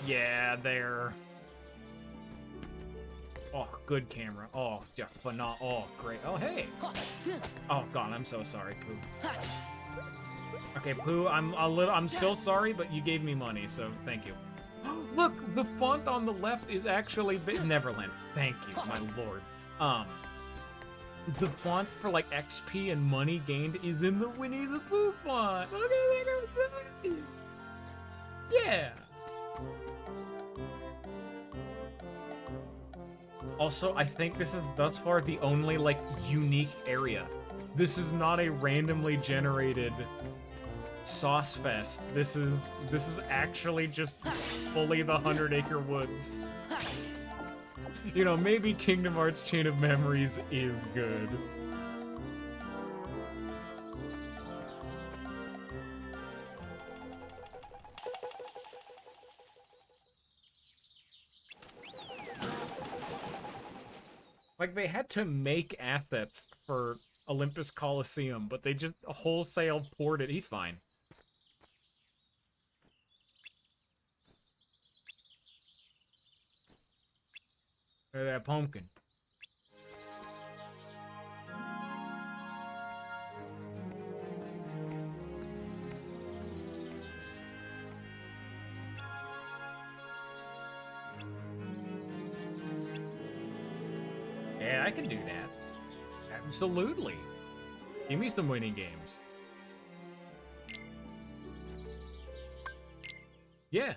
Yeah, there. Oh, good camera. Oh, yeah, but not. Oh, great. Oh, hey. Oh God, I'm so sorry, Pooh. Okay, Pooh, I'm still sorry, but you gave me money, so thank you. Look, the font on the left is actually Neverland. Thank you, my lord. The font for like XP and money gained is in the Winnie the Pooh font. Look at that. Yeah. Also, I think this is thus far the only, like, unique area. This is not a randomly generated Sauce Fest. This is actually just fully the 100-acre woods. You know, maybe Kingdom Hearts Chain of Memories is good. Like, they had to make assets for Olympus Coliseum, but they just wholesale poured it. He's fine. Look at that pumpkin. Yeah, I can do that. Absolutely. Give me some winning games. Yeah.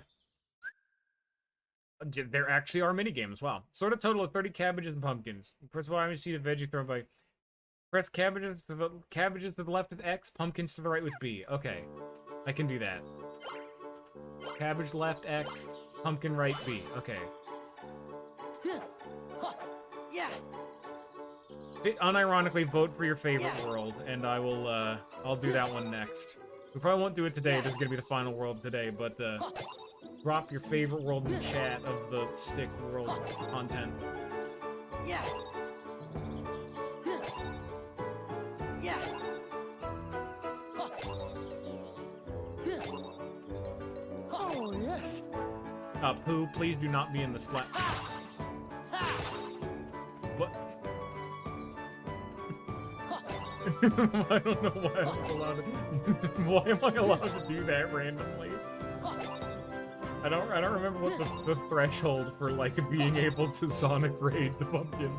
There actually are mini games. Wow. Sort of total of 30 cabbages and pumpkins. Press Y to see the veggie thrown by. Press cabbages to the left with X, pumpkins to the right with B. Okay. I can do that. Cabbage left X, pumpkin right B. Okay. Yeah. Unironically, vote for your favorite world, and I will, I'll do that one next. We probably won't do it today, this is gonna be the final world today, but, drop your favorite world in the chat of the sick world content. Yeah. Yeah. Oh, yes. Pooh, please do not be in the splat. What? I don't know why I was allowed to. Why am I allowed to do that randomly? I don't remember what the threshold for like being able to Sonic raid the pumpkin.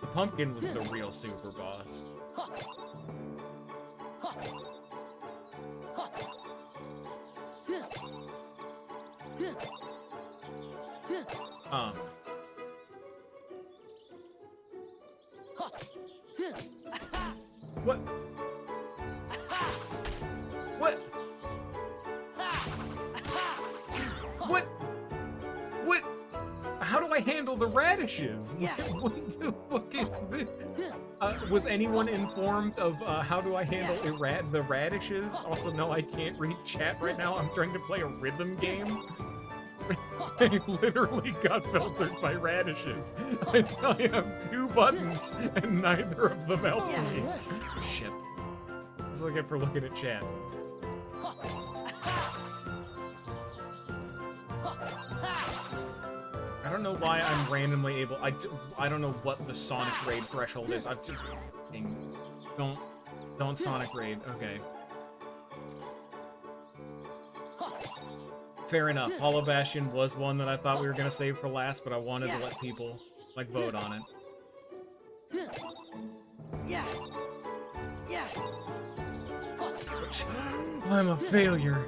The pumpkin was the real super boss. What? What? What? What? How do I handle the radishes? Yeah. What the fuck is this? Was anyone informed of how do I handle the radishes? Also, no, I can't read chat right now. I'm trying to play a rhythm game. I literally got filtered by radishes. I have 2 buttons, and neither of them help me. Yes. Shit. That's what I get for looking at chat. I don't know why I'm randomly able. I don't know what the Sonic raid threshold is. I've just don't Sonic raid. Okay. Fair enough. Hollow Bastion was one that I thought we were gonna save for last, but I wanted to let people like vote on it. Yeah. Yeah. I'm a failure.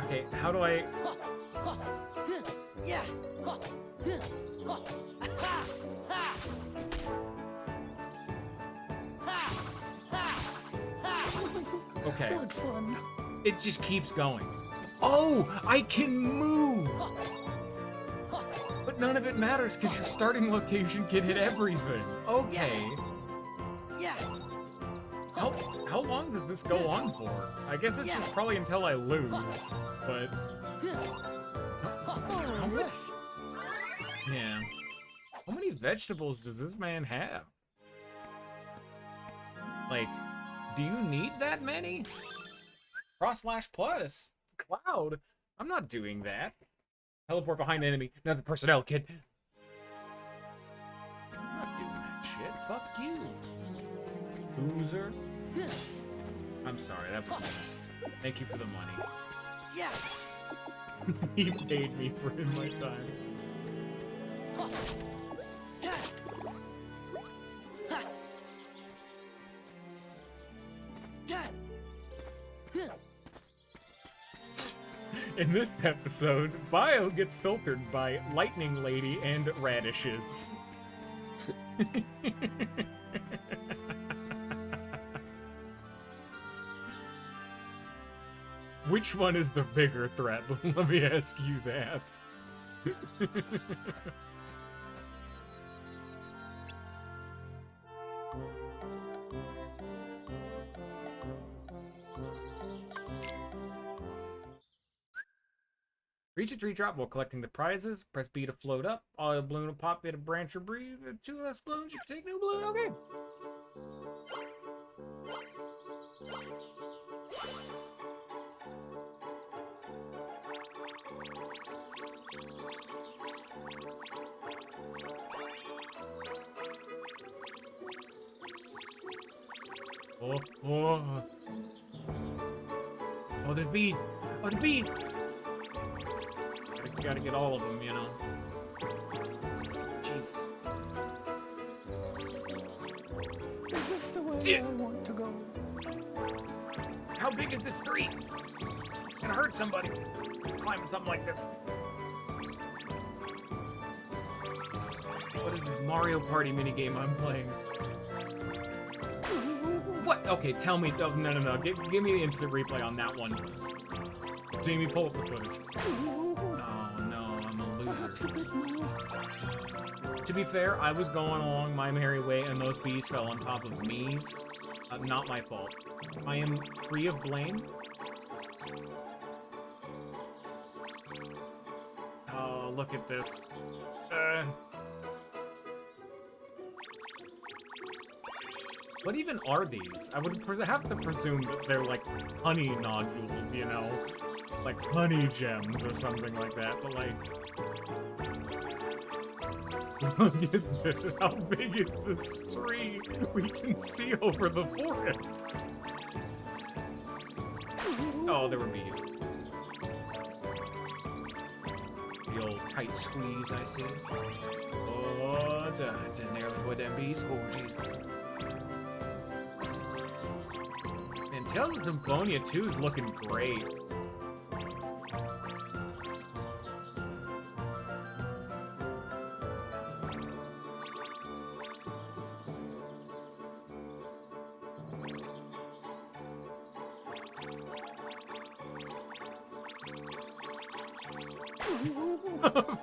Okay, how do I? Yeah. Okay. What fun. It just keeps going. Oh, I can move! But none of it matters because your starting location can hit everything. Okay. Yeah. How long does this go on for? I guess it's just probably until I lose, but... How much? Yes. Yeah. How many vegetables does this man have? Like, do you need that many? Cross/plus. Cloud. I'm not doing that. Teleport behind the enemy. Another personnel, kid. I'm not doing that shit. Fuck you. Loser. I'm sorry, that was me. Thank you for the money. Yeah. He paid me for in my time. In this episode, Bio gets filtered by Lightning Lady and radishes. Which one is the bigger threat? Let me ask you that. Reach a tree drop while collecting the prizes. Press B to float up. All balloon will pop, hit a branch or breathe. 2 less balloons, you can take new balloon. Okay. Oh, there's bees. Oh, the bees. Gotta get all of them, you know. Jesus. Is this the way I want to go? How big is this tree? Gonna hurt somebody climbing something like this. What is this Mario Party minigame I'm playing? What? Okay, tell me. Oh, no. Give me the instant replay on that one. Jamie, pull up the footage. To be fair, I was going along my merry way and those bees fell on top of me's. Not my fault. I am free of blame. Oh, look at this. What even are these? I would have to presume that they're like honey nodules, you know? Like honey gems or something like that, but like... Look at this. How big is this tree? We can see over the forest. Oh, there were bees. The old tight squeeze, I see. Oh, it's nearly with them bees. Oh, jeez. And Tales of Symphonia 2 is looking great.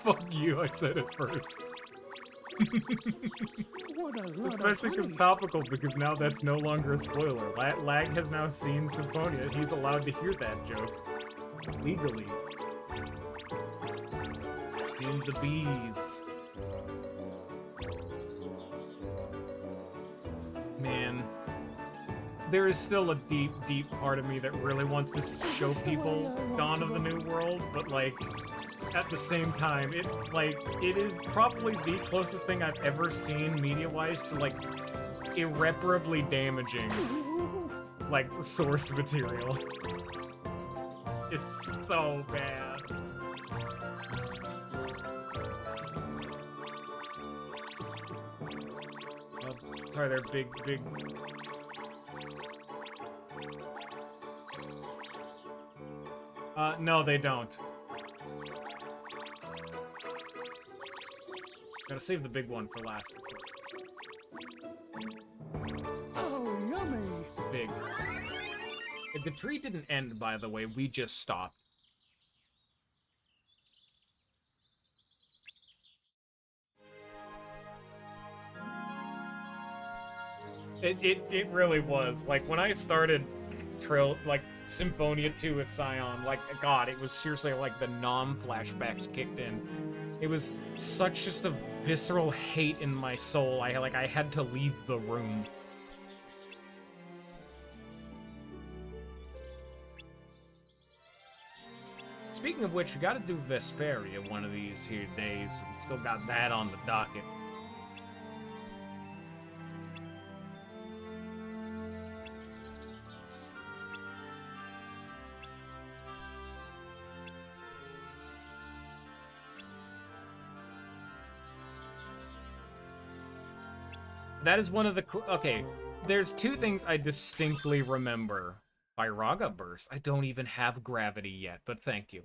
Fuck you, I said it first. Especially because topical, because now that's no longer a spoiler. Lag has now seen Symphonia. He's allowed to hear that joke. Legally. In the bees. Man. There is still a deep, deep part of me that really wants to show people Dawn of the New World, but like... At the same time, it is probably the closest thing I've ever seen media-wise to like irreparably damaging like source material. It's so bad. Oh, sorry, they're big. No, they don't. Gotta save the big one for last. Oh, yummy! Big. The tree didn't end, by the way. We just stopped. It really was. Like, when I started Symphonia 2 with Scion, like, God, it was seriously like the Nom-flashbacks kicked in. It was such just a visceral hate in my soul. I had to leave the room. Speaking of which, we gotta do Vesperia one of these here days. We still got that on the docket. That is one of the okay, there's two things I distinctly remember. Firaga Burst. I don't even have gravity yet, but thank you.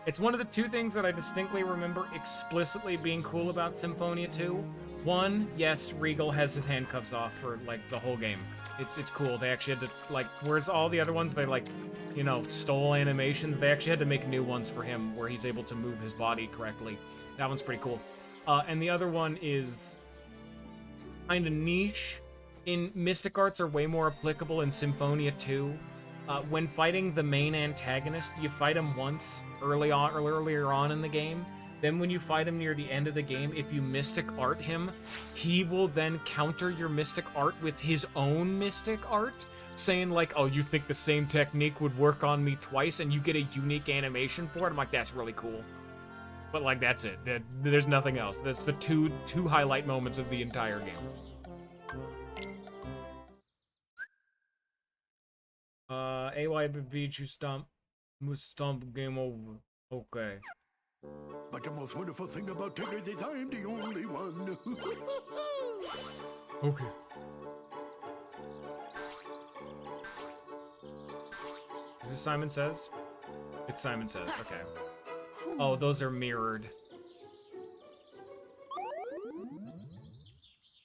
It's one of the two things that I distinctly remember explicitly being cool about Symphonia 2. One, yes, Regal has his handcuffs off for, like, the whole game. It's cool. They actually had to, like, whereas all the other ones, they, like, you know, stole animations, they actually had to make new ones for him where he's able to move his body correctly. That one's pretty cool. And the other one is kind of niche. In Mystic Arts are way more applicable in Symphonia 2. When fighting the main antagonist, you fight him once earlier on in the game. Then when you fight him near the end of the game, if you Mystic Art him, he will then counter your Mystic Art with his own Mystic Art, saying like, oh, you think the same technique would work on me twice, and you get a unique animation for it? I'm like, that's really cool. But like, that's it. There's nothing else. That's the two highlight moments of the entire game. AYB you stomp game over. Okay. But the most wonderful thing about Tigger is I'm the only one. Okay. Is this Simon Says? It's Simon Says, okay. Oh, those are mirrored.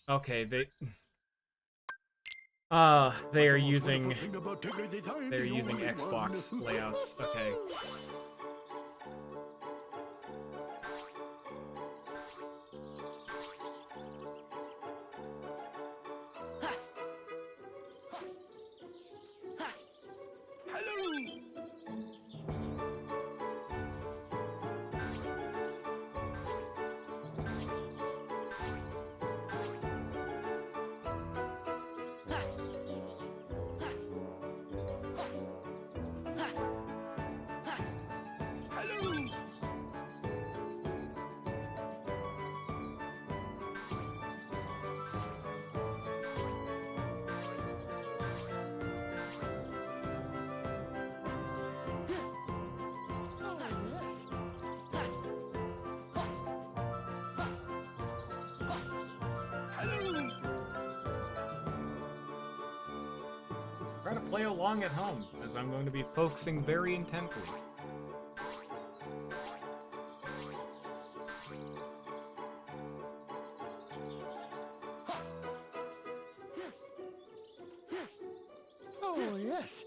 Okay, they are using Xbox layouts. Okay. Try to play along at home, as I'm going to be focusing very intently. Oh, yes.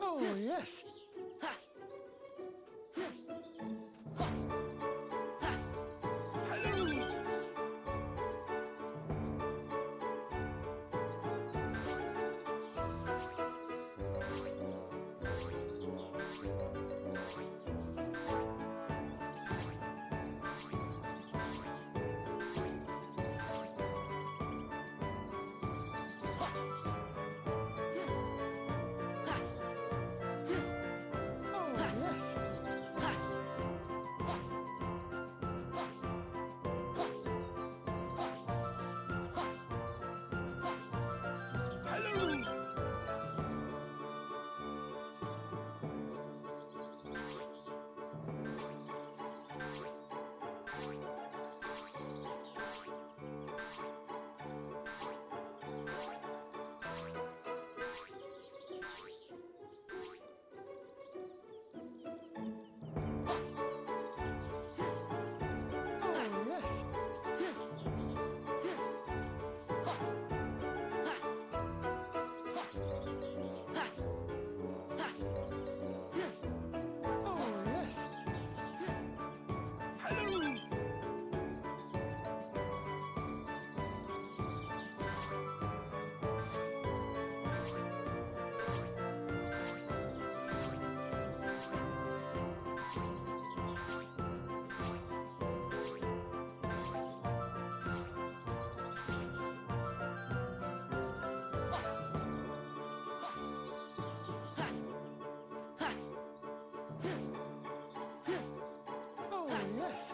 Oh, yes. yes.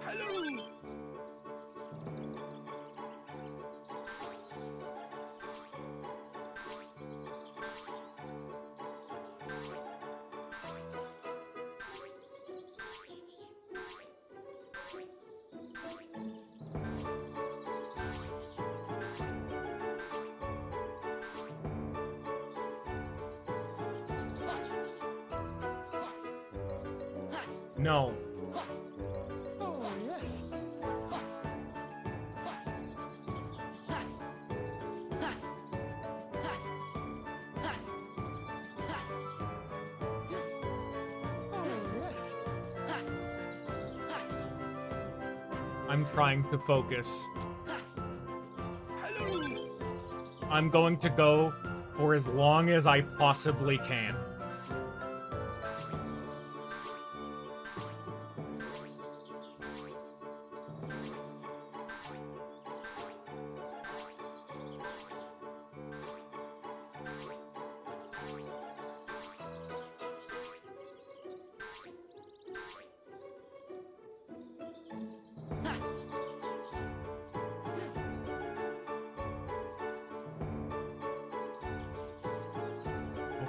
Hello! No. Oh, yes. I'm trying to focus. I'm going to go for as long as I possibly can.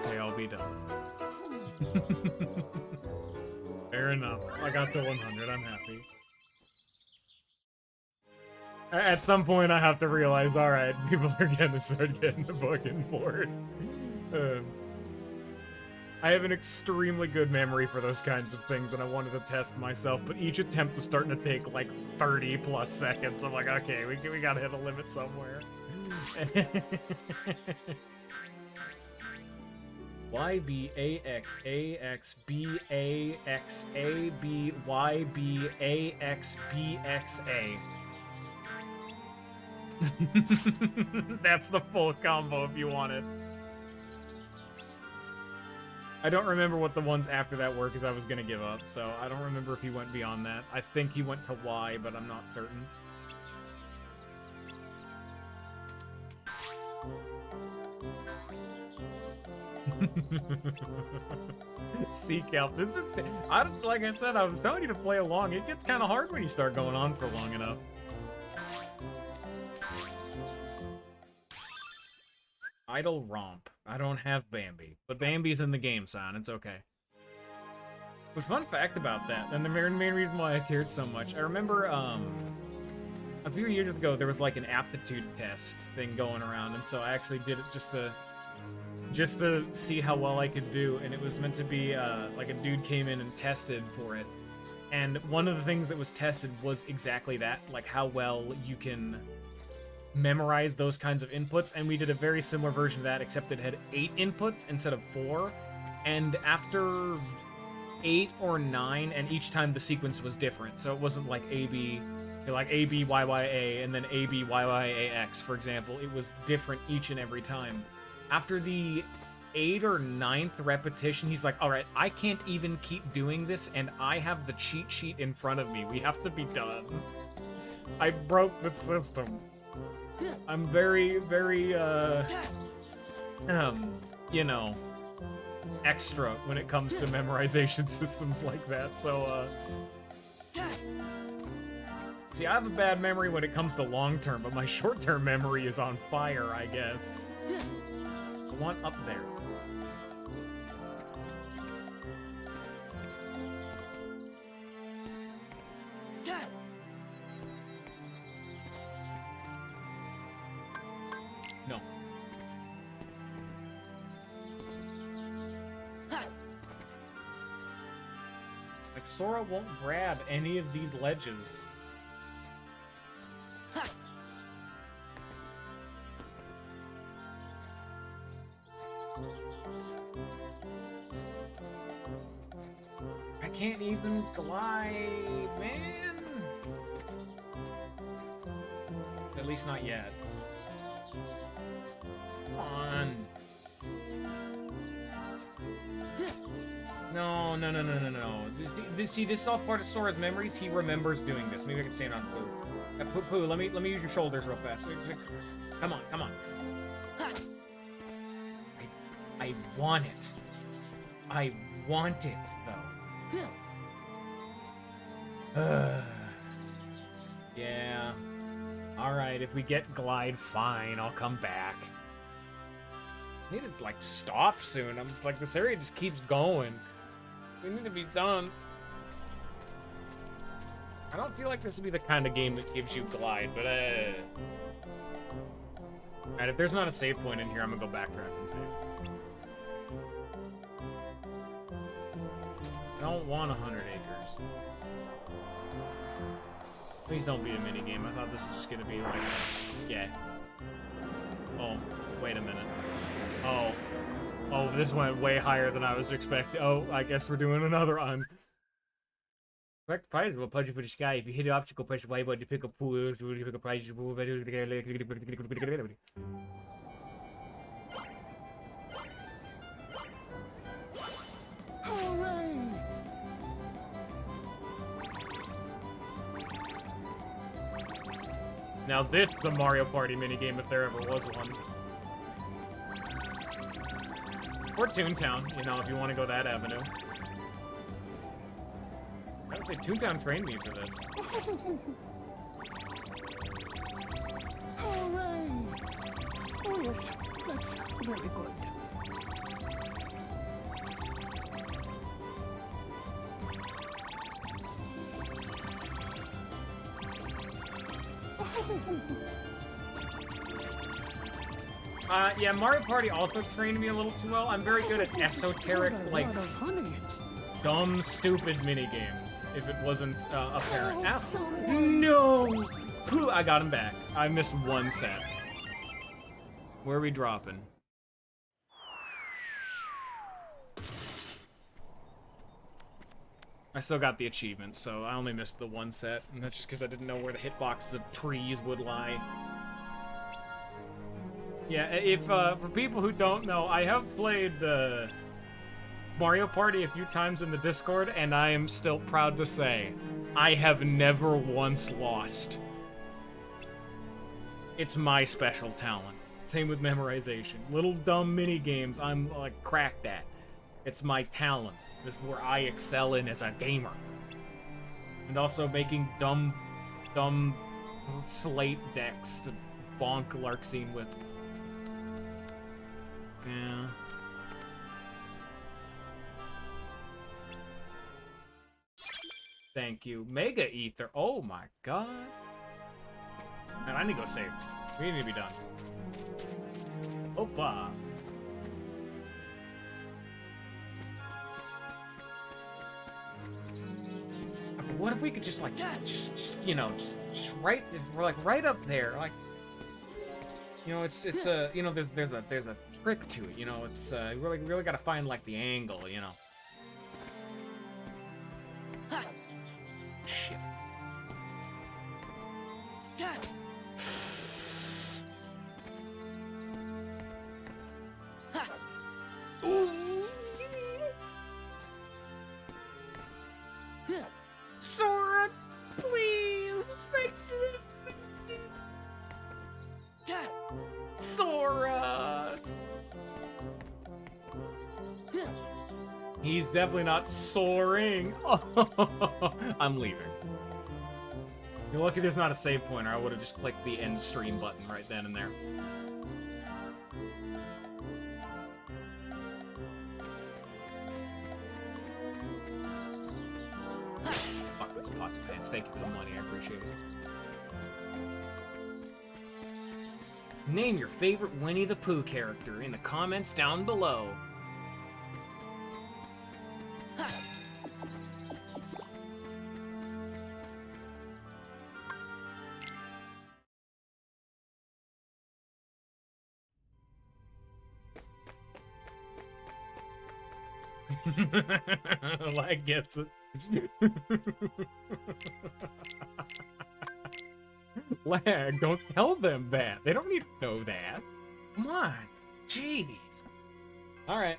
Okay, I'll be done. Fair enough. I got to 100. I'm happy. At some point, I have to realize, alright, people are gonna start getting fucking bored. I have an extremely good memory for those kinds of things, and I wanted to test myself, but each attempt is starting to take, like, 30 plus seconds. I'm like, okay, we gotta hit a limit somewhere. Y B A X A X B A X A B Y B A X B X A. That's the full combo if you want it. I don't remember what the ones after that were because I was gonna give up, so I don't remember if he went beyond that. I think he went to Y, but I'm not certain. Seek out. This is, like I said, I was telling you to play along. It gets kind of hard when you start going on for long enough. Idle Romp. I don't have Bambi, but Bambi's in the game, son. It's okay. But fun fact about that, and the main reason why I cared so much, I remember a few years ago there was like an aptitude test thing going around, and so I actually did it just to see how well I could do, and it was meant to be like a dude came in and tested for it, and one of the things that was tested was exactly that, like how well you can memorize those kinds of inputs, and we did a very similar version of that, except it had 8 inputs instead of 4, and after 8 or 9, and each time the sequence was different, so it wasn't like AB, like ABYYA, and then ABYYAX, for example. It was different each and every time. After the 8th or 9th repetition, he's like, alright, I can't even keep doing this, and I have the cheat sheet in front of me. We have to be done. I broke the system. I'm very, very, you know, extra when it comes to memorization systems like that, so, see, I have a bad memory when it comes to long-term, but my short-term memory is on fire, I guess. I want up there. No. Like, Sora won't grab any of these ledges. I can't even glide, man! At least not yet. Come on. No. See, this is all part of Sora's memories. He remembers doing this. Maybe I can stand on Pooh. Pooh, let me use your shoulders real fast. Come on. I want it. I want it, though. Yeah. Alright, if we get glide, fine. I'll come back. I need to, like, stop soon. I'm like, this area just keeps going. We need to be done. I don't feel like this would be the kind of game that gives you glide, but Alright, if there's not a save point in here, I'm gonna go backtrack and save. I don't want 100 acres. Please don't be a minigame. I thought this was just gonna be like... Yeah. Oh, wait a minute. Oh, this went way higher than I was expecting. Oh, I guess we're doing another one. Correct prize will punch you for the sky. If you hit the obstacle, press Y button to pick up pools. To pick up prizes. Now this is the Mario Party minigame if there ever was one. Or Toontown, you know, if you want to go that avenue. I would say Toontown trained me for this. Hooray! Oh yes, that's very good. Yeah, Mario Party also trained me a little too well. I'm very good at esoteric, like, dumb, stupid minigames, if it wasn't apparent. No! Pooh, I got him back. I missed one set. Where are we dropping? I still got the achievement, so I only missed the one set, and that's just because I didn't know where the hitboxes of trees would lie. Yeah, if, for people who don't know, I have played the Mario Party a few times in the Discord, and I am still proud to say, I have never once lost. It's my special talent. Same with memorization. Little dumb mini games I'm, like, cracked at. It's my talent. This is where I excel in as a gamer. And also making dumb slate decks to bonk Larxene with. Yeah. Thank you. Mega Ether. Oh my god. Man, I need to go save. We need to be done. Opa. What if we could just like, just you know, just right, we're like right up there, like, you know, it's a, you know, there's a trick to it, you know, it's really gotta find like the angle, you know. Shit. Sora, please, thanks. Sora. He's definitely not soaring. I'm leaving. You're lucky there's not a save point, or I would have just clicked the end stream button right then and there. Fuck those pots and pans. Thank you for the money. I appreciate it. Name your favorite Winnie the Pooh character in the comments down below. Lag gets it. Lag, don't tell them that. They don't need to know that. Come on. Jeez. Alright.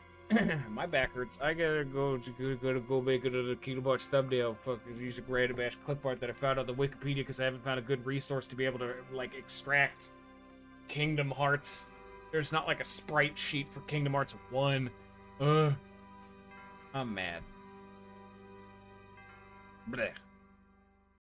My back hurts. I gotta go make another Kingdom Hearts thumbnail. Fucking use a random ass clip art that I found on the Wikipedia because I haven't found a good resource to be able to, like, extract Kingdom Hearts. There's not, like, a sprite sheet for Kingdom Hearts 1. I'm mad. Blech.